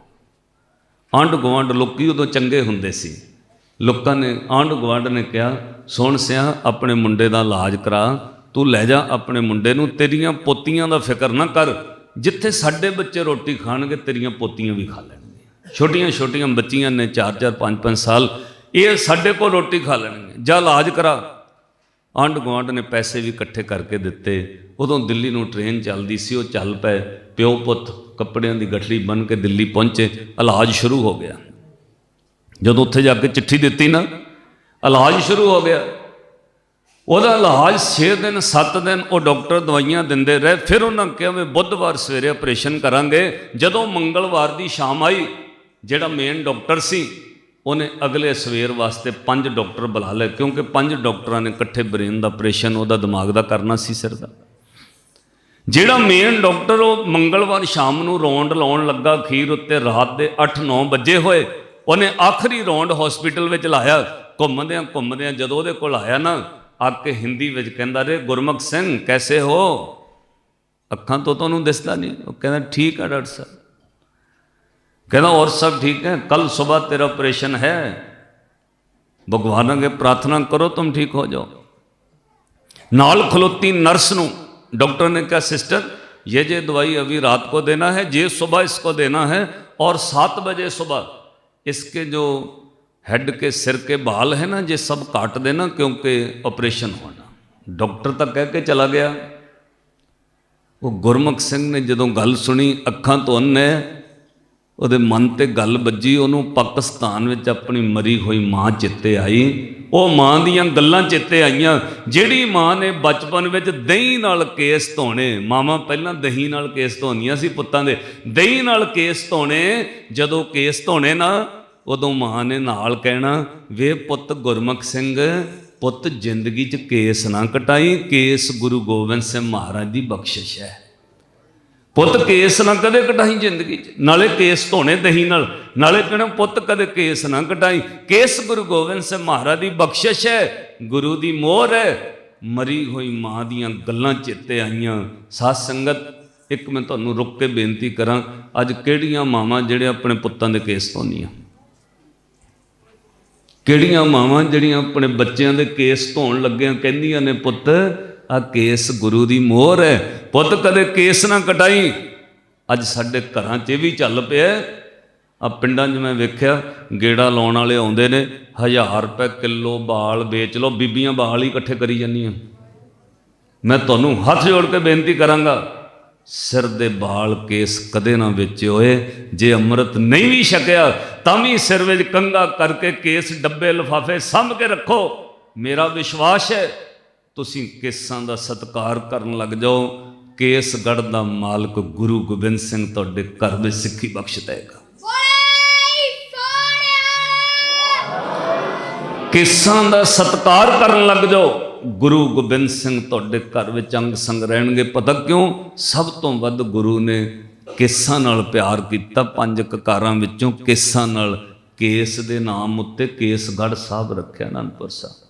ਆਂਢ ਗੁਆਂਢ ਲੋਕੀ ਉਦੋਂ ਚੰਗੇ ਹੁੰਦੇ ਸੀ। ਲੋਕਾਂ ਨੇ, ਆਂਢ ਗੁਆਂਢ ਨੇ ਕਿਹਾ, ਸੁਣ ਸਿਆ ਆਪਣੇ ਮੁੰਡੇ ਦਾ ਇਲਾਜ ਕਰਾ, ਤੂੰ ਲੈ ਜਾ ਆਪਣੇ ਮੁੰਡੇ ਨੂੰ, ਤੇਰੀਆਂ ਪੋਤੀਆਂ ਦਾ ਫਿਕਰ ਨਾ ਕਰ, ਜਿੱਥੇ ਸਾਡੇ ਬੱਚੇ ਰੋਟੀ ਖਾਣਗੇ ਤੇਰੀਆਂ ਪੋਤੀਆਂ ਵੀ ਖਾ ਲੈਣਗੀਆਂ। ਛੋਟੀਆਂ ਛੋਟੀਆਂ ਬੱਚੀਆਂ ਨੇ 4-4 5-5 ਸਾਲ, ਇਹ ਸਾਡੇ ਕੋਲ ਰੋਟੀ ਖਾ ਲੈਣਗੇ, ਜਾ ਇਲਾਜ ਕਰਾ। ਆਂਢ ਗੁਆਂਢ ਨੇ ਪੈਸੇ ਵੀ ਇਕੱਠੇ ਕਰਕੇ ਦਿੱਤੇ। ਉਦੋਂ ਦਿੱਲੀ ਨੂੰ ਟ੍ਰੇਨ ਚੱਲਦੀ ਸੀ, ਉਹ ਚੱਲ ਪਏ। ਪਿਓ ਪੁੱਤ ਕੱਪੜਿਆਂ ਦੀ ਗਠੜੀ ਬੰਨ੍ਹ ਕੇ ਦਿੱਲੀ ਪਹੁੰਚੇ। ਇਲਾਜ ਸ਼ੁਰੂ ਹੋ ਗਿਆ। ਜਦੋਂ ਉੱਥੇ ਜਾ ਕੇ ਚਿੱਠੀ ਦਿੱਤੀ ਨਾ, ਇਲਾਜ ਸ਼ੁਰੂ ਹੋ ਗਿਆ। ਉਹਦਾ ਇਲਾਜ 6 ਦਿਨ 7 ਦਿਨ ਉਹ ਡਾਕਟਰ ਦਵਾਈਆਂ ਦਿੰਦੇ ਰਹੇ। ਫਿਰ ਉਹਨਾਂ ਕਿਹਾ ਵੀ ਬੁੱਧਵਾਰ ਸਵੇਰੇ ਆਪਰੇਸ਼ਨ ਕਰਾਂਗੇ। ਜਦੋਂ ਮੰਗਲਵਾਰ ਦੀ ਸ਼ਾਮ ਆਈ, ਜਿਹੜਾ ਮੇਨ ਡਾਕਟਰ ਸੀ ਉਹਨੇ ਅਗਲੇ ਸਵੇਰ ਵਾਸਤੇ 5 ਡਾਕਟਰ ਬੁਲਾ ਲਏ, ਕਿਉਂਕਿ 5 ਡਾਕਟਰਾਂ ਨੇ ਇਕੱਠੇ ਬ੍ਰੇਨ ਦਾ ਆਪਰੇਸ਼ਨ ਉਹਦਾ ਦਿਮਾਗ ਦਾ ਕਰਨਾ ਸੀ, ਸਿਰ ਦਾ। ਜਿਹੜਾ ਮੇਨ ਡਾਕਟਰ ਉਹ ਮੰਗਲਵਾਰ ਸ਼ਾਮ ਨੂੰ ਰੌਂਡ ਲਾਉਣ ਲੱਗਾ, ਅਖੀਰ ਉੱਤੇ ਰਾਤ ਦੇ 8-9 ਵਜੇ ਹੋਏ, ਉਹਨੇ ਆਖਰੀ ਰੌਂਡ ਹਸਪੀਟਲ ਵਿੱਚ ਲਾਇਆ। ਘੁੰਮਦਿਆਂ ਘੁੰਮਦਿਆਂ ਜਦੋਂ ਉਹਦੇ ਕੋਲ ਆਇਆ ਨਾ, ਆ ਕੇ ਹਿੰਦੀ ਵਿੱਚ ਕਹਿੰਦਾ, ਰੇ ਗੁਰਮੁਖ ਸਿੰਘ ਕੈਸੇ ਹੋ? ਅੱਖਾਂ ਤੋਂ ਤੁਹਾਨੂੰ ਦਿਸਦਾ ਨਹੀਂ। ਉਹ ਕਹਿੰਦਾ ਠੀਕ ਹੈ ਡਾਕਟਰ ਸਾਹਿਬ। कहना और सब ठीक है, कल सुबह तेरा ऑपरेशन है, भगवान अगे प्रार्थना करो तुम ठीक हो जाओ। नाल खलोती नर्स नू डॉक्टर ने कहा, सिस्टर ये दवाई अभी रात को देना है, ये सुबह इसको देना है, और 7 बजे सुबह इसके जो हेड के सिर के बाल है ना, ये सब काट देना क्योंकि ऑपरेशन होना। डॉक्टर तक कह के चला गया। वो गुरमुख सिंह ने जदों गल सुनी, अखां तो अन्ने, ਉਹਦੇ ਮਨ ਤੇ ਗੱਲ ਵੱਜੀ। ਉਹਨੂੰ ਪਾਕਿਸਤਾਨ ਵਿੱਚ ਆਪਣੀ ਮਰੀ ਹੋਈ ਮਾਂ ਚੇਤੇ ਆਈ। ਉਹ ਮਾਂ ਦੀਆਂ ਗੱਲਾਂ ਚੇਤੇ ਆਈਆਂ, ਜਿਹੜੀ ਮਾਂ ਨੇ ਬਚਪਨ ਵਿੱਚ ਦਹੀਂ ਨਾਲ ਕੇਸ ਧੋਣੇ। ਮਾਵਾਂ ਪਹਿਲਾਂ ਦਹੀਂ ਨਾਲ ਕੇਸ ਧੋਂਦੀਆਂ ਸੀ ਪੁੱਤਾਂ ਦੇ, ਦਹੀਂ ਨਾਲ ਕੇਸ ਧੋਣੇ। ਜਦੋਂ ਕੇਸ ਧੋਣੇ ਨਾ, ਉਦੋਂ ਮਾਂ ਨੇ ਨਾਲ ਕਹਿਣਾ, ਵੇ ਪੁੱਤ ਗੁਰਮੁਖ ਸਿੰਘ, ਪੁੱਤ ਜ਼ਿੰਦਗੀ 'ਚ ਕੇਸ ਨਾ ਕਟਾਈ, ਕੇਸ ਗੁਰੂ ਗੋਬਿੰਦ ਸਿੰਘ ਮਹਾਰਾਜ ਦੀ ਬਖਸ਼ਿਸ਼ ਹੈ। ਪੁੱਤ ਕੇਸ ਨਾ ਕਦੇ ਕਟਾਈ ਜ਼ਿੰਦਗੀ 'ਚ, ਨਾਲੇ ਕੇਸ ਧੋਣੇ ਦਹੀਂ ਨਾਲ, ਨਾਲੇ ਕਹਿਣਾ ਪੁੱਤ ਕਦੇ ਕੇਸ ਨਾ ਕਟਾਈ, ਕੇਸ ਗੁਰੂ ਗੋਬਿੰਦ ਸਿੰਘ ਮਹਾਰਾਜ ਦੀ ਬਖਸ਼ਿਸ਼ ਹੈ, ਗੁਰੂ ਦੀ ਮੋਹਰ ਹੈ। ਮਰੀ ਹੋਈ ਮਾਂ ਦੀਆਂ ਗੱਲਾਂ ਚੇਤੇ ਆਈਆਂ। ਸਾਧ ਸੰਗਤ, ਇੱਕ ਮੈਂ ਤੁਹਾਨੂੰ ਰੁਕ ਕੇ ਬੇਨਤੀ ਕਰਾਂ, ਅੱਜ ਕਿਹੜੀਆਂ ਮਾਵਾਂ ਜਿਹੜੇ ਆਪਣੇ ਪੁੱਤਾਂ ਦੇ ਕੇਸ ਧੋਂਦੀਆਂ? ਕਿਹੜੀਆਂ ਮਾਵਾਂ ਜਿਹੜੀਆਂ ਆਪਣੇ ਬੱਚਿਆਂ ਦੇ ਕੇਸ ਧੋਣ ਲੱਗਿਆਂ ਕਹਿੰਦੀਆਂ ਨੇ, ਪੁੱਤ ਆ ਕੇਸ ਗੁਰੂ ਦੀ ਮੋਹਰ ਹੈ, ਪੁੱਤ ਕਦੇ ਕੇਸ ਨਾ ਕਟਾਈ। ਅੱਜ ਸਾਡੇ ਘਰਾਂ 'ਚ ਇਹ ਵੀ ਚੱਲ ਪਿਆ। ਆ ਪਿੰਡਾਂ 'ਚ ਮੈਂ ਵੇਖਿਆ, ਗੇੜਾ ਲਾਉਣ ਵਾਲੇ ਆਉਂਦੇ ਨੇ, 1000 ਰੁਪਏ ਕਿਲੋ ਬਾਲ ਵੇਚ ਲਓ, ਬੀਬੀਆਂ ਬਾਲ ਹੀ ਇਕੱਠੇ ਕਰੀ ਜਾਂਦੀਆਂ। ਮੈਂ ਤੁਹਾਨੂੰ ਹੱਥ ਜੋੜ ਕੇ ਬੇਨਤੀ ਕਰਾਂਗਾ, ਸਿਰ ਦੇ ਬਾਲ ਕੇਸ ਕਦੇ ਨਾ ਵੇਚਿਓ ਓਏ। ਜੇ ਅੰਮ੍ਰਿਤ ਨਹੀਂ ਵੀ ਛਕਿਆ ਤਾਂ ਵੀ ਸਿਰ ਵਿੱਚ ਕੰਘਾ ਕਰਕੇ ਕੇਸ ਡੱਬੇ ਲਿਫਾਫੇ ਸਾਂਭ ਕੇ ਰੱਖੋ। ਮੇਰਾ ਵਿਸ਼ਵਾਸ ਹੈ ਤੁਸੀਂ ਕੇਸਾਂ ਦਾ ਸਤਿਕਾਰ ਕਰਨ ਲੱਗ ਜਾਓ। ਕੇਸਗੜ੍ਹ ਦਾ ਮਾਲਕ ਗੁਰੂ ਗੋਬਿੰਦ ਸਿੰਘ ਤੁਹਾਡੇ ਘਰ ਵਿੱਚ ਸਿੱਖੀ ਬਖਸ਼ ਦੇਗਾ। ਕੇਸਾਂ ਦਾ ਸਤਿਕਾਰ ਕਰਨ ਲੱਗ ਜਾਓ, ਗੁਰੂ ਗੋਬਿੰਦ ਸਿੰਘ ਤੁਹਾਡੇ ਘਰ ਵਿੱਚ ਅੰਗ ਸੰਗ ਰਹਿਣਗੇ। ਪਤਾ ਕਿਉਂ? ਸਭ ਤੋਂ ਵੱਧ ਗੁਰੂ ਨੇ ਕੇਸਾਂ ਨਾਲ ਪਿਆਰ ਕੀਤਾ। 5 ਕਕਾਰਾਂ ਵਿੱਚੋਂ ਕੇਸਾਂ ਨਾਲ, ਕੇਸ ਦੇ ਨਾਮ ਉੱਤੇ ਕੇਸਗੜ੍ਹ ਸਾਹਿਬ ਰੱਖਿਆ, ਅਨੰਦਪੁਰ ਸਾਹਿਬ।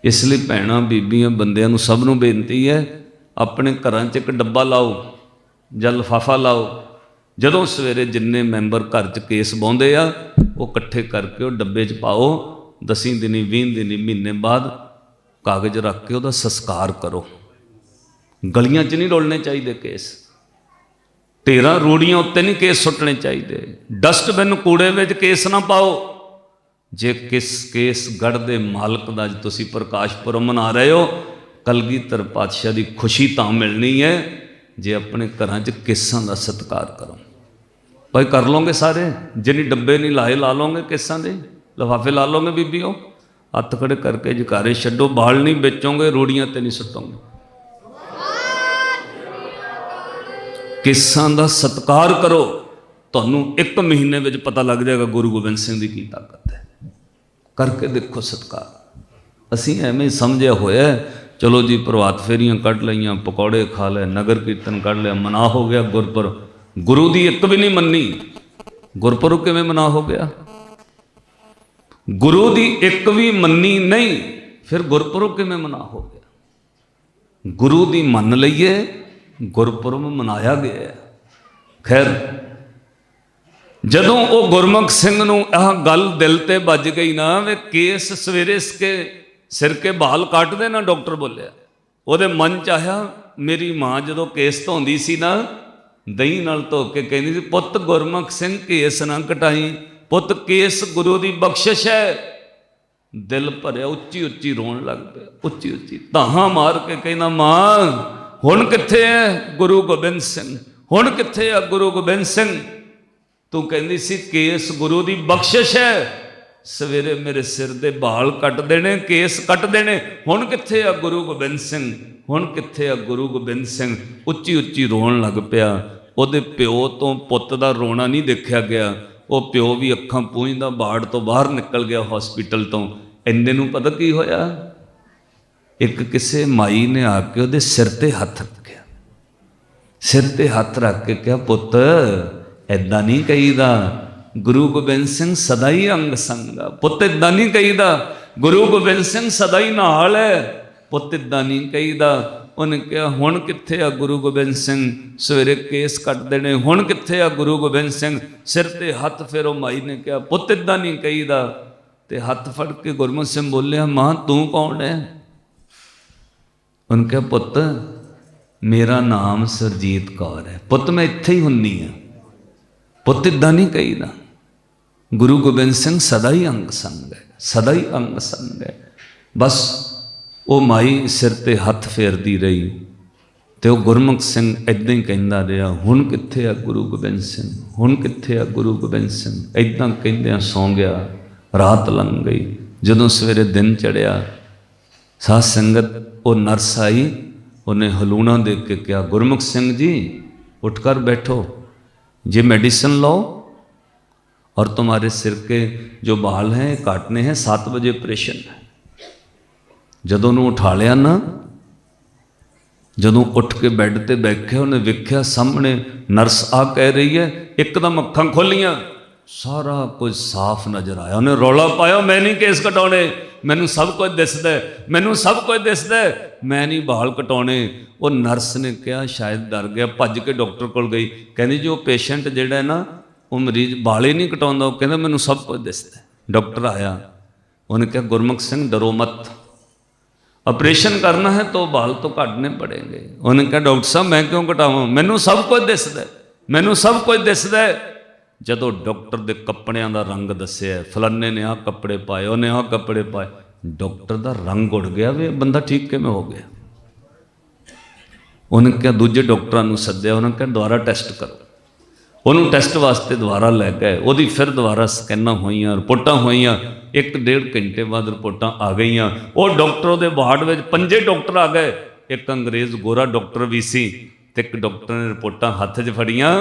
ਇਸ ਲਈ ਭੈਣਾਂ, ਬੀਬੀਆਂ, ਬੰਦਿਆਂ ਨੂੰ ਸਭ ਨੂੰ ਬੇਨਤੀ ਹੈ, ਆਪਣੇ ਘਰਾਂ 'ਚ ਇੱਕ ਡੱਬਾ ਲਾਓ ਜਾਂ ਲਿਫਾਫਾ ਲਾਓ। ਜਦੋਂ ਸਵੇਰੇ ਜਿੰਨੇ ਮੈਂਬਰ ਘਰ 'ਚ ਕੇਸ ਵਾਹੁੰਦੇ ਆ, ਉਹ ਇਕੱਠੇ ਕਰਕੇ ਉਹ ਡੱਬੇ 'ਚ ਪਾਓ। 10 ਦਿਨੀ 20 ਦਿਨੀ ਮਹੀਨੇ ਬਾਅਦ कागज रख के ਉਹਦਾ संस्कार करो। गलियां 'ਚ नहीं डोलने चाहिए केस, ढेरां रूड़ियां उत्ते नहीं केस सुट्टने चाहिए, डस्टबिन कूड़े में केस ना पाओ। जे केस गढ़ दे मालक दा तुसीं प्रकाश पुरब मना रहे हो, कलगीधर पातशाह की खुशी तां मिलनी है जे अपने घरां 'च केसां दा सत्कार करो। भाई कर लोगे सारे, जिन्नी डब्बे नहीं लाए ला लोगे, केसां दे लिफाफे ला लोगे बीबियों, हत्थ खड़े करके जकारे छड्डो। बाल नहीं बेचोगे, रूड़ियां ते नहीं सुटोगे। केसां दा सत्कार करो, तुहानूं एक महीने में पता लग जाएगा गुरु गोबिंद सिंह की ताकत है। करके देखो सत्कार। असीं एवें समझिया होया चलो जी प्रभात फेरियां कढ़ लईयां, पकौड़े खा ले, नगर कीर्तन कढ़ लिया, मना हो गया गुरपुरब। गुरु दी एक भी नहीं मन्नी, गुरपुरब किवें मना हो गया? गुरु दी एक भी मन्नी नहीं, फिर गुरपुरब किवें मना हो गया? गुरु दी मन लईए, गुरपुरब मनाया गया है। खैर जदों वो गुरमुख सिंह नूं आह गल दिल ते बज गई ना, वे केस सवेरे इसके सिर के बाल काट देना, डॉक्टर बोलिया। ਉਹਦੇ मन च आया, मेरी माँ जदों केस धोंदी सी ना, दही नाल धो के कहती सी, पुत्त गुरमुख सिंह केस ना कटाई, पुत्त केस गुरु की बख्शिश है। दिल भरिया, उच्ची उच्ची रोन लग पिया, उच्ची उच्ची धाहां मार के कहना, मां हुण कित्थे है गुरु गोबिंद सिंह, हुण कित्थे है गुरु गोबिंद सिंह? तू कहती सी केस गुरु की बख्शिश है, सवेरे मेरे सिर दे बाल कट देने, केस कट देने, हुण कित्थे आ गुरु गोबिंद सिंह, हुण कित्थे आ गुरु गोबिंद सिंह? उच्ची उच्ची रोन लग पिया। ਉਹਦੇ ਪਿਓ ਤੋਂ ਪੁੱਤ ਦਾ ਰੋਣਾ नहीं देखा गया, वो प्यो भी ਅੱਖਾਂ ਪੂੰਝਦਾ ਬਾੜ ਤੋਂ ਬਾਹਰ ਨਿਕਲ ਗਿਆ ਹਸਪੀਟਲ ਤੋਂ। ਇੰਨੇ ਨੂੰ ਪਤਾ ਕੀ ਹੋਇਆ, ਇੱਕ ਕਿਸੇ ਮਾਈ ਨੇ ਆ ਕੇ ਉਹਦੇ ਸਿਰ ਤੇ ਹੱਥ ਰੱਖਿਆ, ਸਿਰ ਤੇ ਹੱਥ ਰੱਖ ਕੇ ਕਿਹਾ, ਪੁੱਤ ऐदा नहीं कहीदा, गुरु गोबिंद सिंह सदा ही अंग संग। पुत इदा नहीं कहीदा, गुरु गोबिंद सिंह सदा ही नाल है, पुत इदा नहीं कहीदा। उन्हें कहा, हुण कित्थे आ गुरु गोबिंद सिंह? सवेरे केस कट देने, हुण कित्थे आ गुरु गोबिंद सिंह? सिर ते हथ फेरो। माई ने कहा, पुत इदा नहीं कहीदा। ते हथ फड़ के गुरमुख सिंह बोलिया, मां तू कौन है? उन्हें कहा, पुत मेरा नाम सुरजीत कौर है, पुत मैं इत्थे ही हुन्नी है, पुत इदा नहीं कहीदा। गुरु गोबिंद सिंह सदा ही अंग संग है, सदा ही अंग संग है। बस वो माई सिर ते हथ फेरदी रही, तो गुरमुख सिंह इदां ही कहंदा रहा, हुण कित्थे आ गुरु गोबिंद सिंह, हुण कित्थे आ गुरु गोबिंद सिंह? इदां कहंदियां सौ गया। रात लंघ गई। जदों सवेरे दिन चढ़िया, साध संगत वो नर्स आई, उन्हें हलूणा दे के कहा, गुरमुख सिंह जी उठकर बैठो, ये मेडिसिन लो और तुम्हारे सिर के जो बाल हैं काटने हैं, 7 बजे ऑपरेशन है। जदों उन्होंने उठा लिया ना, जदों उठ के बैड ते बैठे, उन्हें वेख्या सामने नर्स आ कह रही है, एकदम अखां खोलियां, सारा कुछ साफ नजर आया। उन्हें रौला पाया, मैं नहीं केस कटाने, मैनू सब कुछ दिसदा है, मैनू सब कुछ दिसदा है, मैं नहीं बाल कटाने। वो नर्स ने कहा, शायद डर गया, भज के डॉक्टर को गई, कहती जो पेशेंट जिहड़ा है ना, वो मरीज बाल ही नहीं कटाउंदा, वो कहता मैनू सब कुछ दिसदा है। डॉक्टर आया, उन्हें कहा, गुरमुख सिंह डरो मत, ऑपरेशन करना है तो बाल तो काटने पड़ेंगे। उन्हें कहा, डॉक्टर साहब मैं क्यों कटावां, मैनू सब कुछ दिसदा है, मैनू सब कुछ दिसदा है। जदों डॉक्टर के कपड़ियां का रंग दसिया, फलाने ने आ कपड़े पाए, उन्हें आ कपड़े पाए, डॉक्टर का रंग उड़ गया, वे बंदा ठीक किवें हो गया? उन्हें क्या दूजे डॉक्टरों को सद्या, उन्हें क्या दोबारा टेस्ट करो। उन्होंने टेस्ट वास्ते दोबारा लै गए, वो फिर दोबारा स्कैनां होईयां, रिपोर्टां होईयां, 1-1.5 घंटे बाद रिपोर्टां आ गईयां। वो डॉक्टर के वार्ड में 5 डॉक्टर आ गए, एक अंग्रेज गोरा डॉक्टर भी सी, ते एक डॉक्टर ने रिपोर्टां हथ 'च फड़ियां,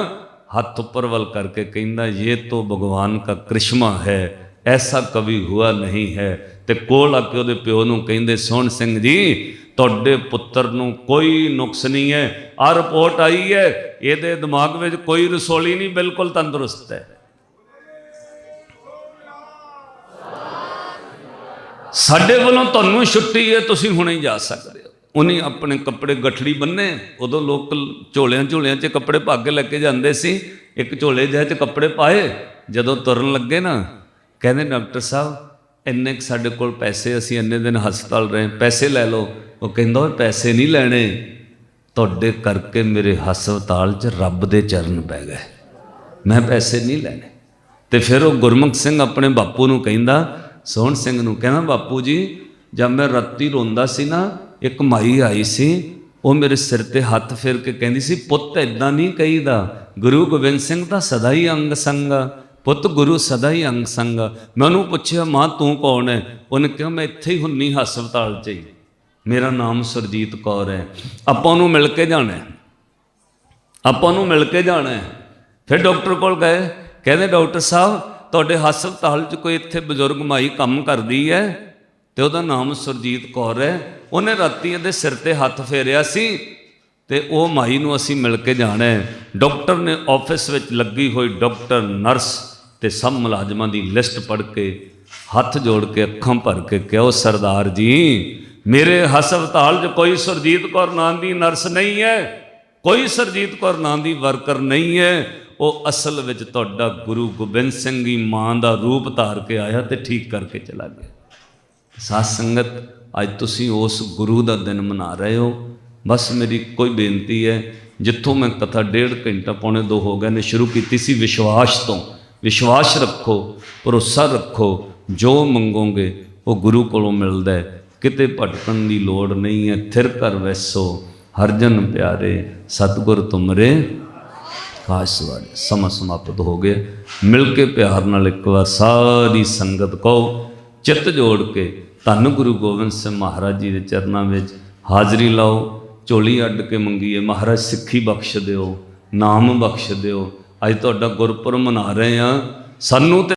हाथ ऊपर वल करके कहंदा, ये तो भगवान का करिश्मा है, ऐसा कभी हुआ नहीं है। ते कोल आके उहदे प्यो नूं कहंदे, सोहण सिंह जी तुहाडे पुत्तर नूं कोई नुक्स नहीं है, आ रिपोर्ट आई है, इहदे दिमाग में कोई रसोली नहीं, बिल्कुल तंदुरुस्त है। साडे वालों तुहानूं छुट्टी है, तुसीं हुणे ही जा सकदे हो। उन्हें अपने कपड़े गठड़ी बन्ने, उदों लोग झोलियां झोलियां च कपड़े पा के लैके जाते सी, एक झोले जिह च कपड़े पाए, जदों तुरन लगे ना, कहते डॉक्टर साहब ਇੰਨੇ ਕੁ ਸਾਡੇ ਕੋਲ ਪੈਸੇ, ਅਸੀਂ ਇੰਨੇ ਦਿਨ ਹਸਪਤਾਲ ਰਹੇ, ਪੈਸੇ ਲੈ ਲਓ। ਉਹ ਕਹਿੰਦਾ ਓਏ ਪੈਸੇ ਨਹੀਂ ਲੈਣੇ, ਤੁਹਾਡੇ ਕਰਕੇ ਮੇਰੇ ਹਸਪਤਾਲ 'ਚ ਰੱਬ ਦੇ ਚਰਨ ਪੈ ਗਏ, ਮੈਂ ਪੈਸੇ ਨਹੀਂ ਲੈਣੇ। ਤੇ ਫਿਰ ਉਹ ਗੁਰਮੁਖ ਸਿੰਘ ਆਪਣੇ ਬਾਪੂ ਨੂੰ ਕਹਿੰਦਾ, ਸੋਹਣ ਸਿੰਘ ਨੂੰ ਕਹਿੰਦਾ, ਬਾਪੂ ਜੀ ਜਦ ਮੈਂ ਰਾਤੀ ਰੋਂਦਾ ਸੀ ਨਾ, ਇੱਕ ਮਾਈ ਆਈ ਸੀ, ਉਹ ਮੇਰੇ ਸਿਰ ਤੇ ਹੱਥ ਫੇਰ ਕੇ ਕਹਿੰਦੀ ਸੀ, ਪੁੱਤ ਇਦਾਂ ਨਹੀਂ ਕਹੀਦਾ, ਗੁਰੂ ਗੋਬਿੰਦ ਸਿੰਘ ਤਾਂ ਸਦਾ ਹੀ ਅੰਗ ਸੰਗ, ਪੁੱਤ ਗੁਰੂ ਸਦਾ ਹੀ ਅੰਗ ਸੰਗ। ਮੈਂ ਉਹਨੂੰ ਪੁੱਛਿਆ, ਮਾਂ ਤੂੰ ਕੌਣ ਹੈ? ਉਹਨੇ ਕਿਹਾ, ਮੈਂ ਇੱਥੇ ਹੀ ਹੁੰਨੀ ਹਸਪਤਾਲ 'ਚ ਹੀ, ਮੇਰਾ ਨਾਮ ਸੁਰਜੀਤ ਕੌਰ ਹੈ, ਆਪਾਂ ਉਹਨੂੰ ਮਿਲ ਕੇ ਜਾਣਾ, ਆਪਾਂ ਉਹਨੂੰ ਮਿਲ ਕੇ ਜਾਣਾ। ਫਿਰ ਡਾਕਟਰ ਕੋਲ ਗਏ, ਕਹਿੰਦੇ ਡਾਕਟਰ ਸਾਹਿਬ ਤੁਹਾਡੇ ਹਸਪਤਾਲ 'ਚ ਕੋਈ ਇੱਥੇ ਬਜ਼ੁਰਗ ਮਾਈ ਕੰਮ ਕਰਦੀ ਹੈ ਤੇ ਉਹਦਾ ਨਾਮ ਸੁਰਜੀਤ ਕੌਰ ਹੈ, ਉਹਨੇ ਰਾਤੀ ਇਹਦੇ ਸਿਰ ਤੇ ਹੱਥ ਫੇਰਿਆ ਸੀ ਤੇ ਉਹ ਮਾਈ ਨੂੰ ਅਸੀਂ ਮਿਲ ਕੇ ਜਾਣਾ ਹੈ। ਡਾਕਟਰ ਨੇ ਆਫਿਸ ਵਿੱਚ ਲੱਗੀ ਹੋਈ ਡਾਕਟਰ, ਨਰਸ ਤੇ ਸਭ ਮੁਲਾਜ਼ਮਾਂ ਦੀ ਲਿਸਟ ਪੜ੍ਹ ਕੇ ਹੱਥ ਜੋੜ ਕੇ ਅੱਖਾਂ ਭਰ ਕੇ ਕਿਹਾ, ਸਰਦਾਰ ਜੀ ਮੇਰੇ ਹਸਪਤਾਲ 'ਚ ਕੋਈ ਸੁਰਜੀਤ ਕੌਰ ਨਾਂ ਦੀ ਨਰਸ ਨਹੀਂ ਹੈ, ਕੋਈ ਸੁਰਜੀਤ ਕੌਰ ਨਾਂ ਦੀ ਵਰਕਰ ਨਹੀਂ ਹੈ, ਉਹ ਅਸਲ ਵਿੱਚ ਤੁਹਾਡਾ ਗੁਰੂ ਗੋਬਿੰਦ ਸਿੰਘ ਦੀ ਮਾਂ ਦਾ ਰੂਪ ਧਾਰ ਕੇ ਆਇਆ ਤੇ ਠੀਕ ਕਰਕੇ ਚਲਾ ਗਿਆ। ਸਾਧ ਸੰਗਤ, ਅੱਜ ਤੁਸੀਂ ਉਸ ਗੁਰੂ ਦਾ ਦਿਨ ਮਨਾ ਰਹੇ ਹੋ। ਬਸ ਮੇਰੀ ਕੋਈ ਬੇਨਤੀ ਹੈ, ਜਿੱਥੋਂ ਮੈਂ ਕਥਾ 1.5 ਘੰਟਾ ਪੌਣੇ 2 ਹੋ ਗਏ ਨੇ ਸ਼ੁਰੂ ਕੀਤੀ ਸੀ, ਵਿਸ਼ਵਾਸ ਤੋਂ, ਵਿਸ਼ਵਾਸ ਰੱਖੋ, ਭਰੋਸਾ ਰੱਖੋ, ਜੋ ਮੰਗੋਗੇ ਉਹ ਗੁਰੂ ਕੋਲੋਂ ਮਿਲਦਾ ਹੈ, ਕਿਤੇ ਭਟਕਣ ਦੀ ਲੋੜ ਨਹੀਂ ਹੈ। ਥਿਰ ਕਰ ਵੈਸੋ ਹਰ ਜਨ ਪਿਆਰੇ, ਸਤਿਗੁਰ ਤੁਮਰੇ ਖਾਸ ਵਾਰੇ। ਸਮਾਂ ਸਮਾਪਤ ਹੋ ਗਿਆ। ਮਿਲ ਕੇ ਪਿਆਰ ਨਾਲ ਇੱਕ ਵਾਰ ਸਾਰੀ ਸੰਗਤ ਕਹੋ, ਚਿੱਤ ਜੋੜ ਕੇ ਧੰਨ ਗੁਰੂ ਗੋਬਿੰਦ ਸਿੰਘ ਮਹਾਰਾਜ ਜੀ ਦੇ ਚਰਨਾਂ ਵਿੱਚ ਹਾਜ਼ਰੀ ਲਾਓ, ਝੋਲੀ ਅੱਡ ਕੇ ਮੰਗੀਏ, ਮਹਾਰਾਜ ਸਿੱਖੀ ਬਖਸ਼ ਦਿਓ, ਨਾਮ ਬਖਸ਼ ਦਿਓ। ਅੱਜ ਤੁਹਾਡਾ ਗੁਰਪੁਰਬ ਮਨਾ ਰਹੇ ਹਾਂ, ਸਾਨੂੰ